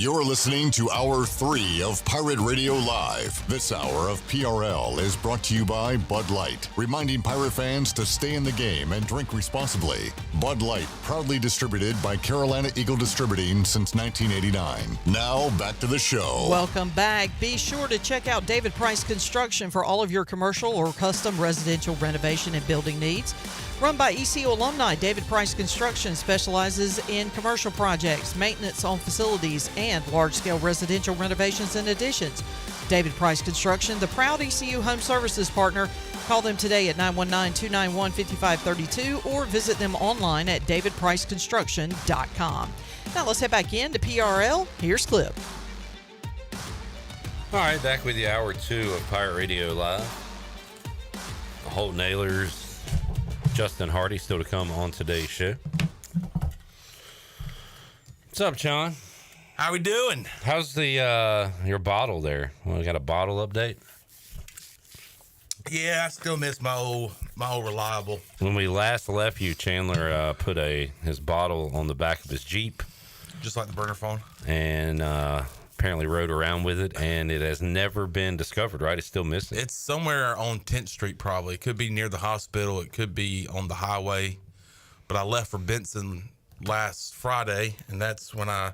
You're listening to Hour 3 of Pirate Radio Live. This hour of PRL is brought to you by Bud Light, reminding Pirate fans to stay in the game and drink responsibly. Bud Light, proudly distributed by Carolina Eagle Distributing since 1989. Now, back to the show.
Welcome back. Be sure to check out David Price Construction for all of your commercial or custom residential renovation and building needs. Run by ECU alumni, David Price Construction specializes in commercial projects, maintenance on facilities, and large-scale residential renovations and additions. David Price Construction, the proud ECU Home Services partner. Call them today at 919-291-5532 or visit them online at davidpriceconstruction.com. Now let's head back in to PRL. Here's Clip.
All right, back with you, Hour 2 of Pirate Radio Live. The Holton Nailers, Justin Hardy still to come on today's show. What's up, Sean?
How we doing?
How's the your bottle there? Well, we got a bottle update?
Yeah, I still miss my old reliable.
When we last left you, Chandler put his bottle on the back of his Jeep.
Just like the burner phone.
And apparently rode around with it, and it has never been discovered, right? It's still missing.
It's somewhere on 10th Street probably. It could be near the hospital. It could be on the highway. But I left for Benson last Friday, and that's when I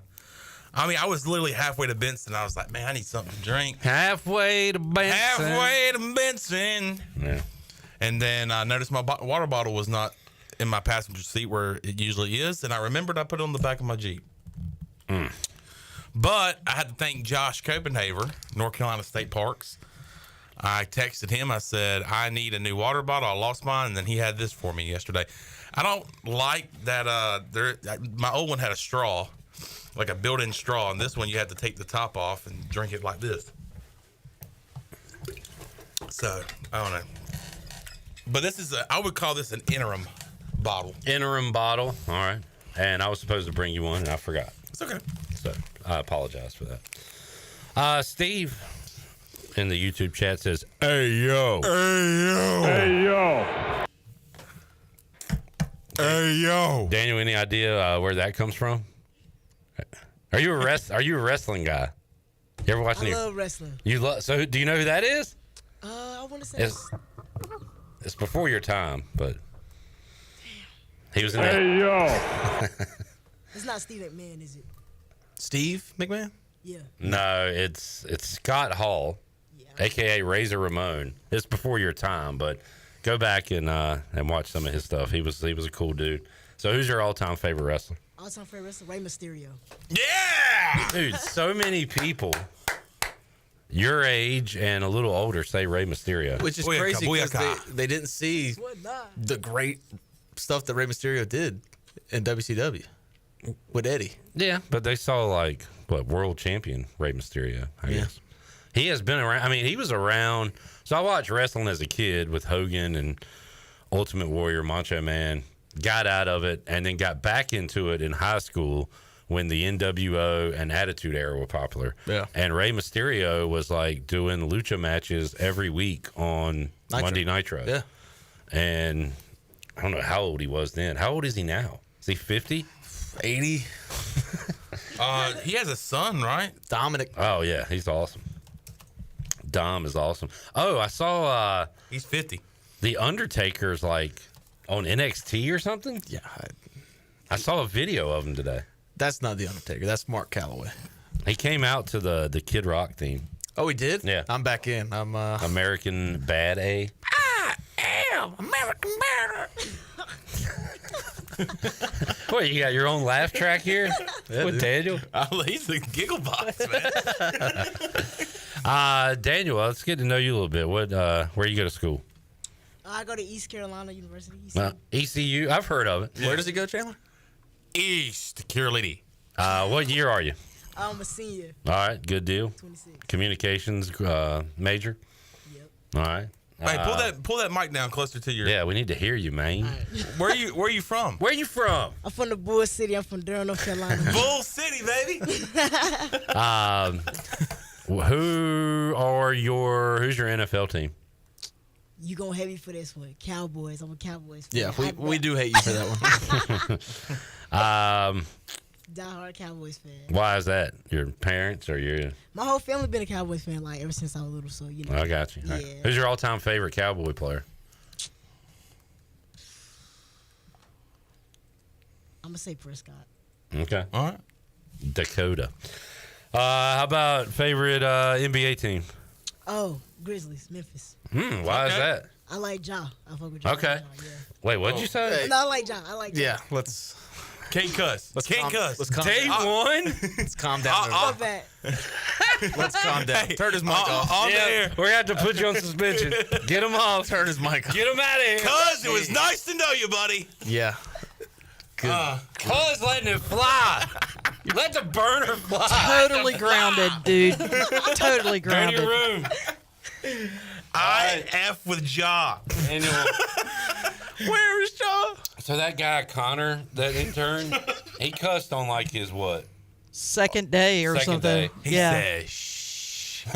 was literally halfway to Benson. I was like, man, I need something to drink.
Halfway to Benson.
Halfway to Benson.
Yeah.
And then I noticed my water bottle was not in my passenger seat where it usually is, and I remembered I put it on the back of my Jeep. But I had to thank Josh Copenhaver, North Carolina State Parks. I texted him. I said, I need a new water bottle. I lost mine, and then he had this for me yesterday. I don't like that. My old one had a straw, like a built-in straw, and this one you had to take the top off and drink it like this. So, I don't know. But this is I would call this an interim bottle.
Interim bottle. All right. And I was supposed to bring you one, and I forgot.
It's okay.
So I apologize for that. Steve in the YouTube chat says, "Hey yo,
hey yo,
hey yo,
hey yo."
Daniel, any idea where that comes from? Are you a wrestling guy? You ever watch
I love wrestling.
You love. So do you know who that is?
I want to say
It's before your time, but he was in
Hey,
yo.
it's not Steve McMahon, is it?
Steve McMahon?
Yeah.
No, it's Scott Hall, aka Razor Ramon. It's before your time, but go back and watch some of his stuff. He was a cool dude. So who's your all-time favorite wrestler?
All-time favorite wrestler, Rey Mysterio.
Yeah,
dude. So many people your age and a little older say Rey Mysterio,
which is crazy because they didn't see the great stuff that Rey Mysterio did in WCW with Eddie.
Yeah, but they saw like world champion Rey Mysterio. I guess he has been around. I mean, he was around. So I watched wrestling as a kid with Hogan and Ultimate Warrior, Macho Man. Got out of it and then got back into it in high school when the NWO and Attitude Era were popular.
Yeah.
And Rey Mysterio was like doing lucha matches every week on Monday Nitro.
Yeah.
And I don't know how old he was then. How old is he now? Is he 50?
80?
He has a son, right?
Dominic.
Oh, yeah. He's awesome. Dom is awesome. Oh, I saw...
he's 50.
The Undertaker's like on NXT or something?
Yeah.
I saw a video of him today.
That's not The Undertaker. That's Mark Calloway.
He came out to the Kid Rock theme.
Oh, he did?
Yeah.
I'm back in. I'm
American Bad A.
I am American Bad
What, you got your own laugh track here with Daniel?
He's the giggle box, man.
Daniel, let's get to know you a little bit. Where you go to school?
I go to East Carolina University.
ECU. I've heard of it.
Yeah. Where does he go, Chandler?
East Carolina.
What year are you?
I'm a senior.
All right, good deal.
26.
Communications major.
Yep.
All right.
Hey, pull that mic down closer to your.
Yeah, we need to hear you, man.
Where are you from?
Where you from?
I'm from the Bull City. I'm from Durham, North Carolina.
Bull City, baby.
Who's your NFL team?
You gonna hate me for this one? Cowboys. I'm a Cowboys fan.
Yeah, we do hate you for that one.
Die-hard Cowboys fan.
Why is that? Your parents or your?
My whole family been a Cowboys fan like ever since I was little. So you know.
I got you.
Yeah.
Right. Who's your all-time favorite Cowboy player?
I'm gonna say Prescott.
Okay.
All right.
Dakota. How about favorite NBA team?
Oh, Grizzlies, Memphis.
Why is that?
I like Ja. I fuck with Ja.
Okay. Wait, what'd you say?
No, I like Ja. I like Ja.
Yeah, let's.
Can't cuss. Can't cuss.
Let's calm
Day
down.
one.
Let's calm down.
My bad.
Let's calm down. Turn his mic off.
We're going to have to put you on suspension. Get him off.
Turn his mic off.
Get him out of here.
Cuz, it was nice to know you, buddy.
Yeah. Good.
Cuz letting it fly. You let the burner fly.
Totally grounded, dude. Totally
Go to
grounded.
your room.
I F with Ja.
Annual.
Where is Ja?
So that guy, Connor, that intern, he cussed on like his what?
Second day or
Second
something.
day.
He
Yeah.
said, shh.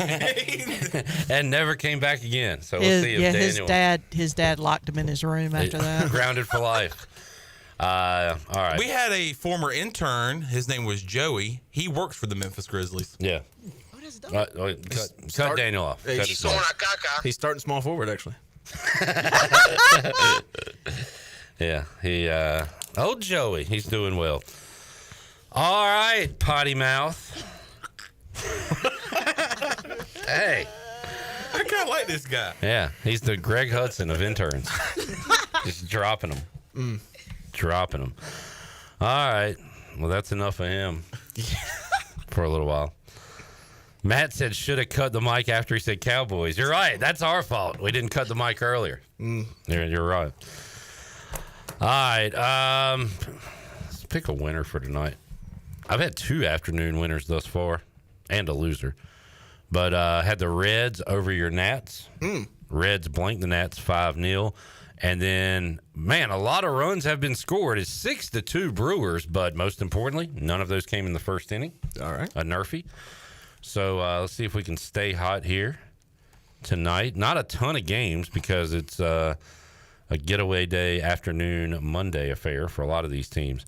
And never came back again. So we'll see if Daniel
his dad locked him in his room after that.
grounded for life. All right.
We had a former intern. His name was Joey. He works for the Memphis Grizzlies.
Yeah. Cut Daniel off.
Hey, he's starting small forward, actually.
Yeah, old Joey, he's doing well. All right, potty mouth. Hey.
I kind of like this guy.
Yeah, he's the Greg Hudson of interns. Just dropping them. Dropping them. All right, well, that's enough of him for a little while. Matt said should have cut the mic after he said Cowboys. You're right. That's our fault. We didn't cut the mic earlier. You're right. All right. Let's pick a winner for tonight. I've had 2 afternoon winners thus far and a loser. But had the Reds over your Nats. Reds blanked the Nats 5-0. And then, man, a lot of runs have been scored. It's 6-2 Brewers, but most importantly, none of those came in the first inning.
All right.
A nerfy. So let's see if we can stay hot here tonight. Not a ton of games because it's a getaway day, afternoon, Monday affair for a lot of these teams.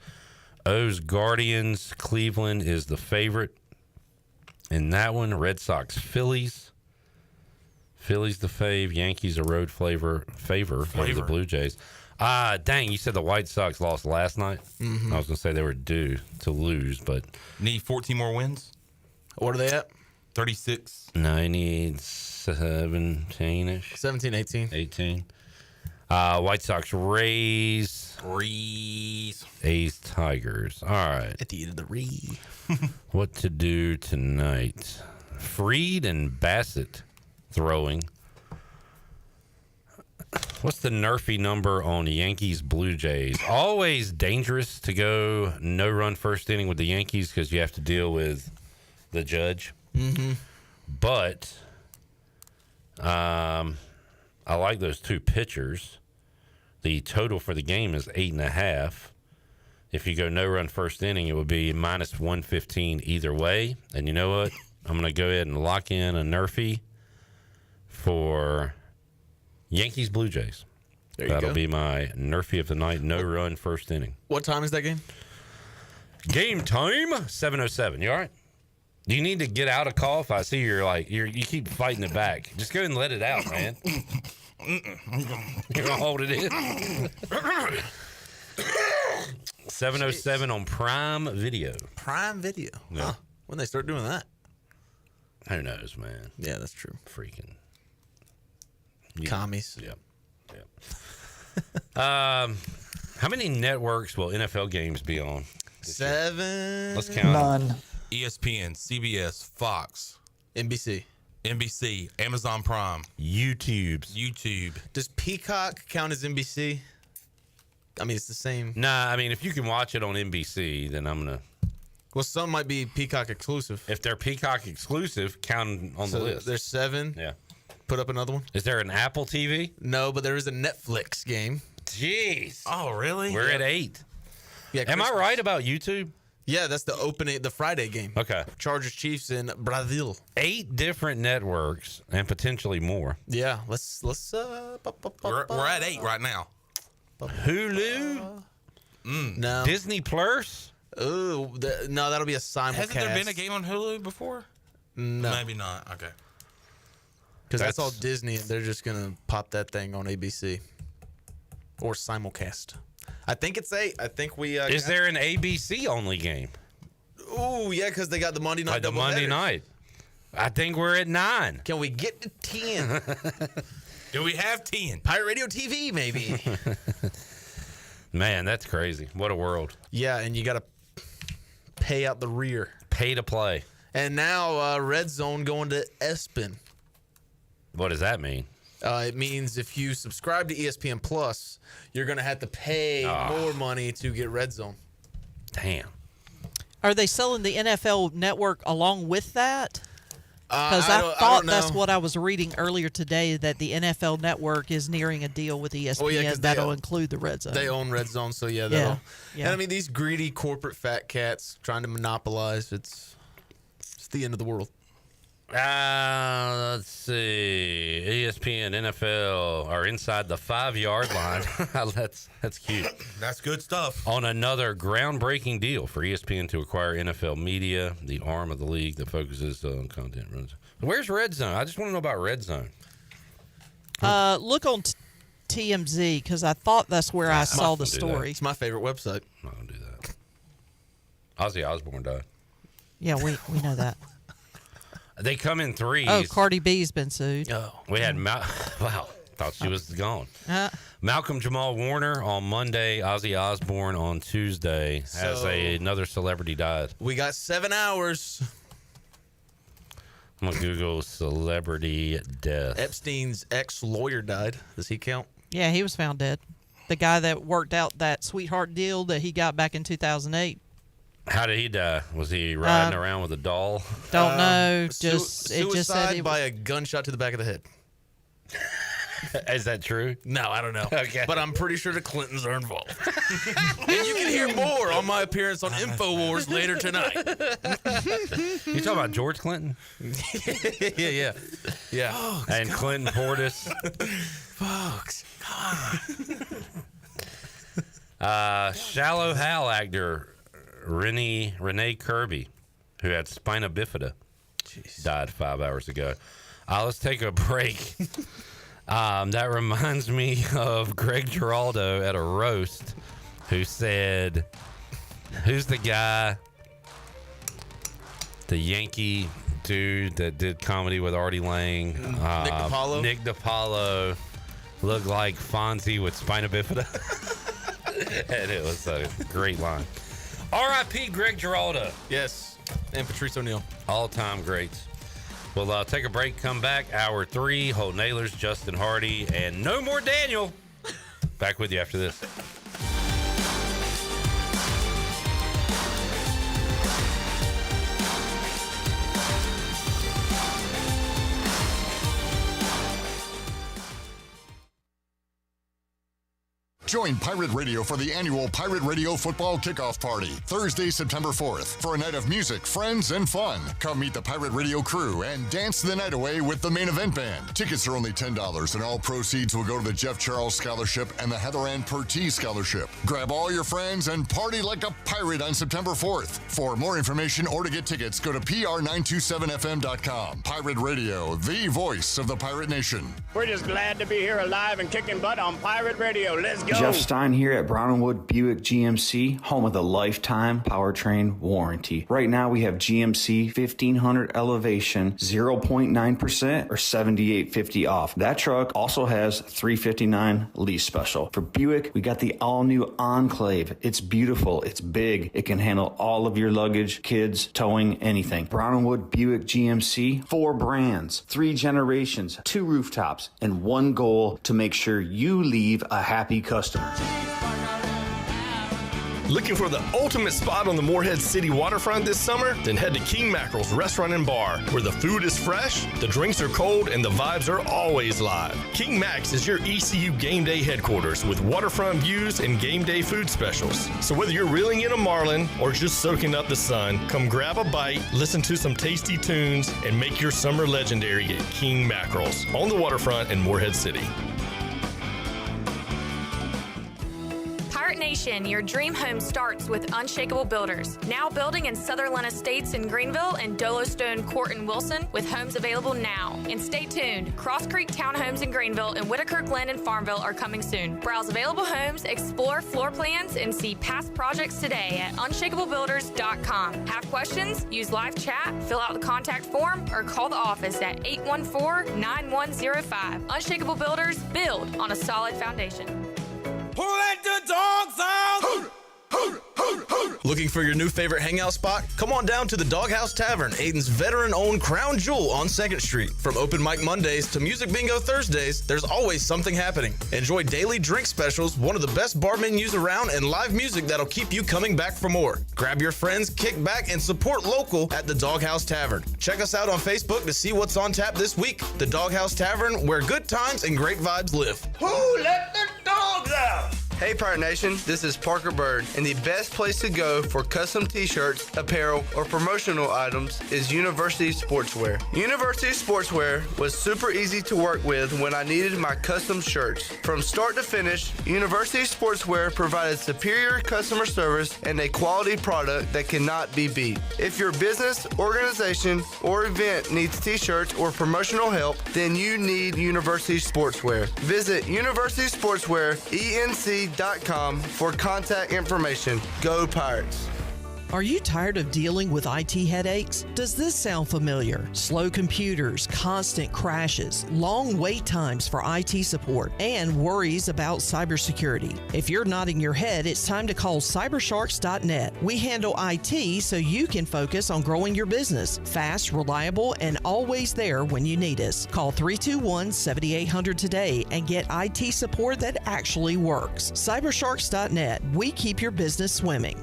O's Guardians, Cleveland is the favorite in that one. Red Sox, Phillies. Phillies the fave. Yankees a road favor over the Blue Jays. Dang, you said the White Sox lost last night? I was going to say they were due to lose, but...
Need 14 more wins?
What are they at?
36.
17-ish.
17, 18.
18. White Sox, Rays. A's, Tigers. All right.
At the end of the Ree.
What to do tonight? Fried and Bassett throwing. What's the nerfy number on Yankees Blue Jays? Always dangerous to go no-run first inning with the Yankees because you have to deal with the judge. But I like those 2 pitchers. The total for the game is 8.5. If you go no-run first inning, it would be minus 115 either way. And you know what? I'm going to go ahead and lock in a nerfy for Yankees Blue Jays. That'll be my nerfy of the night. No-run first inning.
What time is that game?
Game time, 7:07. You all right? Do you need to get out a cough? I see you keep fighting it back. Just go ahead and let it out, man. You're gonna hold it in. 7:07 on Prime Video.
Prime Video.
Yeah.
Huh. When they start doing that?
Who knows, man?
Yeah, that's true.
Freaking
commies.
Yep. How many networks will NFL games be on?
7.
Let's count.
None.
ESPN, CBS, Fox,
NBC,
Amazon Prime,
YouTube.
Does Peacock count as NBC? I mean, it's the same.
Nah, I mean, if you can watch it on NBC, then I'm gonna.
Well, some might be Peacock exclusive.
If they're Peacock exclusive, count them on the list.
There's 7.
Yeah.
Put up another one.
Is there an Apple TV?
No, but there is a Netflix game.
Jeez.
Oh, really?
We're at 8.
Yeah.
Am I right about YouTube?
Yeah, that's the Friday game.
Okay.
Chargers Chiefs in Brazil.
8 different networks and potentially more.
Yeah, let's
we're at 8 right now.
Hulu?
No.
Disney Plus?
Ooh, no, that'll be a simulcast.
Hasn't there been a game on Hulu before?
No.
Maybe not. Okay.
Because that's all Disney, and they're just going to pop that thing on ABC. Or simulcast. I think it's 8. I think we...
Is there an ABC only game?
Ooh, yeah, because they got the Monday night
the Monday night. I think we're at 9.
Can we get to 10?
Do we have 10?
Pirate Radio TV, maybe.
Man, that's crazy. What a world.
Yeah, and you got to pay out the rear.
Pay to play.
And now Red Zone going to ESPN.
What does that mean?
It means if you subscribe to ESPN Plus, you're going to have to pay more money to get Red Zone.
Damn.
Are they selling the NFL Network along with that? Because
I
thought
don't
that's
know.
what I was reading earlier today, that the NFL Network is nearing a deal with ESPN that'll include the Red Zone.
They own Red Zone, so yeah.
Yeah.
And I mean, these greedy corporate fat cats trying to monopolize, it's the end of the world.
Let's see. ESPN, NFL are inside the 5-yard line. That's cute.
That's good stuff.
On another groundbreaking deal for ESPN to acquire NFL Media, the arm of the league that focuses on content. Where's Red Zone? I just want to know about Red Zone.
Look on TMZ because I thought that's where I saw the story.
It's my favorite website.
I'm not going to do that. Ozzy Osbourne died.
Yeah, we know that.
They come in threes.
Oh, Cardi B's been sued.
Oh, we had wow. Thought she was gone. Malcolm Jamal Warner on Monday. Ozzy Osbourne on Tuesday. As another celebrity died.
We got 7 hours.
I'm gonna Google celebrity death.
Epstein's ex-lawyer died. Does he count?
Yeah, he was found dead. The guy that worked out that sweetheart deal that he got back in 2008.
How did he die? Was he riding around with a doll?
Don't know.
Suicide by a gunshot to the back of the head.
Is that true?
No, I don't know.
Okay.
But I'm pretty sure the Clintons are involved. And you can hear more on my appearance on InfoWars later tonight.
You talking about George Clinton?
Yeah.
Oh, and God. Clinton Portis.
Folks, come
on. Shallow Hal actor Renee Kirby, who had spina bifida, died 5 hours ago. Let's take a break. That reminds me of Greg Giraldo at a roast who said, who's the guy, the Yankee dude that did comedy with Artie Lang? Nick DiPaolo looked like Fonzie with spina bifida. And it was a great line. R.I.P. Greg Giraldo.
Yes, and Patrice O'Neal.
All-time greats. We'll take a break, come back. Hour 3, Holton Ahlers, Justin Hardy, and no more Daniel. Back with you after this.
Join Pirate Radio for the annual Pirate Radio Football Kickoff Party, Thursday, September 4th, for a night of music, friends, and fun. Come meet the Pirate Radio crew and dance the night away with the main event band. Tickets are only $10, and all proceeds will go to the Jeff Charles Scholarship and the Heather Ann Pertee Scholarship. Grab all your friends and party like a pirate on September 4th. For more information or to get tickets, go to pr927fm.com. Pirate Radio, the voice of the Pirate Nation.
We're just glad to be here alive and kicking butt on Pirate Radio. Let's go.
Jeff Stein here at Brown & Wood Buick GMC, home of the lifetime powertrain warranty. Right now we have GMC 1500 Elevation 0.9% or $78.50 off. That truck also has $359 lease special. For Buick, we got the all-new Enclave. It's beautiful. It's big. It can handle all of your luggage, kids, towing, anything. Brown & Wood Buick GMC, 4 brands, 3 generations, 2 rooftops, and one goal to make sure you leave a happy customer.
Looking for the ultimate spot on the Morehead City waterfront this summer? Then head to King Mackerel's Restaurant and Bar, where the food is fresh, the drinks are cold, and the vibes are always live. King Mac's is your ECU game day headquarters with waterfront views and game day food specials. So whether you're reeling in a marlin or just soaking up the sun, come grab a bite, listen to some tasty tunes, and make your summer legendary at King Mackerel's on the waterfront in Morehead City.
Pirate Nation, your dream home starts with Unshakable Builders. Now building in Sutherland Estates in Greenville and Dolostone Court in Wilson with homes available now. And stay tuned, Cross Creek Townhomes in Greenville and Whitaker Glen in Farmville are coming soon. Browse available homes, explore floor plans, and see past projects today at unshakablebuilders.com. Have questions? Use live chat, fill out the contact form, or call the office at 814-9105. Unshakable Builders, build on a solid foundation.
Who let the dogs out?
Looking for your new favorite hangout spot? Come on down to the Doghouse Tavern, Aiden's veteran-owned crown jewel on 2nd Street. From open mic Mondays to music bingo Thursdays, there's always something happening. Enjoy daily drink specials, one of the best bar menus around, and live music that'll keep you coming back for more. Grab your friends, kick back, and support local at the Doghouse Tavern. Check us out on Facebook to see what's on tap this week. The Doghouse Tavern, where good times and great vibes live.
Who let the dogs out?
Hey Pirate Nation, this is Parker Bird, and the best place to go for custom t-shirts, apparel, or promotional items is University Sportswear. University Sportswear was super easy to work with when I needed my custom shirts. From start to finish, University Sportswear provided superior customer service and a quality product that cannot be beat. If your business, organization, or event needs t-shirts or promotional help, then you need University Sportswear. Visit University Sportswear, ENC.com for contact information. Go Pirates.
Are you tired of dealing with IT headaches? Does this sound familiar? Slow computers, constant crashes, long wait times for IT support, and worries about cybersecurity. If you're nodding your head, it's time to call cybersharks.net. We handle IT so you can focus on growing your business. Fast, reliable, and always there when you need us. Call 321-7800 today and get IT support that actually works. Cybersharks.net. We keep your business swimming.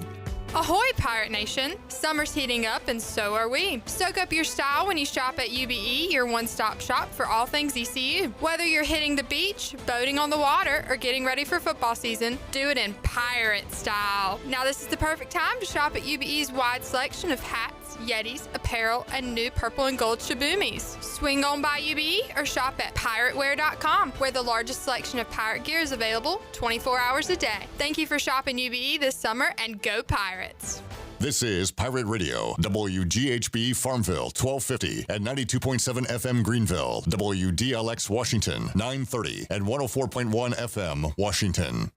Ahoy, Pirate Nation! Summer's heating up and so are we. Soak up your style when you shop at UBE, your one-stop shop for all things ECU. Whether you're hitting the beach, boating on the water, or getting ready for football season, do it in pirate style. Now this is the perfect time to shop at UBE's wide selection of hats, Yetis, apparel, and new purple and gold Shabumis. Swing on by UBE or shop at pirateware.com, where the largest selection of pirate gear is available 24 hours a day. Thank you for shopping UBE this summer, and go Pirates!
This is Pirate Radio, WGHB Farmville, 1250 at 92.7 FM Greenville, WDLX Washington, 930 and 104.1 FM Washington.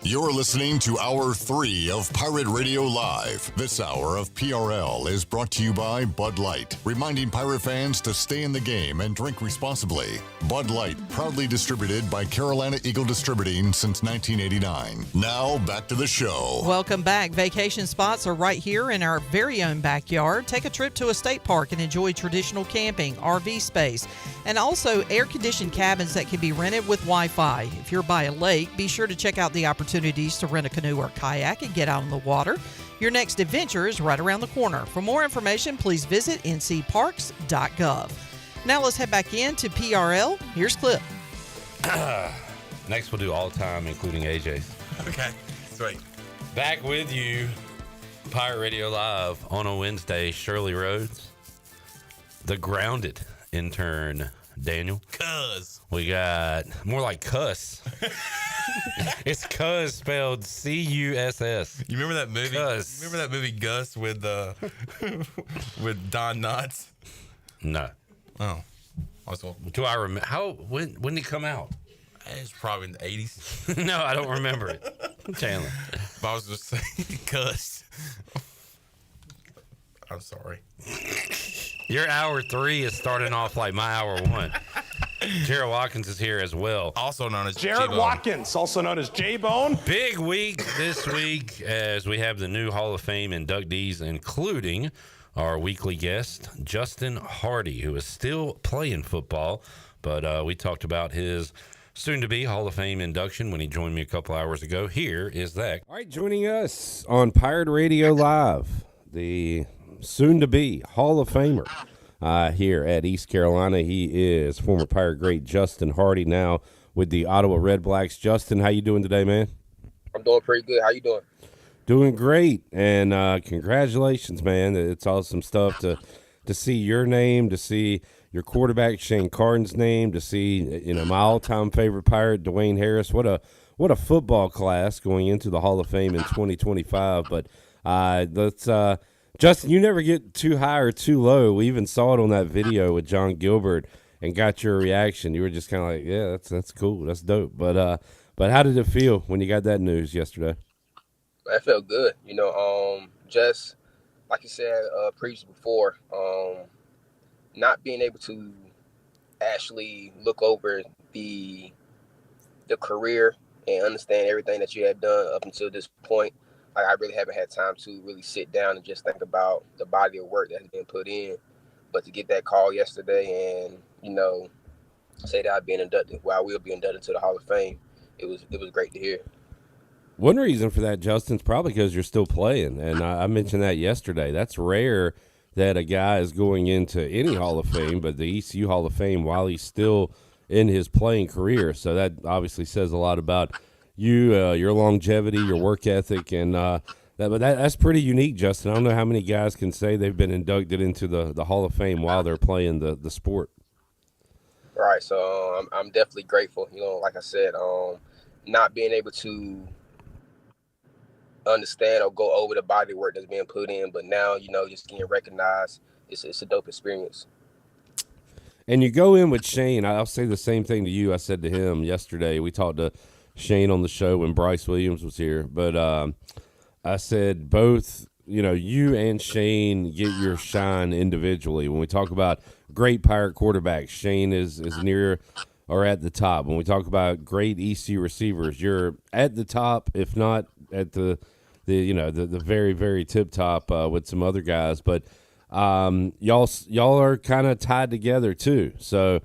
You're listening to Hour 3 of Pirate Radio Live. This hour of PRL is brought to you by Bud Light, reminding pirate fans to stay in the game and drink responsibly. Bud Light, proudly distributed by Carolina Eagle Distributing since 1989. Now, back to the show.
Welcome back. Vacation spots are right here in our very own backyard. Take a trip to a state park and enjoy traditional camping, RV space, and also air-conditioned cabins that can be rented with Wi-Fi. If you're by a lake, be sure to check out the opportunities to rent a canoe or kayak and get out on the water. Your next adventure is right around the corner. For more information, please visit ncparks.gov. Now let's head back into PRL. Here's Clip.
Next, we'll do all time, including AJ's.
Okay, sweet.
Back with you, Pirate Radio Live on a Wednesday. Shirley Rhodes, the grounded intern, Daniel.
Cuz.
We got more like cuss. It's Cuz spelled C-U-S-S.
You remember that movie?
Cuz.
You remember that movie Gus with with Don Knotts?
No.
Oh.
Do I remember? When did it come out?
It's probably in the 80s.
No, I don't remember it. Chandler.
But I was just saying Cuz. I'm sorry.
Your hour 3 is starting off like my hour 1. Jared Watkins is here as well.
Also known as
Jared
J-Bone.
Watkins, also known as J-Bone.
Big week this week as we have the new Hall of Fame inductees, including our weekly guest, Justin Hardy, who is still playing football. But we talked about his soon-to-be Hall of Fame induction when he joined me a couple hours ago. Here is that.
All right, joining us on Pirate Radio Live, the soon-to-be Hall of Famer here at East Carolina. He is former Pirate great Justin Hardy, now with the Ottawa Red Blacks. Justin, how you doing today, man?
I'm doing pretty good. How you doing?
Doing great, and congratulations, man. It's awesome stuff to see your name, to see your quarterback Shane Carden's name, to see my all-time favorite Pirate Dwayne Harris. What a football class going into the Hall of Fame in 2025. But let's Justin, you never get too high or too low. We even saw it on that video with John Gilbert and got your reaction. You were just kind of like, yeah, that's cool, that's dope. But how did it feel when you got that news yesterday?
That felt good. Just like you said, preached before, not being able to actually look over the career and understand everything that you had done up until this point. I really haven't had time to really sit down and just think about the body of work that has been put in. But to get that call yesterday and, say that I will be inducted to the Hall of Fame, it was great to hear.
One reason for that, Justin, is probably because you're still playing, and I mentioned that yesterday. That's rare that a guy is going into any Hall of Fame, but the ECU Hall of Fame while he's still in his playing career. So that obviously says a lot about you, your longevity, your work ethic, and that's pretty unique, Justin. I don't know how many guys can say they've been inducted into the Hall of Fame while they're playing the sport.
Right. So I'm definitely grateful. You know, like I said, not being able to understand or go over the body work that's being put in, but now, you know, just getting recognized, it's a dope experience.
And you go in with Shane. I'll say the same thing to you. I said to him yesterday. We talked to Shane on the show when Bryce Williams was here, but I said both, you know, you and Shane get your shine individually. When we talk about great Pirate quarterbacks, Shane is near or at the top. When we talk about great ECU receivers, you're at the top, if not at the very, very tip top with some other guys. But y'all are kind of tied together too. So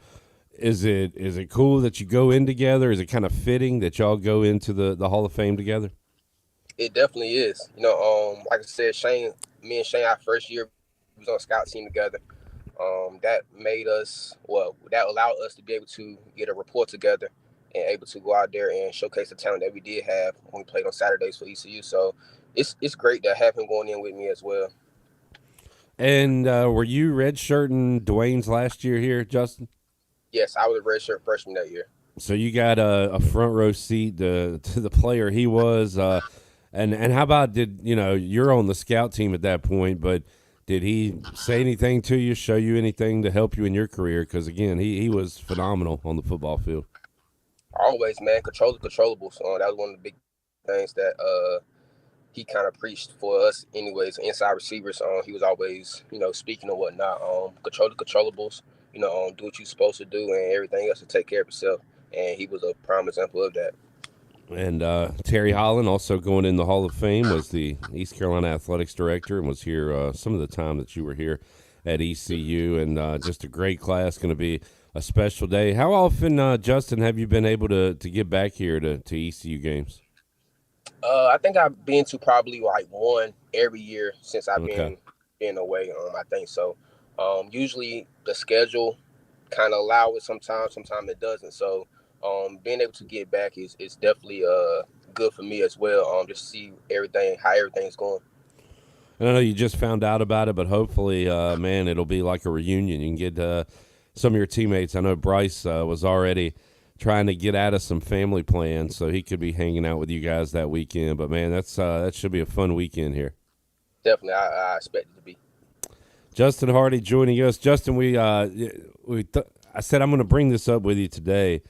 is it cool that you go in together? Is it kind of fitting that y'all go into the Hall of Fame together?
It definitely is. You know, like I said, me and Shane, our first year was on scout team together. That allowed us to be able to get a report together and able to go out there and showcase the talent that we did have when we played on Saturdays for ECU. So it's great to have him going in with me as well.
And were you redshirting Dwayne's last year here, Justin?
Yes, I was a redshirt freshman that year.
So you got a front row seat to the player he was. And how about you're on the scout team at that point, but did he say anything to you, show you anything to help you in your career? Because, again, he was phenomenal on the football field.
Always, man, control the controllables. That was one of the big things that he kind of preached for us anyways, inside receivers. He was always, speaking and whatnot. Control the controllables, do what you're supposed to do, and everything else to take care of yourself. And he was a prime example of that.
And Terry Holland, also going in the Hall of Fame, was the East Carolina Athletics Director and was here some of the time that you were here at ECU. And just a great class, going to be a special day. How often, Justin, have you been able to get back here to ECU games?
I think I've been to probably like one every year since I've been away. I think so. Usually the schedule kind of allow it sometimes it doesn't. So being able to get back is definitely good for me as well. Just to see how everything's going.
And I know you just found out about it, but hopefully, man, it'll be like a reunion. You can get some of your teammates. I know Bryce was already trying to get out of some family plans, so he could be hanging out with you guys that weekend. But, man, that should be a fun weekend here.
Definitely, I expect it to be.
Justin Hardy joining us. Justin, I said I'm going to bring this up with you today.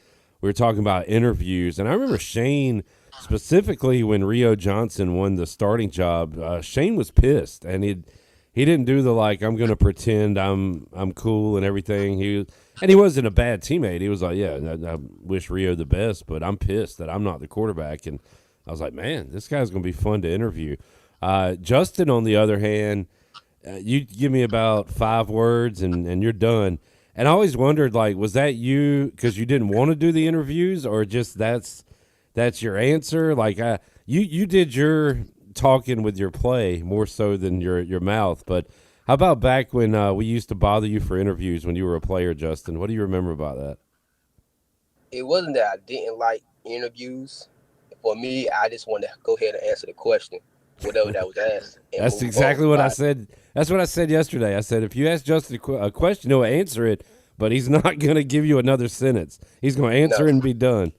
We were talking about interviews, and I remember Shane specifically when Rio Johnson won the starting job. Shane was pissed, and he didn't do the I'm going to pretend I'm cool and everything. He wasn't a bad teammate. He was like, yeah, I wish Rio the best, but I'm pissed that I'm not the quarterback. And I was like, man, this guy's going to be fun to interview. Justin, on the other hand, you give me about 5 words and you're done. And I always wondered, was that you because you didn't want to do the interviews, or just that's your answer? You did your talking with your play more so than your mouth. But how about back when we used to bother you for interviews when you were a player, Justin? What do you remember about that?
It wasn't that I didn't like interviews. For me, I just wanted to go ahead and answer the question, whatever that was asked.
That's exactly what I said. That's what I said yesterday. I said, if you ask Justin a question, he'll answer it, but he's not going to give you another sentence. He's going to answer it and be done.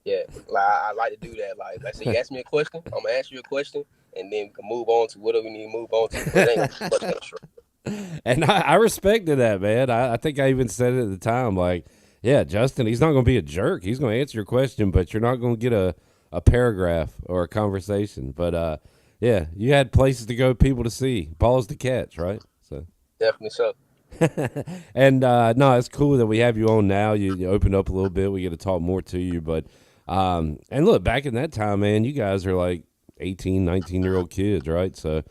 Yeah, I like to do that. Like I said, you ask me a question, I'm going to ask you a question, and then we can move on to whatever we need to move on to. But it ain't much extra.
And I respected that, man. I think I even said it at the time, yeah, Justin, he's not going to be a jerk. He's going to answer your question, but you're not going to get a paragraph or a conversation. But, yeah, you had places to go, people to see, balls to catch, right? So
definitely so.
And, no, it's cool that we have you on now. You opened up a little bit. We get to talk more to you. But, and look, back in that time, man, you guys are like 18, 19-year-old kids, right? So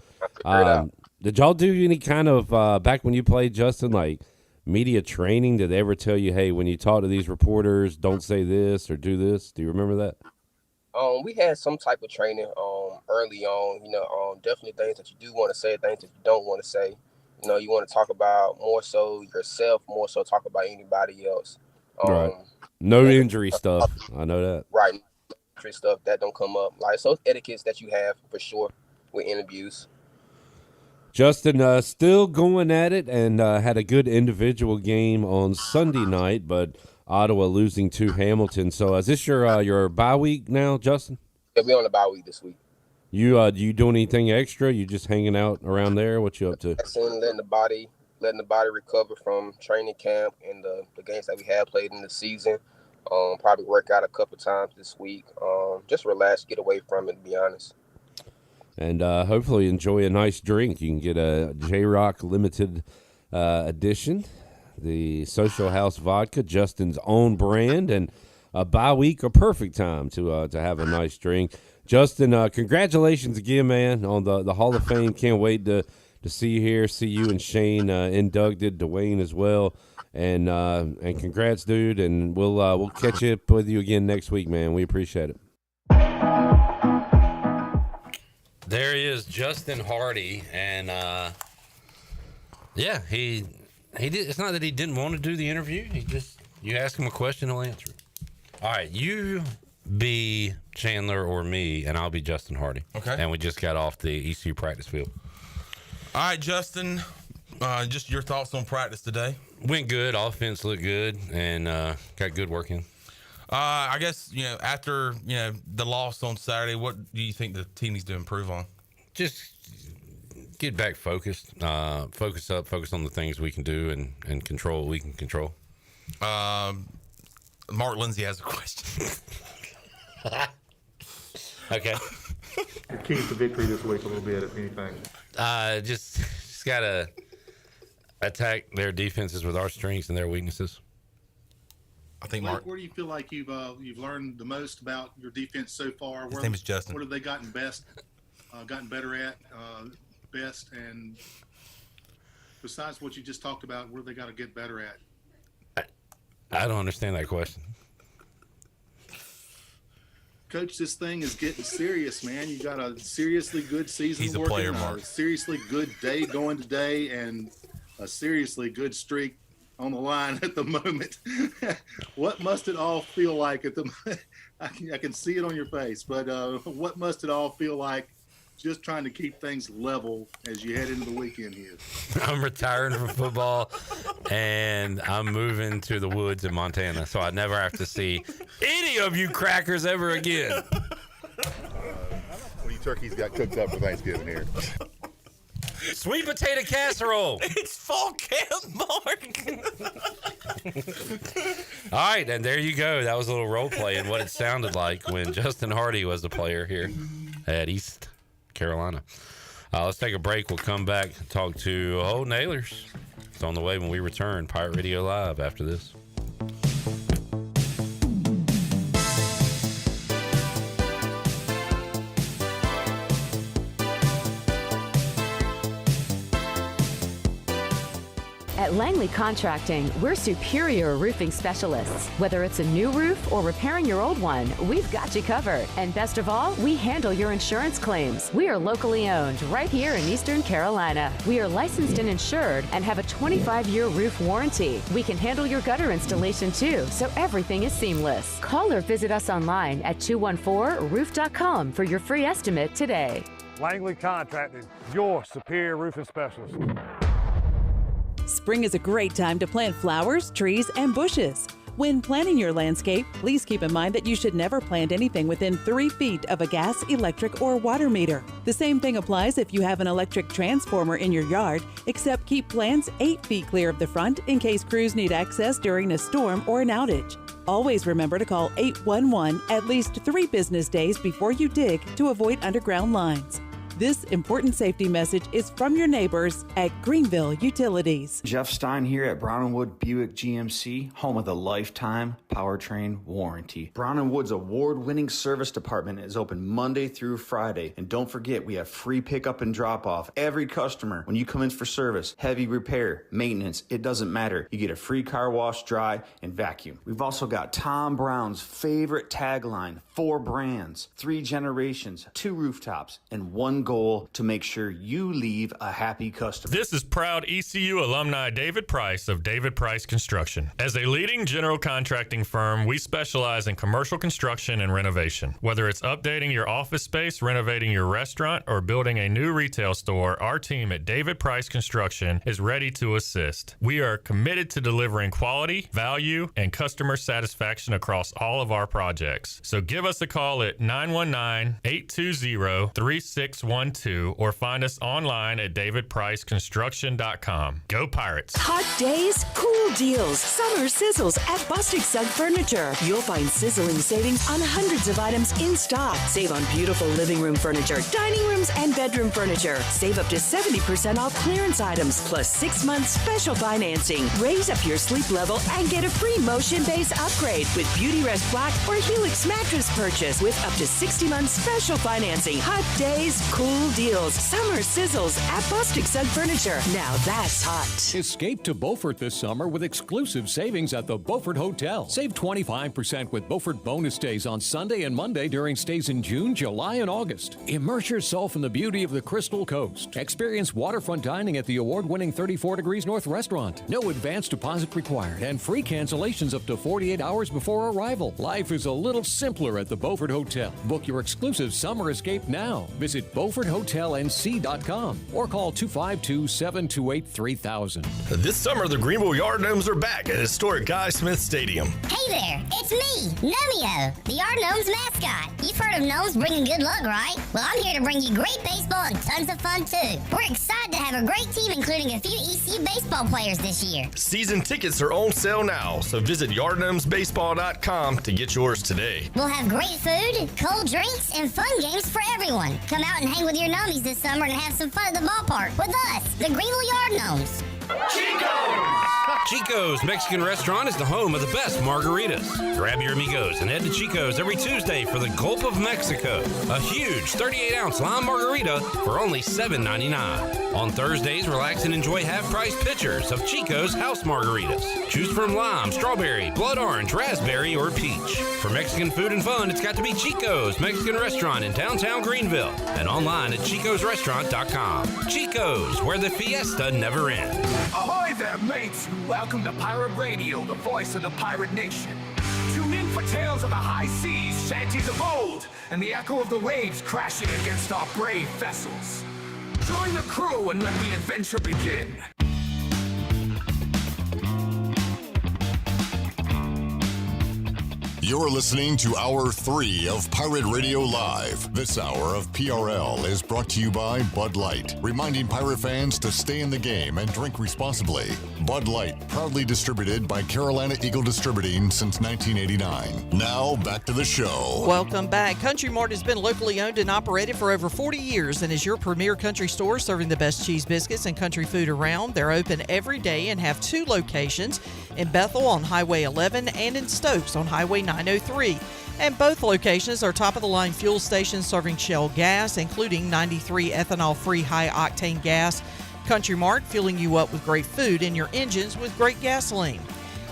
did y'all do any kind of, back when you played, Justin, media training? Did they ever tell you, hey, when you talk to these reporters, don't say this or do this? Do you remember that?
We had some type of training early on. Definitely things that you do want to say, things that you don't want to say. You want to talk about more so yourself, more so talk about anybody else.
Right. No injury stuff. I know that.
Right. Injury stuff that don't come up. Like, so etiquettes that you have for sure with interviews.
Justin, still going at it and had a good individual game on Sunday night, but Ottawa losing to Hamilton. So is this your bye week now, Justin?
Yeah, we're on the bye week this week.
You doing anything extra? You just hanging out around there? What you up to?
Letting the body recover from training camp and the games that we have played in the season. Probably work out a couple times this week. Just relax, get away from it, to be honest.
And hopefully enjoy a nice drink. You can get a J-Rock limited edition, the Social House vodka, Justin's own brand, and a bye week, a perfect time to have a nice drink. Justin, congratulations again, man, on the Hall of Fame. Can't wait to see you here, see you and Shane inducted, Dwayne as well, and congrats, dude. And we'll catch up with you again next week, man. We appreciate it.
There he is, Justin Hardy, and yeah, he did. It's not that he didn't want to do the interview. You ask him a question, he'll answer it. All right, you be Chandler or me, and I'll be Justin Hardy.
Okay.
And we just got off the ECU practice field.
All right, Justin, just your thoughts on practice today.
Went good. Offense looked good, and got good work in.
I guess, after, the loss on Saturday, what do you think the team needs to improve on?
Just get back focused. Focus on the things we can do and control what we can control.
Mark Lindsay has a question.
Okay.
Your keys to victory this week a little bit, if anything.
Just got to attack their defenses with our strengths and their weaknesses.
I think
Mark, where do you feel like you've learned the most about your defense so far?
His name is Justin.
What have they gotten better at best? And besides what you just talked about, where they got to get better at?
I don't understand that question.
Coach, this thing is getting serious, man. You got a seriously good season.
He's a
working,
player, Mark.
A seriously good day going today, and a seriously good streak on the line at the moment. What must it all feel like at the? I can see it on your face, but what must it all feel like? Just trying to keep things level as you head into the weekend here.
I'm retiring from football, and I'm moving to the woods in Montana, so I never have to see any of you crackers ever again.
What do you turkeys got cooked up for Thanksgiving here?
Sweet potato casserole.
It's fall camp, Mark.
All right, and there you go. That was a little role play in what it sounded like when Justin Hardy was the player here at East Carolina. Let's take a break. We'll come back and talk to Holton Nailers. It's on the way when we return. Pirate Radio Live after this.
At Langley Contracting, we're superior roofing specialists. Whether it's a new roof or repairing your old one, we've got you covered. And best of all, we handle your insurance claims. We are locally owned right here in Eastern Carolina. We are licensed and insured and have a 25-year roof warranty. We can handle your gutter installation too, so everything is seamless. Call or visit us online at 214roof.com for your free estimate today.
Langley Contracting, your superior roofing specialist.
Spring is a great time to plant flowers, trees, and bushes. When planting your landscape, please keep in mind that you should never plant anything within 3 feet of a gas, electric, or water meter. The same thing applies if you have an electric transformer in your yard, except keep plants 8 feet clear of the front in case crews need access during a storm or an outage. Always remember to call 811 at least 3 business days before you dig to avoid underground lines. This important safety message is from your neighbors at Greenville Utilities.
Jeff Stein here at Brown & Wood Buick GMC, home of the lifetime powertrain warranty. Brown & Wood's award-winning service department is open Monday through Friday. And don't forget, we have free pickup and drop-off. Every customer, when you come in for service, heavy repair, maintenance, it doesn't matter. You get a free car wash, dry, and vacuum. We've also got Tom Brown's favorite tagline, 4 brands, 3 generations, 2 rooftops, and 1 goal to make sure you leave a happy customer.
This is proud ECU alumni David Price of David Price Construction. As a leading general contracting firm, we specialize in commercial construction and renovation. Whether it's updating your office space, renovating your restaurant, or building a new retail store, our team at David Price Construction is ready to assist. We are committed to delivering quality, value, and customer satisfaction across all of our projects. So give us a call at 919-820-3612 or find us online at davidpriceconstruction.com. Go Pirates!
Hot days, cool deals, summer sizzles at Bustic Sugg Furniture. You'll find sizzling savings on hundreds of items in stock. Save on beautiful living room furniture, dining rooms, and bedroom furniture. Save up to 70% off clearance items, plus 6 months special financing. Raise up your sleep level and get a free motion base upgrade with Beauty Rest Black or Helix mattress purchase with up to 60 months special financing. Hot days, cool deals, summer sizzles at Bustic Sugg Furniture. Now that's hot.
Escape to Beaufort this summer with exclusive savings at the Beaufort Hotel. Save 25% with Beaufort bonus days on Sunday and Monday during stays in June, July, and August. Immerse yourself in the beauty of the Crystal Coast. Experience waterfront dining at the award-winning 34 Degrees North restaurant. No advance deposit required and free cancellations up to 48 hours before arrival. Life is a little simpler at the Beaufort Hotel. Book your exclusive summer escape now. Visit BeaufortHotelNC.com or call 252-728-3000.
This summer, the Greenville Yard Gnomes are back at historic Guy Smith Stadium.
Hey there, it's me, Nomeo, the Yard Gnomes mascot. You've heard of gnomes bringing good luck, right? Well, I'm here to bring you great baseball and tons of fun, too. We're excited to have a great team, including a few ECU baseball players this year.
Season tickets are on sale now, so visit yardgnomesbaseball.com to get yours today.
We'll have great food, cold drinks, and fun games for everyone. Come out and hang with your gnomies this summer and have some fun at the ballpark with us, the Greenville Yard Gnomes.
Chico's Mexican Restaurant is the home of the best margaritas. Grab your amigos and head to Chico's every Tuesday for the Gulp of Mexico, a huge 38-ounce lime margarita for only $7.99. On Thursdays, relax and enjoy half-price pitchers of Chico's house margaritas. Choose from lime, strawberry, blood orange, raspberry, or peach. For Mexican food and fun, it's got to be Chico's Mexican Restaurant in downtown Greenville and online at chicosrestaurant.com. Chico's, where the fiesta never ends.
Ahoy there, mates! Welcome to Pirate Radio, the voice of the pirate nation. Tune in for tales of the high seas, shanties of old, and the echo of the waves crashing against our brave vessels. Join the crew and let the adventure begin.
You're listening to Hour 3 of Pirate Radio Live. This hour of PRL is brought to you by Bud Light, reminding pirate fans to stay in the game and drink responsibly. Bud Light, proudly distributed by Carolina Eagle Distributing since 1989. Now, back to the show.
Welcome back. Country Mart has been locally owned and operated for over 40 years and is your premier country store serving the best cheese biscuits and country food around. They're open every day and have 2 locations, in Bethel on Highway 11 and in Stokes on Highway 903. And both locations are top-of-the-line fuel stations serving Shell gas, including 93 ethanol-free high-octane gas. Country Mart, filling you up with great food and your engines with great gasoline.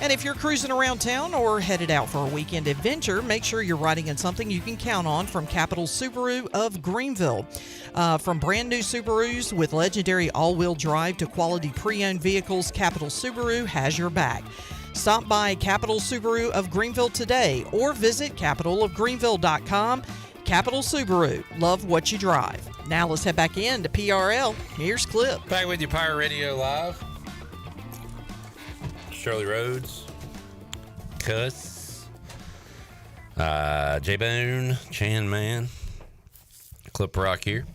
And if you're cruising around town or headed out for a weekend adventure, make sure you're riding in something you can count on from Capital Subaru of Greenville. From brand new Subarus with legendary all-wheel drive to quality pre-owned vehicles, Capital Subaru has your back. Stop by Capital Subaru of Greenville today or visit capitalofgreenville.com. Capital Subaru, love what you drive. Now let's head back in to PRL. Here's Clip.
Back with you, Pirate Radio Live. Shirley Rhodes, Cuss, J-Bone, Chan Man, Clip Rock here.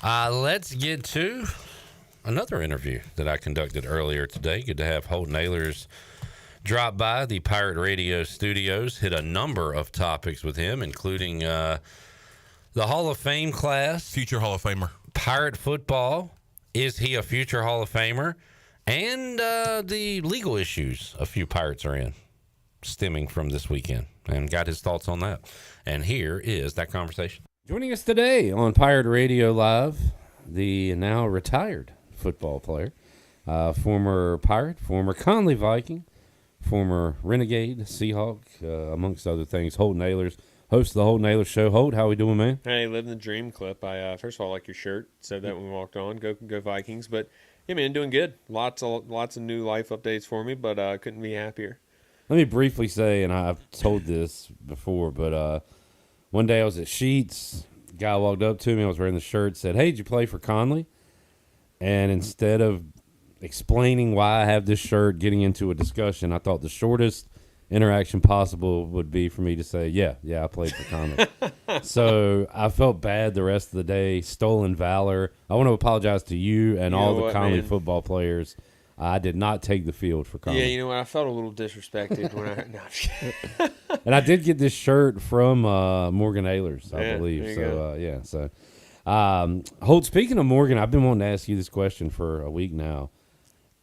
Let's get to another interview that I conducted earlier today. Good to have Holton Ahlers drop by the Pirate Radio studios, hit a number of topics with him, including the Hall of Fame class.
Future Hall of Famer.
Pirate football. Is he a future Hall of Famer? And the legal issues a few Pirates are in, stemming from this weekend, and got his thoughts on that. And here is that conversation. Joining us today on Pirate Radio Live, the now retired football player, former Pirate, former Conley Viking, former Renegade, Seahawk, amongst other things, Holton Ahlers, host of the Holton Ahlers Show. Holt, how we doing, man?
Hey, living the dream clip. I first of all, I like your shirt. Said that when we walked on. Go Vikings. But yeah, man, doing good. Lots of new life updates for me, but couldn't be happier.
Let me briefly say, and I've told this before, but one day I was at Sheetz. Guy walked up to me. I was wearing the shirt. Said, "Hey, did you play for Conley?" And instead of explaining why I have this shirt, getting into a discussion, I thought the shortest interaction possible would be for me to say, yeah, I played for Conley. So I felt bad the rest of the day. Stolen valor. I want to apologize to you and all the Conley football players. I did not take the field for Conley.
Yeah, you know what? I felt a little disrespected when I. No,
and I did get this shirt from Morgan Ahlers, I believe. So, Holt, speaking of Morgan, I've been wanting to ask you this question for a week now.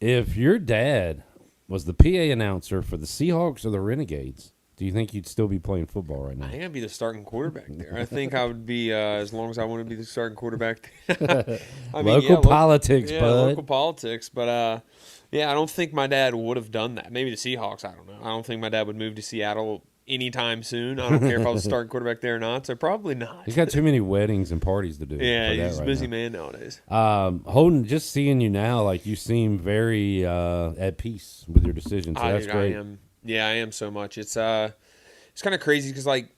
If your dad was the PA announcer for the Seahawks or the Renegades, do you think you'd still be playing football right now?
I think I'd be the starting quarterback there. I think I would be, as long as I want to be the starting quarterback there.
Local politics, bud.
Local politics. But, I don't think my dad would have done that. Maybe the Seahawks, I don't know. I don't think my dad would move to Seattle anytime soon. I don't care if I was the starting quarterback there or not, so probably not.
He's got too many weddings and parties to do.
Yeah, he's a busy man nowadays.
Holden, just seeing you now, like you seem very at peace with your decision, so that's great.
I am. Yeah, I am so much. It's kind of crazy because, like,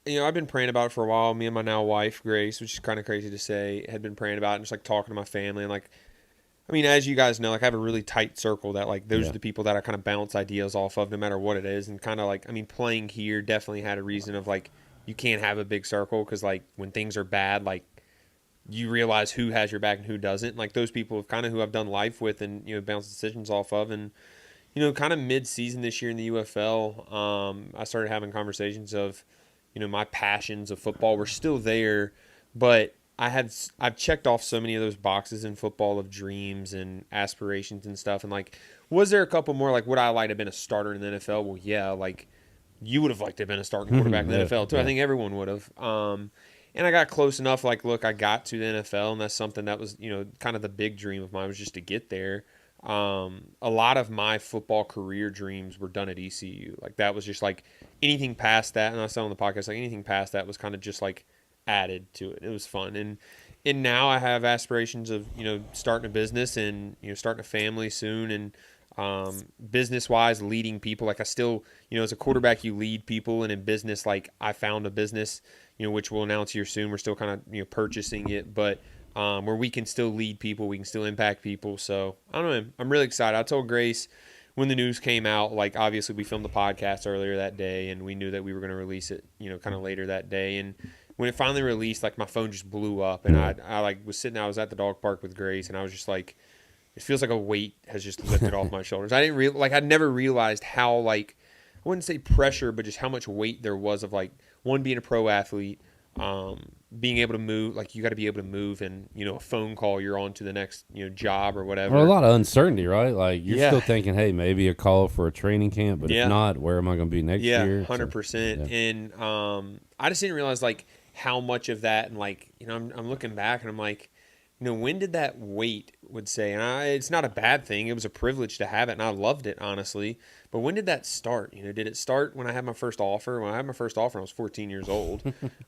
I've been praying about it for a while. Me and my now wife, Grace, which is kind of crazy to say, had been praying about it and just, like, talking to my family. And, like, I mean, as you guys know, like, I have a really tight circle that, like, those are the people that I kind of bounce ideas off of no matter what it is. And kind of, like, I mean, playing here definitely had a reason of, like, you can't have a big circle because, like, when things are bad, like, you realize who has your back and who doesn't. Like, those people have kind of who I've done life with and, bounce decisions off of. And, kind of mid-season this year in the UFL, I started having conversations of, my passions of football were still there, but I've checked off so many of those boxes in football of dreams and aspirations and stuff. And, like, was there a couple more, like, would I like to have been a starter in the NFL? Well, yeah, like, you would have liked to have been a starting quarterback in the NFL, too. Yeah. I think everyone would have. And I got close enough, like, look, I got to the NFL, and that's something that was, kind of the big dream of mine was just to get there. A lot of my football career dreams were done at ECU. Like, that was just, like, anything past that, and I said on the podcast, like, anything past that was kind of just, like, added to it. It was fun. And now I have aspirations of, starting a business and, starting a family soon and business-wise, leading people. Like, I still, as a quarterback, you lead people, and in business, like, I found a business, which we'll announce here soon. We're still kind of, purchasing it, but where we can still lead people, we can still impact people. So, I don't know, I'm really excited. I told Grace when the news came out, like, obviously we filmed the podcast earlier that day, and we knew that we were going to release it, kind of later that day. And when it finally released, like, my phone just blew up, and I like was sitting, I was at the dog park with Grace, and I was just like, it feels like a weight has just lifted off my shoulders. I didn't I'd never realized how, like, I wouldn't say pressure, but just how much weight there was of, like, one, being a pro athlete, being able to move, like, you got to be able to move, and, a phone call, you're on to the next, job or whatever.
Well, a lot of uncertainty, right? Like, you're still thinking, hey, maybe a call for a training camp, but if not, where am I going to be next year?
100%. So, and I just didn't realize, like, how much of that, and, like, I'm looking back and I'm like, when did that weight would say, and it's not a bad thing. It was a privilege to have it, and I loved it, honestly. But when did that start? Did it start when I had my first offer? When I had my first offer, I was 14 years old.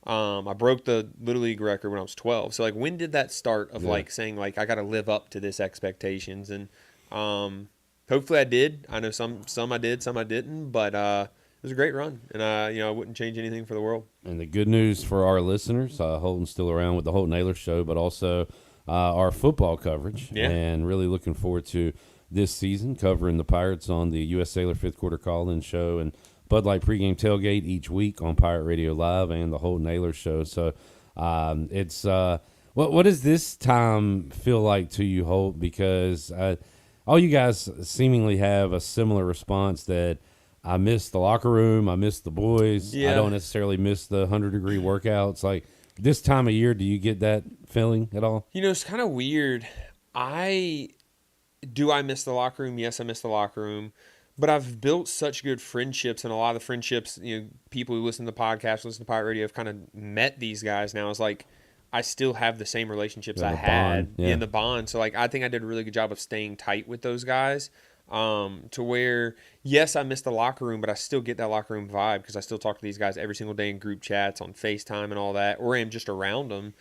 I broke the Little League record when I was 12. So, like, when did that start of, like, saying, like, I got to live up to this expectations? And hopefully I did. I know some I did, some I didn't. But it was a great run, and I wouldn't change anything for the world.
And the good news for our listeners, Holton's still around with the Holton Ahlers Show, but also our football coverage, and really looking forward to this season covering the Pirates on the U.S. Sailor Fifth Quarter Call-In Show and Bud Light Pregame Tailgate each week on Pirate Radio Live and the Holton Ahlers Show. So it's what does this time feel like to you, Holt? Because all you guys seemingly have a similar response that I miss the locker room, I miss the boys, I don't necessarily miss the 100-degree workouts. Like, this time of year, do you get that feeling at all?
You know, it's kind of weird. I miss the locker room? Yes, I miss the locker room. But I've built such good friendships, and a lot of the friendships, you know, people who listen to the podcast, listen to Pirate Radio, have kind of met these guys now. It's like I still have the same relationships I had in the bond. So, like, I think I did a really good job of staying tight with those guys to where, yes, I miss the locker room, but I still get that locker room vibe because I still talk to these guys every single day in group chats, on FaceTime and all that, or I'm just around them.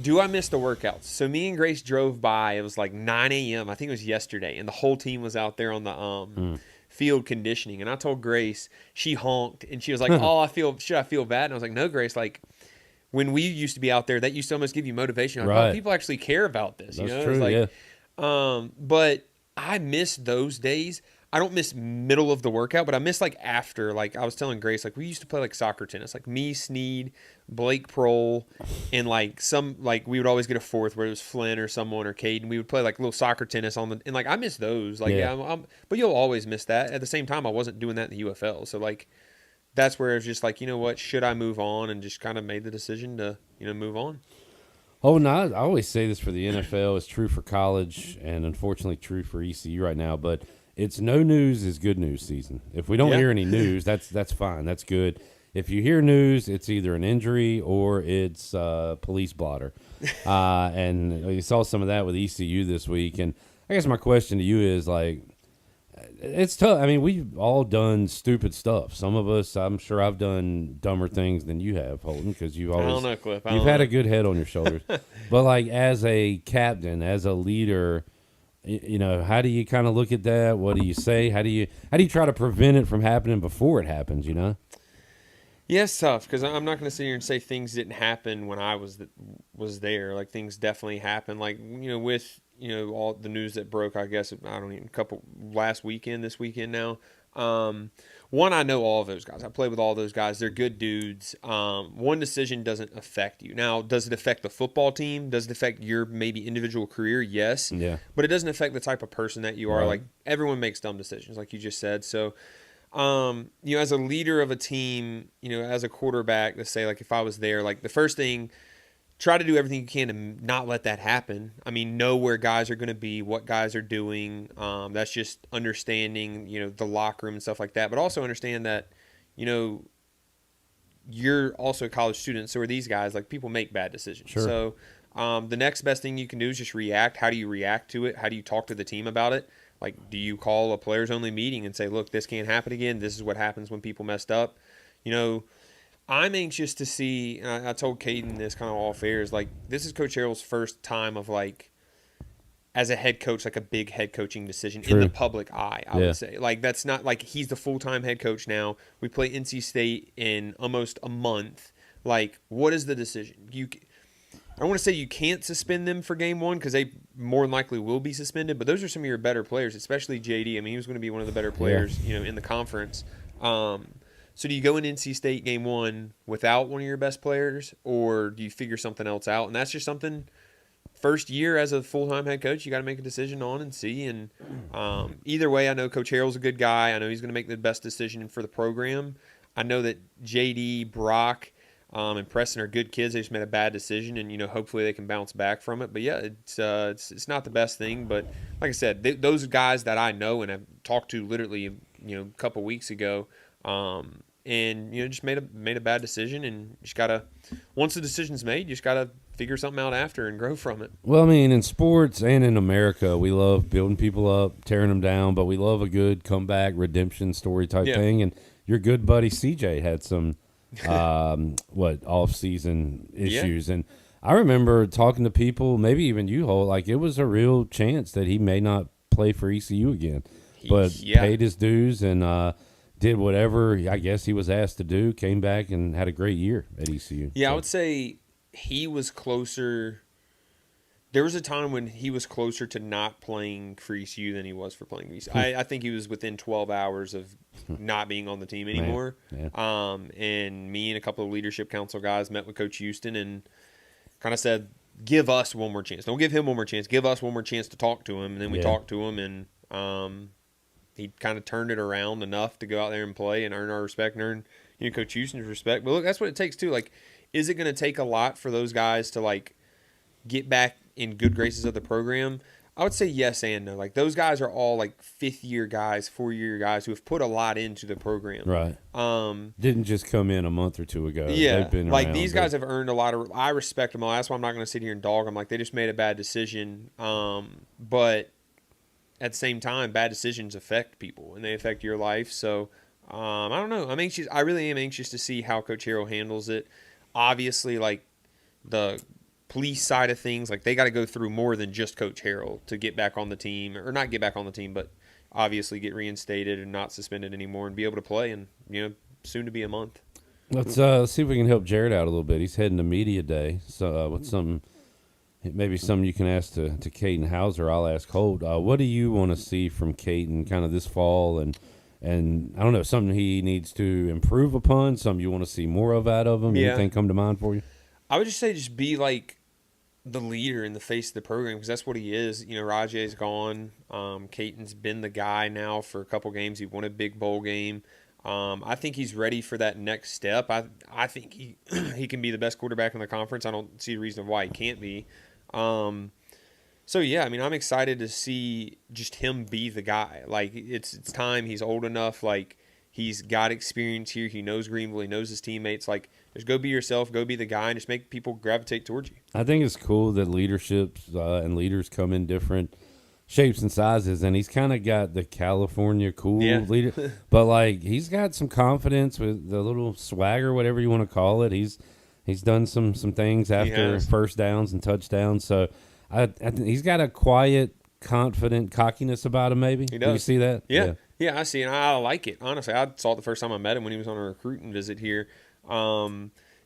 Do I miss the workouts? So me and Grace drove by. It was like 9 a.m. I think it was yesterday, and the whole team was out there on the field conditioning. And I told Grace, she honked, and she was like, "Oh, should I feel bad?" And I was like, "No, Grace. Like when we used to be out there, that used to almost give you motivation. Like,
right.
Oh, people actually care about this.
That's
you know,
true.
It's like,
yeah.
But I miss those days. I don't miss middle of the workout, but I miss like after. Like I was telling Grace, like we used to play like soccer tennis, like me, Sneed, Blake Prohl, and like we would always get a fourth where it was Flynn or someone or Caden. We would play like little soccer tennis and like I miss those. Like but you'll always miss that. At the same time, I wasn't doing that in the UFL, so like that's where it's just like, you know what, should I move on? And just kind of made the decision to move on.
Oh, no, I always say this for the NFL. It's true for college and unfortunately true for ECU right now, but it's no news is good news season. If we don't hear any news, that's fine. That's good. If you hear news, it's either an injury or it's police blotter. And you saw some of that with ECU this week. And I guess my question to you is, like, it's tough. I mean, we've all done stupid stuff. Some of us, I'm sure I've done dumber things than you have, Holton, because you've always,
I don't know, Cliff.
you've had a good head on your shoulders. But, like, as a captain, as a leader, you know, how do you kind of look at that? What do you say? How do you try to prevent it from happening before it happens, you know?
Yeah, it's tough because I'm not going to sit here and say things didn't happen when I was there. Like, things definitely happened. Like, you know, with, you know, all the news that broke, I guess, last weekend, this weekend now. One, I know all of those guys. I play with all those guys. They're good dudes. One decision doesn't affect you. Now, does it affect the football team? Does it affect your maybe individual career? Yes.
Yeah.
But it doesn't affect the type of person that you are.
Right.
Like, everyone makes dumb decisions, like you just said. So, you know, as a leader of a team, you know, as a quarterback, let's say, like, if I was there, like, the first thing, try to do everything you can to not let that happen. I mean, know where guys are going to be, what guys are doing. That's just understanding, you know, the locker room and stuff like that. But also understand that, you know, you're also a college student. So are these guys. Like, people make bad decisions.
Sure.
So the next best thing you can do is just react. How do you react to it? How do you talk to the team about it? Like, do you call a players-only meeting and say, look, this can't happen again. This is what happens when people messed up. You know, I'm anxious to see, and I told Caden this kind of off air, is like, this is Coach Harrell's first time of, like, as a head coach, like a big head coaching decision in the public eye, I would say. Like, that's not like he's the full-time head coach now. We play NC State in almost a month. Like, what is the decision? I don't want to say you can't suspend them for game one because they more than likely will be suspended, but those are some of your better players, especially JD. I mean, he was going to be one of the better players, you know, in the conference. So do you go in NC State game one without one of your best players, or do you figure something else out? And that's just something, first year as a full-time head coach, you got to make a decision on and see. And either way, I know Coach Harrell's a good guy. I know he's going to make the best decision for the program. I know that JD, Brock, and Preston are good kids. They just made a bad decision, and, you know, hopefully they can bounce back from it. But yeah, it's not the best thing. But like I said, those guys that I know and have talked to literally, you know, a couple weeks ago, and, you know, just made a bad decision, and just gotta, once the decision's made, you just gotta figure something out after and grow from it.
Well, I mean, in sports and in America, we love building people up, tearing them down, but we love a good comeback, redemption story type thing. And your good buddy CJ had some off-season issues, and I remember talking to people, maybe even you, Holt, like it was a real chance that he may not play for ECU again, but paid his dues and did whatever I guess he was asked to do, came back and had a great year at ECU.
Yeah, so I would say he was closer. There was a time when he was closer to not playing for ECU than he was for playing ECU. I think he was within 12 hours of not being on the team anymore. And me and a couple of leadership council guys met with Coach Houston and kind of said, give us one more chance. Don't give him one more chance. Give us one more chance to talk to him. And then we talked to him, and he kind of turned it around enough to go out there and play and earn our respect and earn, you know, Coach Houston's respect. But look, that's what it takes too. Like, is it going to take a lot for those guys to like get back in good graces of the program? I would say yes and no. Like those guys are all like 5th-year guys, 4-year guys who have put a lot into the program.
Right. Didn't just come in a month or two ago.
Yeah.
They've been
like
around,
these guys have earned a lot of. I respect them all. That's why I'm not going to sit here and dog them. Like they just made a bad decision. But at the same time, bad decisions affect people and they affect your life. So I don't know. I'm anxious. I really am anxious to see how Coach Harrell handles it. Obviously, like the police side of things, like they got to go through more than just Coach Harrell to get back on the team, or not get back on the team, but obviously get reinstated and not suspended anymore and be able to play in, soon to be a month.
Let's see if we can help Jared out a little bit. He's heading to media day. So what's something you can ask to Caden Hauser? I'll ask Holt. What do you want to see from Caden kind of this fall, and I don't know, something he needs to improve upon, something you want to see more of out of him?
Yeah.
Anything come to mind for you?
I would just say just be like the leader in the face of the program, because that's what he is. Rahjai's gone. Caden's been the guy now for a couple games. He won a big bowl game. I think he's ready for that next step. I think he can be the best quarterback in the conference. I don't see a reason why he can't be. So yeah, I mean, I'm excited to see just him be the guy. Like it's time. He's old enough. Like he's got experience here. He knows Greenville. He knows his teammates. Like just go be yourself. Go be the guy, and just make people gravitate towards you.
I think it's cool that leaderships and leaders come in different shapes and sizes, and he's kind of got the California cool leader, but like he's got some confidence with the little swagger, whatever you want to call it. He's done some things after first downs and touchdowns, so I think he's got a quiet, confident cockiness about him. Maybe
he does.
Do you see that?
Yeah, I see, and I like it. Honestly, I saw it the first time I met him when he was on a recruiting visit here.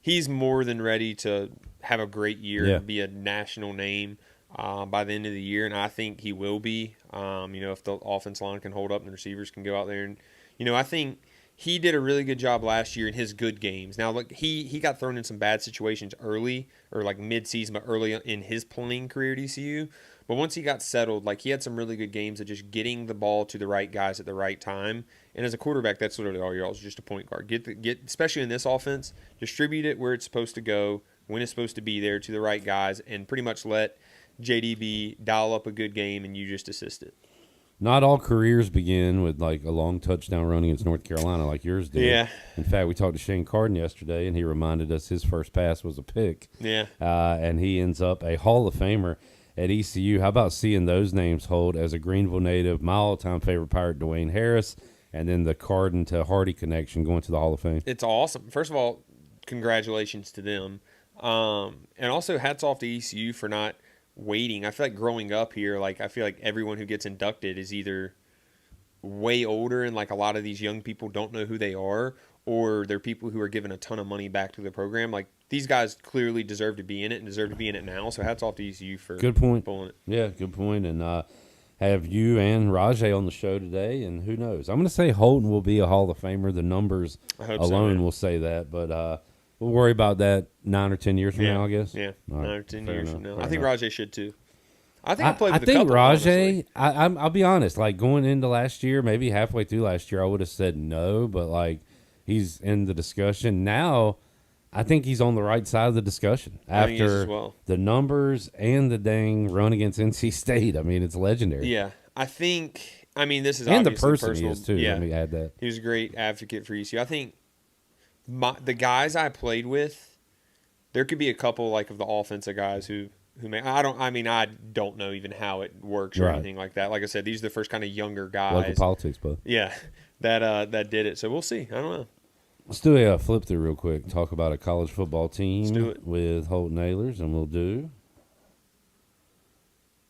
He's more than ready to have a great year and be a national name by the end of the year, and I think he will be. If the offense line can hold up and the receivers can go out there, and I think he did a really good job last year in his good games. Now, look, he got thrown in some bad situations early or like mid-season, but early in his playing career at ECU. But once he got settled, like he had some really good games of just getting the ball to the right guys at the right time. And as a quarterback, that's literally all you're. It's just a point guard. Get especially in this offense, distribute it where it's supposed to go, when it's supposed to be there to the right guys, and pretty much let JDB dial up a good game and you just assist it.
Not all careers begin with like a long touchdown run against North Carolina like yours did.
Yeah.
In fact, we talked to Shane Carden yesterday, and he reminded us his first pass was a pick.
Yeah.
And he ends up a Hall of Famer at ECU. How about seeing those names hold as a Greenville native? My all-time favorite Pirate, Dwayne Harris, and then the Carden to Hardy connection going to the Hall of Fame.
It's awesome. First of all, congratulations to them. And also hats off to ECU for not waiting. I feel like growing up here, like I feel like everyone who gets inducted is either way older and like a lot of these young people don't know who they are, or they're people who are giving a ton of money back to the program. Like these guys clearly deserve to be in it and deserve to be in it now. So hats off to ECU for
good point.
Pulling it.
Yeah, good point. And have you and Rahjai on the show today, and who knows? I'm going to say Holton will be a Hall of Famer. The numbers alone will say that, but we'll worry about that 9 or 10 years from now, I guess.
Yeah,
all
9
right,
or 10
fair
years
enough,
from now.
fair
I think
enough.
Rahjai should too. I think I played with a
think
couple,
Rahjai, I'll be honest, like going into last year, maybe halfway through last year, I would have said no, but like he's in the discussion. Now, I think he's on the right side of the discussion after the numbers and the dang run against NC State. I mean, it's legendary.
Yeah, I think, this is
and the
obviously
person
personal.
he is too.
Yeah.
Let me add that.
He was a great advocate for ECU. I think the guys I played with, there could be a couple like of the offensive guys who may I don't know even how it works or anything like that. Like I said, these are the first kind of younger guys.
Local politics, bud.
Yeah, that did it. So we'll see. I don't know.
Let's do a flip through real quick. Talk about a college football team.
Let's do it.
With Holton Ahlers, and we'll do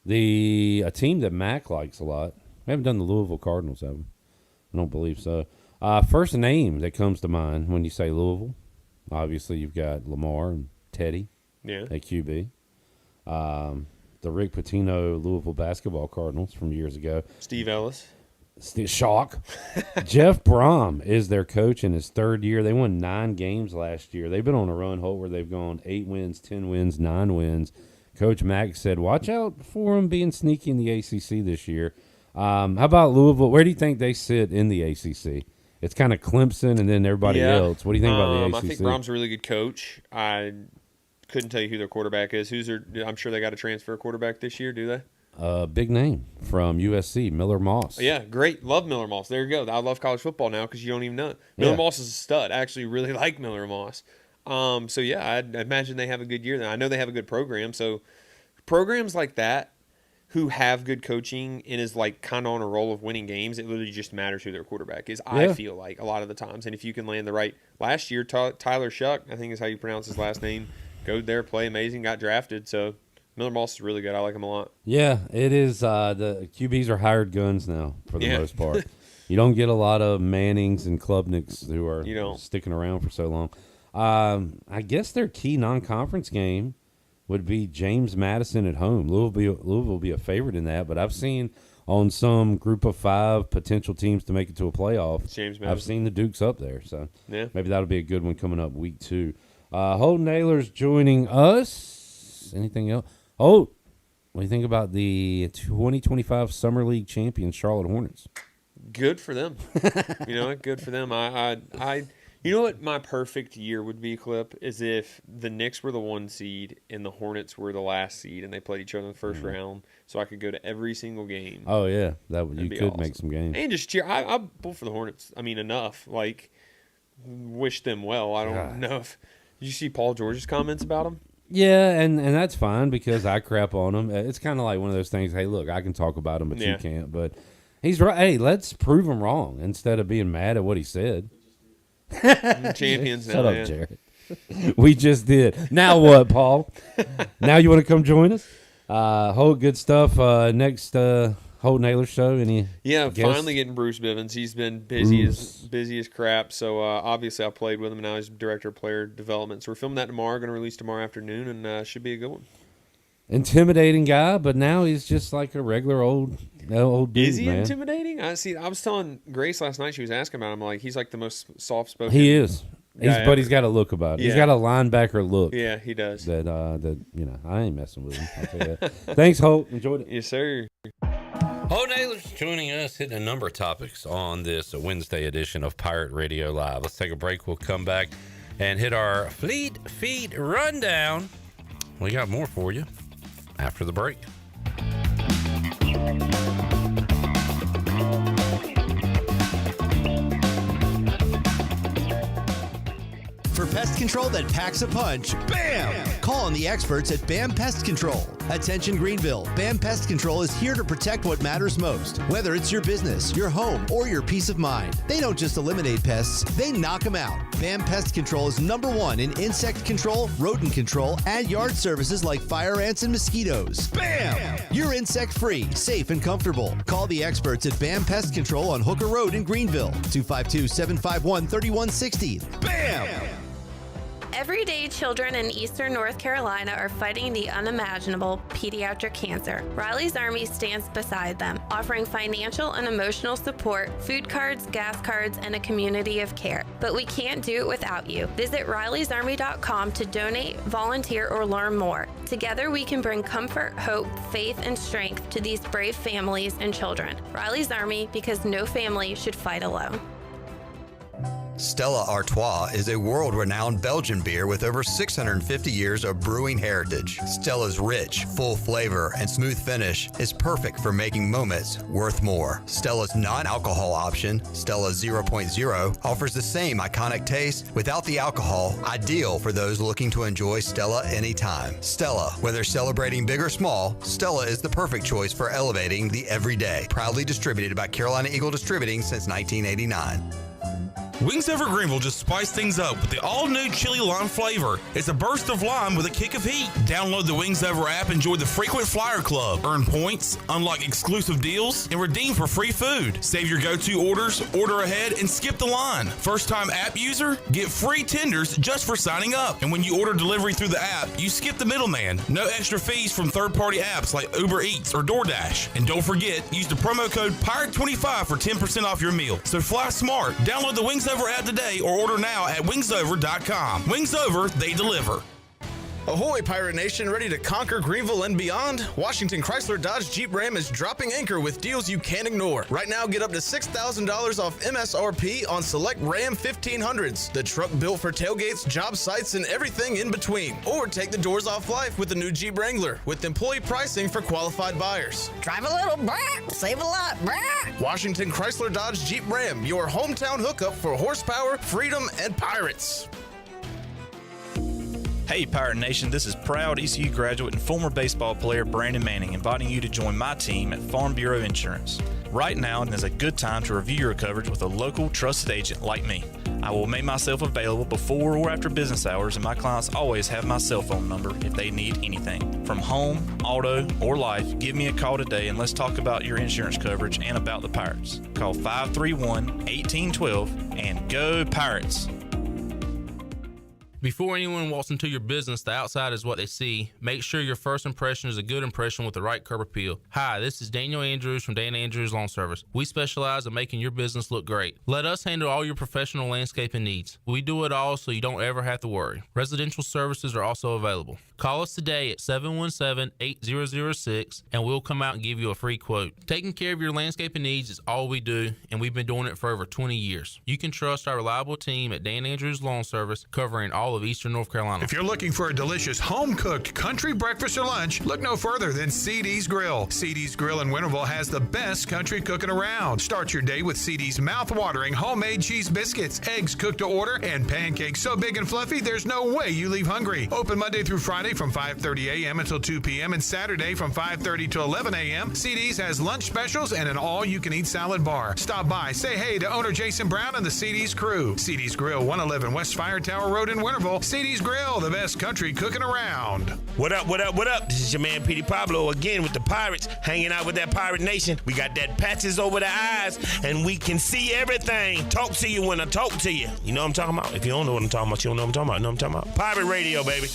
a team that Mac likes a lot. We haven't done the Louisville Cardinals, have we? I don't believe so. First name that comes to mind when you say Louisville, obviously you've got Lamar and Teddy at QB. The Rick Pitino Louisville basketball Cardinals from years ago.
Steve Ellis.
Shock. Jeff Brom is their coach in his third year. They won 9 games last year. They've been on a run, Holt, where they've gone 8 wins, 10 wins, 9 wins. Coach Mack said, watch out for them being sneaky in the ACC this year. How about Louisville? Where do you think they sit in the ACC? it's kind of Clemson and then everybody else. What do you think about the ACC?
I think Brom's a really good coach. I couldn't tell you who their quarterback is. I'm sure they got a transfer quarterback this year, do they?
Big name from USC, Miller Moss.
Yeah, great. Love Miller Moss. There you go. I love college football now because you don't even know it. Miller Moss is a stud. I actually really like Miller Moss. So, yeah, I'd imagine they have a good year. I know they have a good program. So, programs like that who have good coaching and is like kind of on a roll of winning games, it literally just matters who their quarterback is, I feel like, a lot of the times. And if you can land the right – last year, Tyler Shuck, I think is how you pronounce his last name, go there, play amazing, got drafted. So, Miller Moss is really good. I like him a lot.
Yeah, it is. The QBs are hired guns now for the most part. You don't get a lot of Mannings and Klubniks who are sticking around for so long. I guess their key non-conference game would be James Madison at home. Louisville will be a favorite in that, but I've seen on some group of 5 potential teams to make it to a playoff,
James Madison.
I've seen the Dukes up there. So maybe that'll be a good one coming up week 2. Holton Naylor's joining us. Anything else? Oh, what do you think about the 2025 Summer League champions, Charlotte Hornets?
Good for them. Good for them. You know what my perfect year would be, Clip, is if the Knicks were the 1 seed and the Hornets were the last seed and they played each other in the first round, so I could go to every single game.
Oh, yeah. You could awesome. Make some games.
And just cheer. I pull for the Hornets. I mean, enough. Like, wish them well. I don't know if – did you see Paul George's comments about them?
Yeah, and that's fine because I crap on him. It's kind of like one of those things, hey, look, I can talk about him, but you can't. But he's right. Hey, let's prove him wrong instead of being mad at what he said.
Champions
Shut
now,
up, Jared. We just did. Now what, Paul? Now you want to come join us? Whole good stuff. Next Holton Naylor show. Any guests?
Finally getting Bruce Bivens. He's been busy as crap. So obviously I played with him. Now he's director of player development. So we're filming that tomorrow. Going to release tomorrow afternoon, and should be a good one.
Intimidating guy, but now he's just like a regular old dude.
Is he
man.
intimidating? I was telling Grace last night. She was asking about him. Like he's like the most soft spoken.
He is. He's got a look about it.
Yeah.
He's got a linebacker look.
Yeah, he does.
That I ain't messing with him. I'll tell you that. Thanks, Holt. Enjoyed it.
Yes, sir.
Holton Naylor's joining us, hitting a number of topics on this Wednesday edition of Pirate Radio Live. Let's take a break. We'll come back and hit our Fleet Feet rundown. We got more for you after the break.
For pest control that packs a punch, BAM! Call on the experts at BAM Pest Control. Attention Greenville, BAM Pest Control is here to protect what matters most, whether it's your business, your home, or your peace of mind. They don't just eliminate pests, they knock them out. BAM Pest Control is #1 in insect control, rodent control, and yard services like fire ants and mosquitoes. BAM! You're insect-free, safe, and comfortable. Call the experts at BAM Pest Control on Hooker Road in Greenville, 252-751-3160. BAM!
Everyday children in eastern North Carolina are fighting the unimaginable pediatric cancer. Riley's Army stands beside them, offering financial and emotional support, food cards, gas cards, and a community of care. But we can't do it without you. Visit Riley'sArmy.com to donate, volunteer, or learn more. Together we can bring comfort, hope, faith, and strength to these brave families and children. Riley's Army, because no family should fight alone.
Stella Artois is a world-renowned Belgian beer with over 650 years of brewing heritage. Stella's rich, full flavor and smooth finish is perfect for making moments worth more. Stella's non-alcohol option, Stella 0.0, offers the same iconic taste without the alcohol, ideal for those looking to enjoy Stella anytime. Stella, whether celebrating big or small, Stella is the perfect choice for elevating the everyday. Proudly distributed by Carolina Eagle Distributing since 1989.
Wings Over Greenville just spice things up with the all-new chili lime flavor. It's a burst of lime with a kick of heat. Download the Wings Over app, enjoy the Frequent Flyer Club, earn points, unlock exclusive deals, and redeem for free food. Save your go-to orders, order ahead, and skip the line. First-time app user? Get free tenders just for signing up. And when you order delivery through the app, you skip the middleman. No extra fees from third-party apps like Uber Eats or DoorDash. And don't forget, use the promo code PIRATE25 for 10% off your meal. So fly smart. Download the Wings Over app today or order now at wingsover.com. Wings Over, they deliver.
Ahoy, Pirate Nation, ready to conquer Greenville and beyond? Washington Chrysler Dodge Jeep Ram is dropping anchor with deals you can't ignore. Right now, get up to $6,000 off MSRP on select Ram 1500s, the truck built for tailgates, job sites, and everything in between. Or take the doors off life with the new Jeep Wrangler, with employee pricing for qualified buyers.
Drive a little, brah, save a lot, brah.
Washington Chrysler Dodge Jeep Ram, your hometown hookup for horsepower, freedom, and pirates.
Hey, Pirate Nation, this is proud ECU graduate and former baseball player Brandon Manning inviting you to join my team at Farm Bureau Insurance. Right now is a good time to review your coverage with a local trusted agent like me. I will make myself available before or after business hours, and my clients always have my cell phone number if they need anything. From home, auto, or life, give me a call today and let's talk about your insurance coverage and about the Pirates. Call 531-1812 and go Pirates!
Before anyone walks into your business, the outside is what they see. Make sure your first impression is a good impression with the right curb appeal. Hi, this is Daniel Andrews from Dan Andrews Lawn Service. We specialize in making your business look great. Let us handle all your professional landscaping needs. We do it all so you don't ever have to worry. Residential services are also available. Call us today at 717-8006 and we'll come out and give you a free quote. Taking care of your landscaping needs is all we do, and we've been doing it for over 20 years. You can trust our reliable team at Dan Andrews Lawn Service, covering all of Eastern North Carolina.
If you're looking for a delicious home-cooked country breakfast or lunch, look no further than CD's Grill. CD's Grill in Winterville has the best country cooking around. Start your day with CD's mouth-watering homemade cheese biscuits, eggs cooked to order, and pancakes so big and fluffy there's no way you leave hungry. Open Monday through Friday from 5:30 a.m. until 2 p.m. and Saturday from 5:30 to 11 a.m. CD's has lunch specials and an all-you-can-eat salad bar. Stop by, say hey to owner Jason Brown and the CD's crew. CD's Grill, 111 West Fire Tower Road in Winterville. CD's Grill, the best country cooking around.
What up, what up, what up? This is your man, Petey Pablo, again with the Pirates, hanging out with that Pirate Nation. We got that patches over the eyes, and we can see everything. Talk to you when I talk to you. You know what I'm talking about? If you don't know what I'm talking about, you don't know what I'm talking about. You know what I'm talking about? Pirate Radio, baby.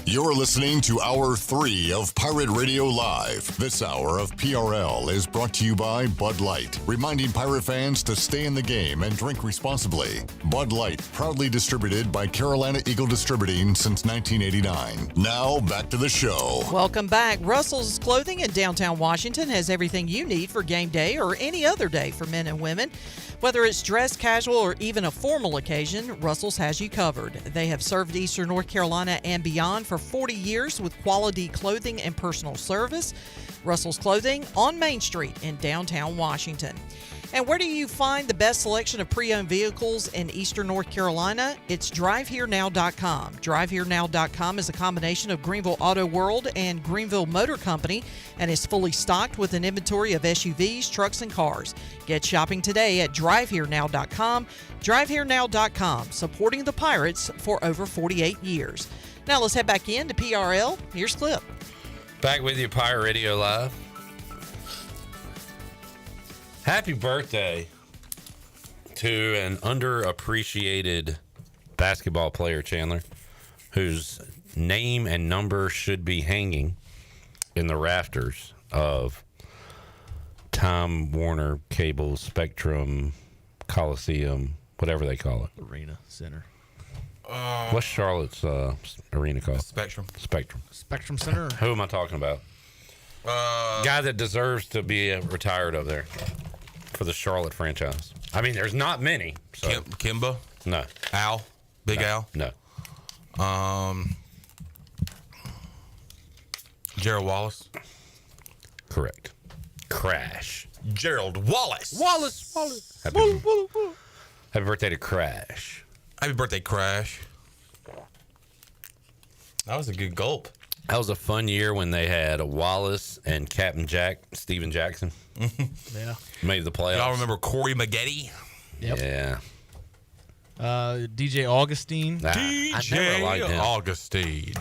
You're listening to Hour 3 of Pirate Radio Live. This hour of PRL is brought to you by Bud Light, reminding Pirate fans to stay in the game and drink responsibly. Bud Light, proudly distributed by Carolina Eagle Distributing since 1989. Now, back to the show.
Welcome back. Russell's Clothing in downtown Washington has everything you need for game day or any other day for men and women. Whether it's dress, casual, or even a formal occasion, Russell's has you covered. They have served Eastern North Carolina and beyond for 40 years with quality clothing and personal service. Russell's Clothing on Main Street in downtown Washington. And where do you find the best selection of pre-owned vehicles in Eastern North Carolina? It's DriveHereNow.com. DriveHereNow.com is a combination of Greenville Auto World and Greenville Motor Company and is fully stocked with an inventory of SUVs, trucks, and cars. Get shopping today at DriveHereNow.com. DriveHereNow.com, supporting the Pirates for over 48 years. Now let's head back into PRL. Here's Clip.
Back with you, Pirate Radio Live. Happy birthday to an underappreciated basketball player, Chandler, whose name and number should be hanging in the rafters of Time Warner Cable Spectrum Coliseum, whatever they call it.
Arena Center.
What's Charlotte's arena called?
Spectrum.
Spectrum
Center.
Who am I talking about? Guy that deserves to be retired over there for the Charlotte franchise. I mean, there's not many. So.
Kimba?
No.
Al? Big
No.
Al?
No.
Gerald Wallace?
Correct. Crash.
Gerald Wallace.
Wallace.
Happy birthday to Crash.
Happy birthday, Crash. That was a good gulp.
That was a fun year when they had Wallace and Captain Jack, Steven Jackson.
Yeah.
Made the playoffs.
Y'all remember Corey Maggette?
Yep.
Yeah.
DJ Augustine.
Nah, I never liked him.
Augustine.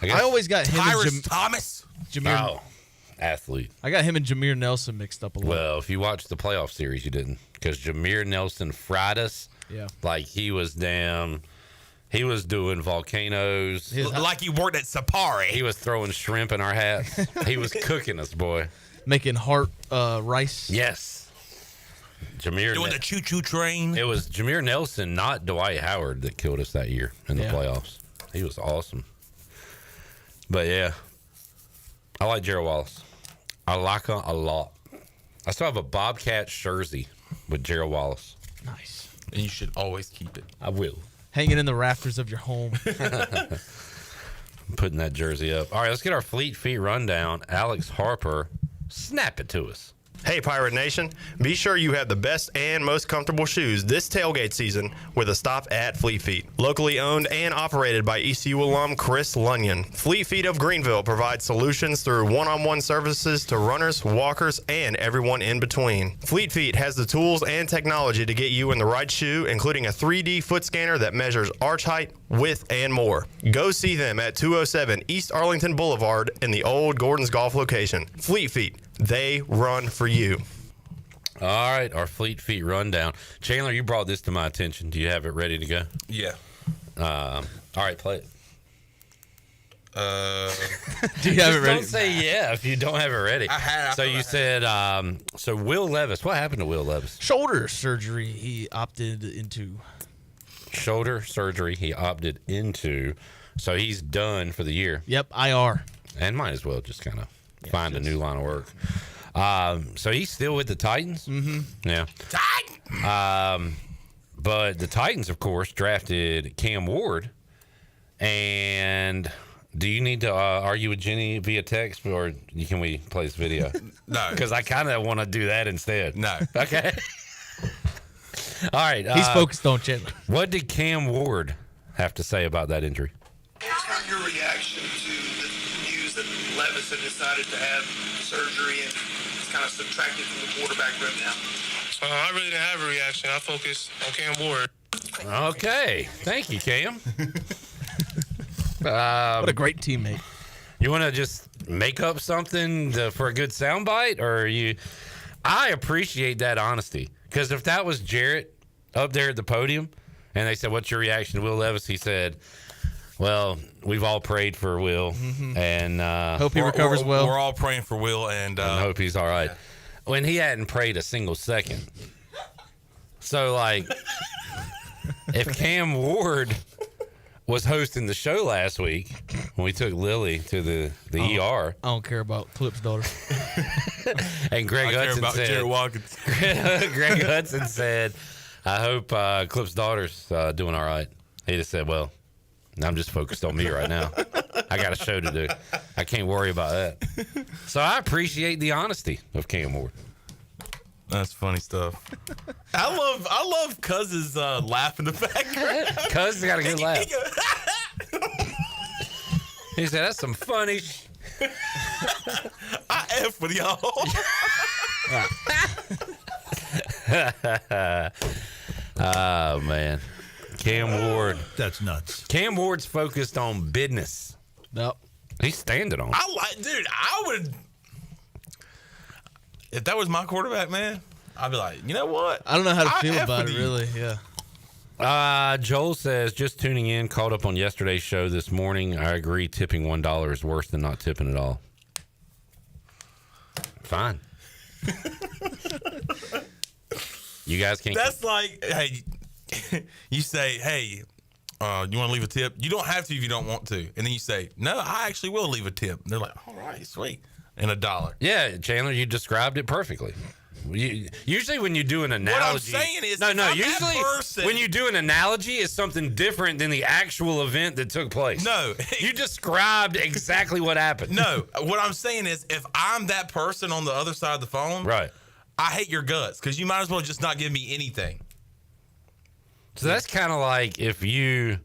I always got him
Tyrus
and
Thomas.
Jameer.
Athlete.
I got him and Jameer Nelson mixed up a lot.
Well, if you watched the playoff series, you didn't. Because Jameer Nelson fried us.
Yeah.
Like he was he was doing volcanoes.
Like he worked at Sapari.
He was throwing shrimp in our hats. He was cooking us, boy.
Making heart rice.
Yes. Jameer
doing the choo-choo train.
It was Jameer Nelson, not Dwight Howard, that killed us that year in the playoffs. He was awesome. But yeah, I like Gerald Wallace. I like him a lot. I still have a Bobcats jersey with Gerald Wallace.
Nice.
And you should always keep it.
I will.
Hanging in the rafters of your home.
I'm putting that jersey up. All right, let's get our Fleet Feet rundown. Alex Harper, snap it to us.
Hey, Pirate Nation. Be sure you have the best and most comfortable shoes this tailgate season with a stop at Fleet Feet. Locally owned and operated by ECU alum Chris Lunyon. Fleet Feet of Greenville provides solutions through one-on-one services to runners, walkers, and everyone in between. Fleet Feet has the tools and technology to get you in the right shoe, including a 3D foot scanner that measures arch height, width, and more. Go see them at 207 East Arlington Boulevard in the old Gordon's Golf location. Fleet Feet. They run for you.
All right, our Fleet Feet rundown. Chandler, you brought this to my attention. Do you have it ready to go?
Yeah.
All right, play it.
Do you have it ready?
Don't say yeah if you don't have it ready. So you said, so Will Levis. What happened to Will Levis?
Shoulder surgery. He opted into.
Shoulder surgery. He opted into. So he's done for the year.
Yep, IR.
And might as well just kind of find a new line of work. So he's still with the Titans?
Mm-hmm.
Yeah. But the Titans, of course, drafted Cam Ward. And do you need to argue with Jenny via text, or can we play this video?
No.
Because I kind of want to do that instead.
No.
Okay. All right.
He's focused on Chandler.
What did Cam Ward have to say about that injury?
What's kind of your reaction to the news that Levis had decided to have surgery and it's kind of subtracted from the quarterback room now?
I really didn't have a reaction. I focused on Cam Ward.
Okay. Thank you, Cam.
What a great teammate.
You want to just make up something for a good soundbite, or you? I appreciate that honesty, because if that was Jarrett up there at the podium and they said, "What's your reaction to Will Levis?" He said, "Well, we've all prayed for Will, and
hope he recovers well.
We're all praying for Will, and
hope he's all right." Yeah. When he hadn't prayed a single second. So, like, if Cam Ward was hosting the show last week when we took Lily to the ER.
I don't care about Clip's daughter.
And Greg Hudson said,
Jared Watkins.
Greg Hudson said, I hope Clip's daughter's doing all right. He just said, well, I'm just focused on me right now. I got a show to do. I can't worry about that. So I appreciate the honesty of Cam Ward.
That's funny stuff. I love Cuz's laugh in the background.
Cuz got a good laugh. He said, that's some funny
I F with y'all.
Oh, man. Cam Ward.
That's nuts.
Cam Ward's focused on business.
Nope.
He's standing on it.
I would. If that was my quarterback, man, I'd be like, you know what?
I don't know how to feel about it, really. Yeah.
Joel says, just tuning in, caught up on yesterday's show this morning. I agree, tipping $1 is worse than not tipping at all. Fine. You guys can't.
That's like, hey, you say, hey, you want to leave a tip? You don't have to if you don't want to. And then you say, no, I actually will leave a tip. And they're like, all right, sweet. And $1.
Yeah, Chandler, you described it perfectly. Usually when you do an analogy.
What I'm saying is,
usually when you do an analogy, it's something different than the actual event that took place.
No.
You described exactly what happened.
No, what I'm saying is, if I'm that person on the other side of the phone,
right,
I hate your guts, because you might as well just not give me anything.
So that's kind of like if you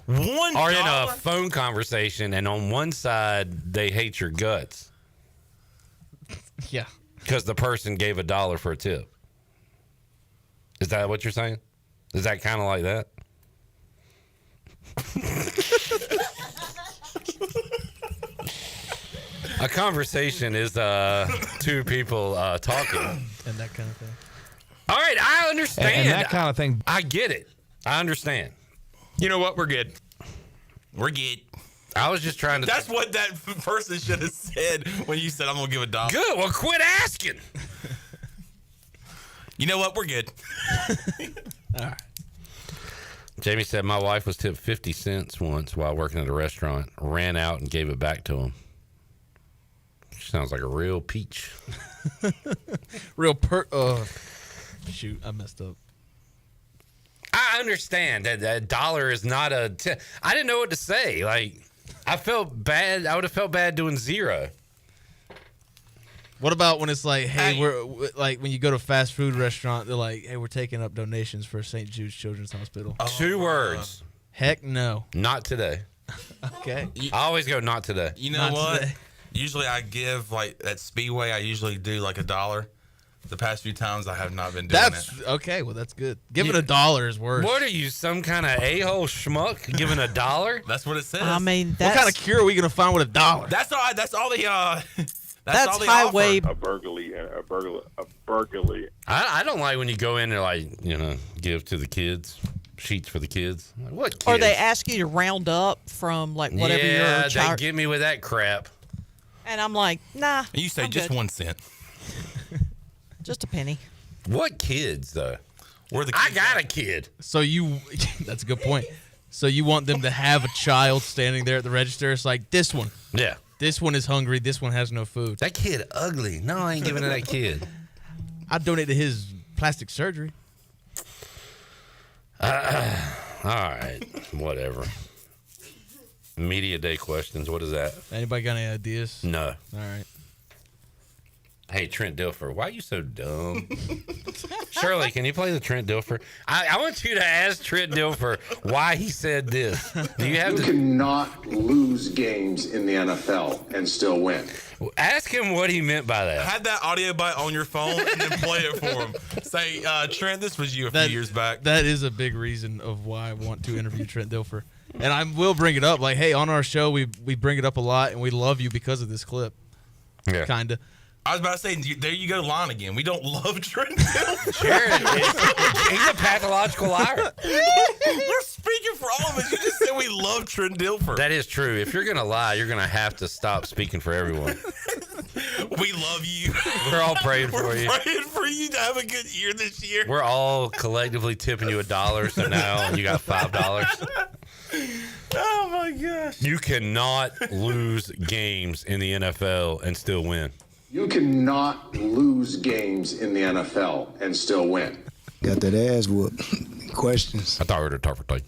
are in a phone conversation and on one side they hate your guts.
Yeah.
Because the person gave $1 for a tip. Is that what you're saying? Is that kind of like that? A conversation is two people talking.
And that kind of thing.
All right, I understand.
And that kind of thing.
I get it. I understand.
You know what? We're good.
We're good.
I was just trying to.
That's what that person should have said when you said, I'm going to give $1.
Good. Well, quit asking.
You know what? We're good.
All right.
Jamie said my wife was tipped 50 cents once while working at a restaurant. Ran out and gave it back to him. She sounds like a real peach.
Shoot, I messed up.
I understand that a dollar is not a. I didn't know what to say. Like, I felt bad. I would have felt bad doing zero.
What about when it's like, hey, we're like when you go to a fast food restaurant, they're like, hey, we're taking up donations for St. Jude's Children's Hospital.
2 words.
Heck no.
Not today.
Okay.
I always go not today.
You know
Not
what?
today.
Usually I give, like, at Speedway, I usually do like $1. The past few times I have not been doing
That's okay. Well, that's good. Giving $1 is worse.
What are you, some kind of a-hole schmuck giving $1?
That's what it says.
I mean,
what kind of cure are we gonna find with $1?
That's all. That's all the.
That's
all they
highway.
offer.
A burglary.
I don't like when you go in and, like, give to the kids. Sheets for the kids. Like, what kids?
Or they ask you to round up from like whatever
yeah,
your child.
they get me with that crap.
And I'm like, nah.
You say
I'm
just
good.
1 cent.
Just a penny.
What kids though?
Where the
I got a kid.
So that's a good point. So you want them to have a child standing there at the register? It's like this one.
Yeah.
This one is hungry. This one has no food.
That kid ugly. No, I ain't giving to that kid.
I'd donate to his plastic surgery.
All right. Whatever. Media day questions. What is that?
Anybody got any ideas?
No.
All right.
Hey, Trent Dilfer, why are you so dumb? Shirley, can you play the Trent Dilfer? I want you to ask Trent Dilfer why he said this. Do you have
You cannot lose games in the NFL and still win.
Ask him what he meant by that.
Had that audio bite on your phone and then play it for him. Say, Trent, this was you a few years back.
That is a big reason of why I want to interview Trent Dilfer. And I will bring it up. Like, hey, on our show, we bring it up a lot, and we love you because of this clip.
Yeah.
Kind of.
I was about to say, there you go, line again. We don't love Trent Dilfer.
Jared, he's a pathological liar.
We're speaking for all of us. You just said we love Trent Dilfer.
That is true. If you're going to lie, you're going to have to stop speaking for everyone.
We love you.
We're all praying for you.
We're praying for you to have a good year this year.
We're all collectively tipping you $1, so now you got $5.
Oh, my gosh.
You cannot lose games in the NFL and still win.
You cannot lose games in the NFL and still win.
Got that ass whooped. Questions.
I thought we were talking for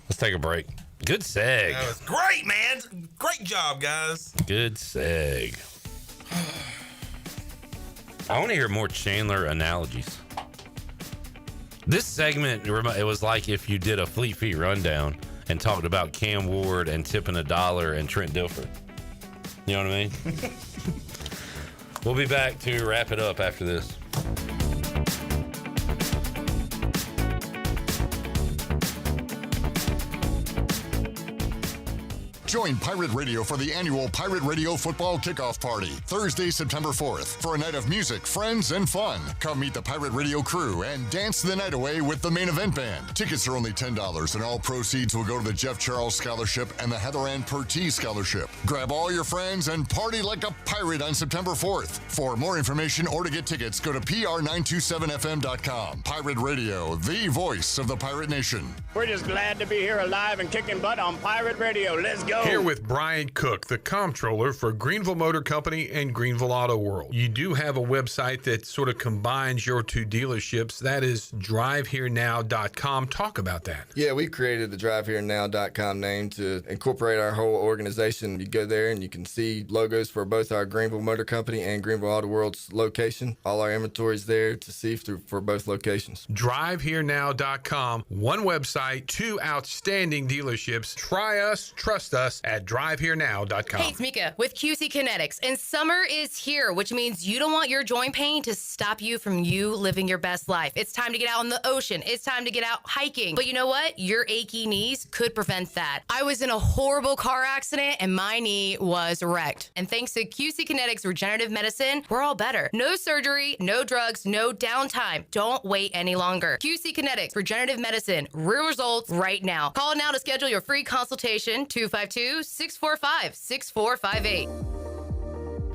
Let's take a break. Good seg.
That was great, man. Great job, guys.
Good seg. I want to hear more Chandler analogies. This segment, it was like if you did a Fleet Feet rundown and talked about Cam Ward and tipping $1 and Trent Dilfer. You know what I mean? We'll be back to wrap it up after this.
Join Pirate Radio for the annual Pirate Radio Football Kickoff Party, Thursday, September 4th, for a night of music, friends, and fun. Come meet the Pirate Radio crew and dance the night away with the main event band. Tickets are only $10, and all proceeds will go to the Jeff Charles Scholarship and the Heather Ann Pertee Scholarship. Grab all your friends and party like a pirate on September 4th. For more information or to get tickets, go to pr927fm.com. Pirate Radio, the voice of the Pirate Nation.
We're just glad to be here alive and kicking butt on Pirate Radio. Let's go.
Here with Brian Cook, the comptroller for Greenville Motor Company and Greenville Auto World. You do have a website that sort of combines your two dealerships. That is driveherenow.com. Talk about that.
Yeah, we created the driveherenow.com name to incorporate our whole organization. You go there and you can see logos for both our Greenville Motor Company and Greenville Auto World's location. All our inventory is there to see for both locations.
driveherenow.com. One website, two outstanding dealerships. Try us, trust us at driveherenow.com.
Hey, it's Mika with QC Kinetics, and summer is here, which means you don't want your joint pain to stop you from living your best life. It's time to get out on the ocean. It's time to get out hiking. But you know what? Your achy knees could prevent that. I was in a horrible car accident, and my knee was wrecked. And thanks to QC Kinetics Regenerative Medicine, we're all better. No surgery, no drugs, no downtime. Don't wait any longer. QC Kinetics Regenerative Medicine. Real results right now. Call now to schedule your free consultation, 252-645-6458.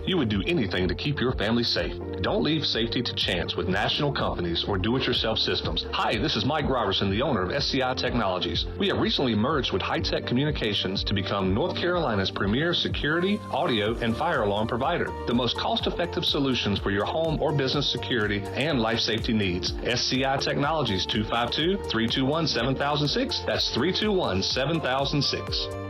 you would do anything to keep your family safe. Don't leave safety to chance with national companies or do-it-yourself systems. Hi, this is Mike Robertson, the owner of SCI Technologies. We have recently merged with High-Tech Communications to become North Carolina's premier security, audio, and fire alarm provider. The most cost-effective solutions for your home or business security and life safety needs. SCI Technologies, 252-321-7006. That's 321-7006.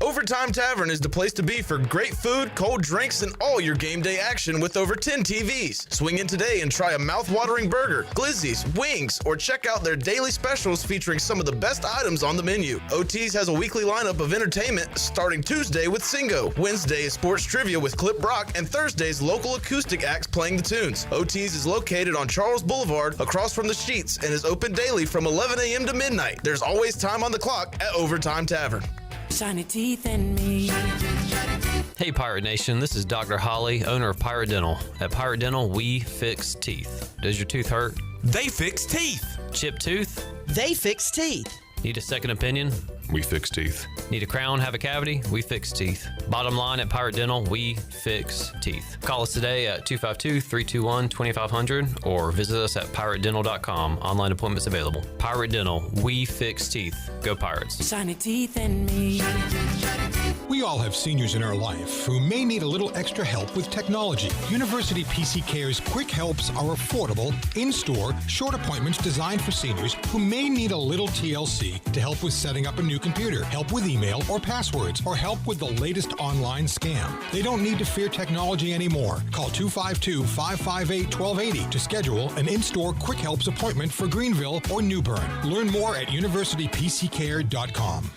Overtime Tavern is the place to be for great food, cold drinks, and all your game day action with over 10 TVs. Swing in today and try a mouth-watering burger, glizzies, wings, or check out their daily specials featuring some of the best items on the menu. OT's has a weekly lineup of entertainment starting Tuesday with Singo, Wednesday is sports trivia with Clip Brock, and Thursday's local acoustic acts playing the tunes. OT's is located on Charles Boulevard across from the Sheets and is open daily from 11 a.m. to midnight. There's always time on the clock at Overtime Tavern.
Shiny teeth in me. Hey Pirate Nation, this is Dr. Holly, owner of Pirate Dental. At Pirate Dental, we fix teeth. Does your tooth hurt?
They fix teeth.
Chipped tooth?
They fix teeth.
Need a second opinion?
We fix teeth.
Need a crown, have a cavity? We fix teeth. Bottom line at Pirate Dental, we fix teeth. Call us today at 252-321-2500 or visit us at piratedental.com. Online appointments available. Pirate Dental, we fix teeth. Go Pirates. Shiny teeth in me.
We all have seniors in our life who may need a little extra help with technology. University PC Care's Quick Helps are affordable, in-store, short appointments designed for seniors who may need a little TLC to help with setting up a new computer, help with email or passwords, or help with the latest online scam. They don't need to fear technology anymore. Call 252-558-1280 to schedule an in-store Quick Helps appointment for Greenville or New Bern. Learn more at universitypccare.com.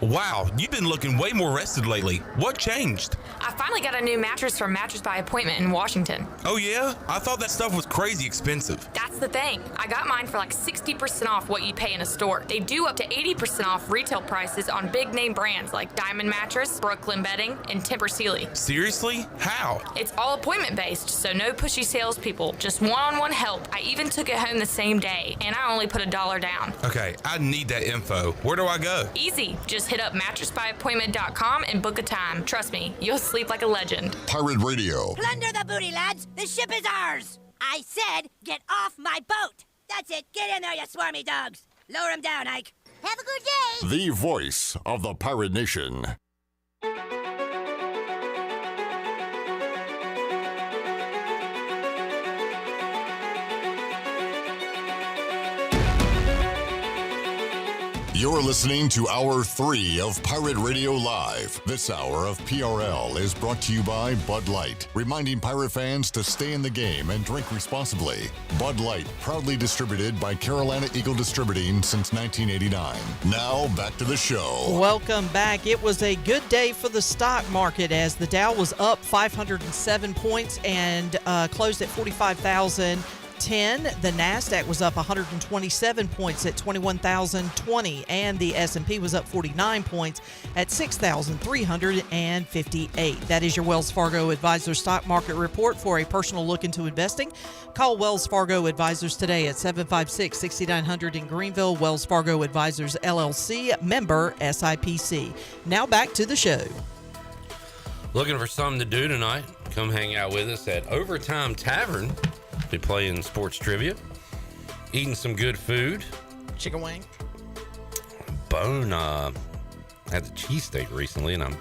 Wow, you've been looking way more rested lately. What changed?
I finally got a new mattress from Mattress by Appointment in Washington.
Oh yeah? I thought that stuff was crazy expensive.
That's the thing. I got mine for like 60% off what you pay in a store. They do up to 80% off retail prices on big name brands like Diamond Mattress, Brooklyn Bedding, and Tempur Sealy.
Seriously? How?
It's all appointment based, so no pushy salespeople, just one-on-one help. I even took it home the same day, and I only put $1 down.
Okay, I need that info. Where do I go?
Easy. Just hit up mattressbyappointment.com and book a time. Trust me, you'll sleep like a legend.
Pirate Radio.
Plunder the booty, lads. The ship is ours. I said, get off my boat. That's it. Get in there, you swarmy dogs. Lower him down, Ike. Have a good day.
The voice of the Pirate Nation. You're listening to Hour 3 of Pirate Radio Live. This hour of PRL is brought to you by Bud Light, reminding pirate fans to stay in the game and drink responsibly. Bud Light, proudly distributed by Carolina Eagle Distributing since 1989. Now, back to the show.
Welcome back. It was a good day for the stock market as the Dow was up 507 points and closed at 45,010. The NASDAQ was up 127 points at 21,020, and the S&P was up 49 points at 6,358. That is your Wells Fargo Advisors Stock Market Report. For a personal look into investing, call Wells Fargo Advisors today at 756-6900 in Greenville. Wells Fargo Advisors, LLC, member SIPC. Now back to the show.
Looking for something to do tonight? Come hang out with us at Overtime Tavern. Be playing sports trivia, eating some good food.
Chicken wing.
Bone had the cheesesteak recently, and I'm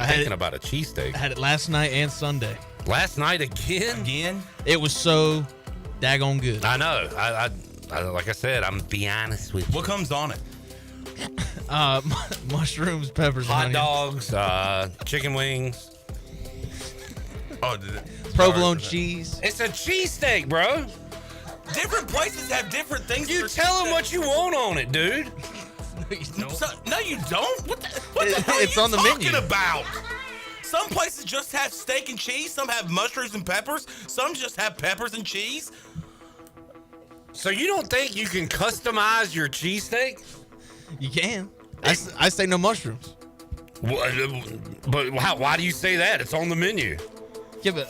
thinking about a cheesesteak.
I had it last night and Sunday.
Last night again?
Again?
It was so daggone good.
I know. I like I said, I'm be honest with you.
What comes on it?
Mushrooms, peppers,
hot
and
dogs, chicken wings.
Oh, did it?
Provolone cheese.
It's a cheesesteak, bro.
Different places have different things.
You tell them what you want on it, dude.
No, you don't. What the hell
it's
are you
on the
talking
menu.
about? Some places just have steak and cheese. Some have mushrooms and peppers. Some just have peppers and cheese.
So you don't think you can customize your cheesesteak?
You can. I say no mushrooms.
But why do you say that? It's on the menu.
Yeah, but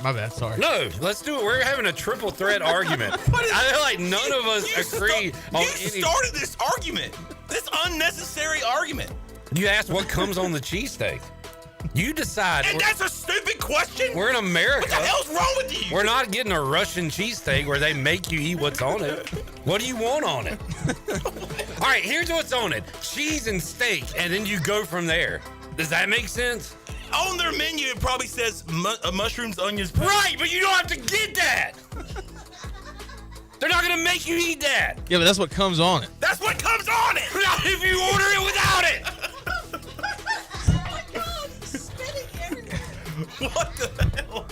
my bad. Sorry.
No, let's do it. We're having a triple threat argument. I feel like none of us agree on any.
You started this argument. This unnecessary argument.
You asked what comes on the cheesesteak. You decide.
And that's a stupid question.
We're in America.
What the hell's wrong with you?
We're not getting a Russian cheesesteak where they make you eat what's on it. What do you want on it? All right, here's what's on it. Cheese and steak, and then you go from there. Does that make sense?
On their menu, it probably says mushrooms, onions,
right, but you don't have to get that. They're not going to make you eat that.
Yeah, but that's what comes on it.
That's what comes on it.
Not if you order it without it.
What the hell?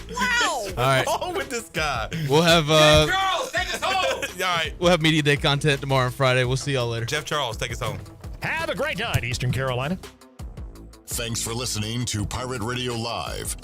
All right.
What's wrong with this guy?
We'll have
Jeff Charles, take us home. All right.
We'll have Media Day content tomorrow and Friday. We'll see y'all later.
Jeff Charles, take us home.
Have a great night, Eastern Carolina.
Thanks for listening to Pirate Radio Live.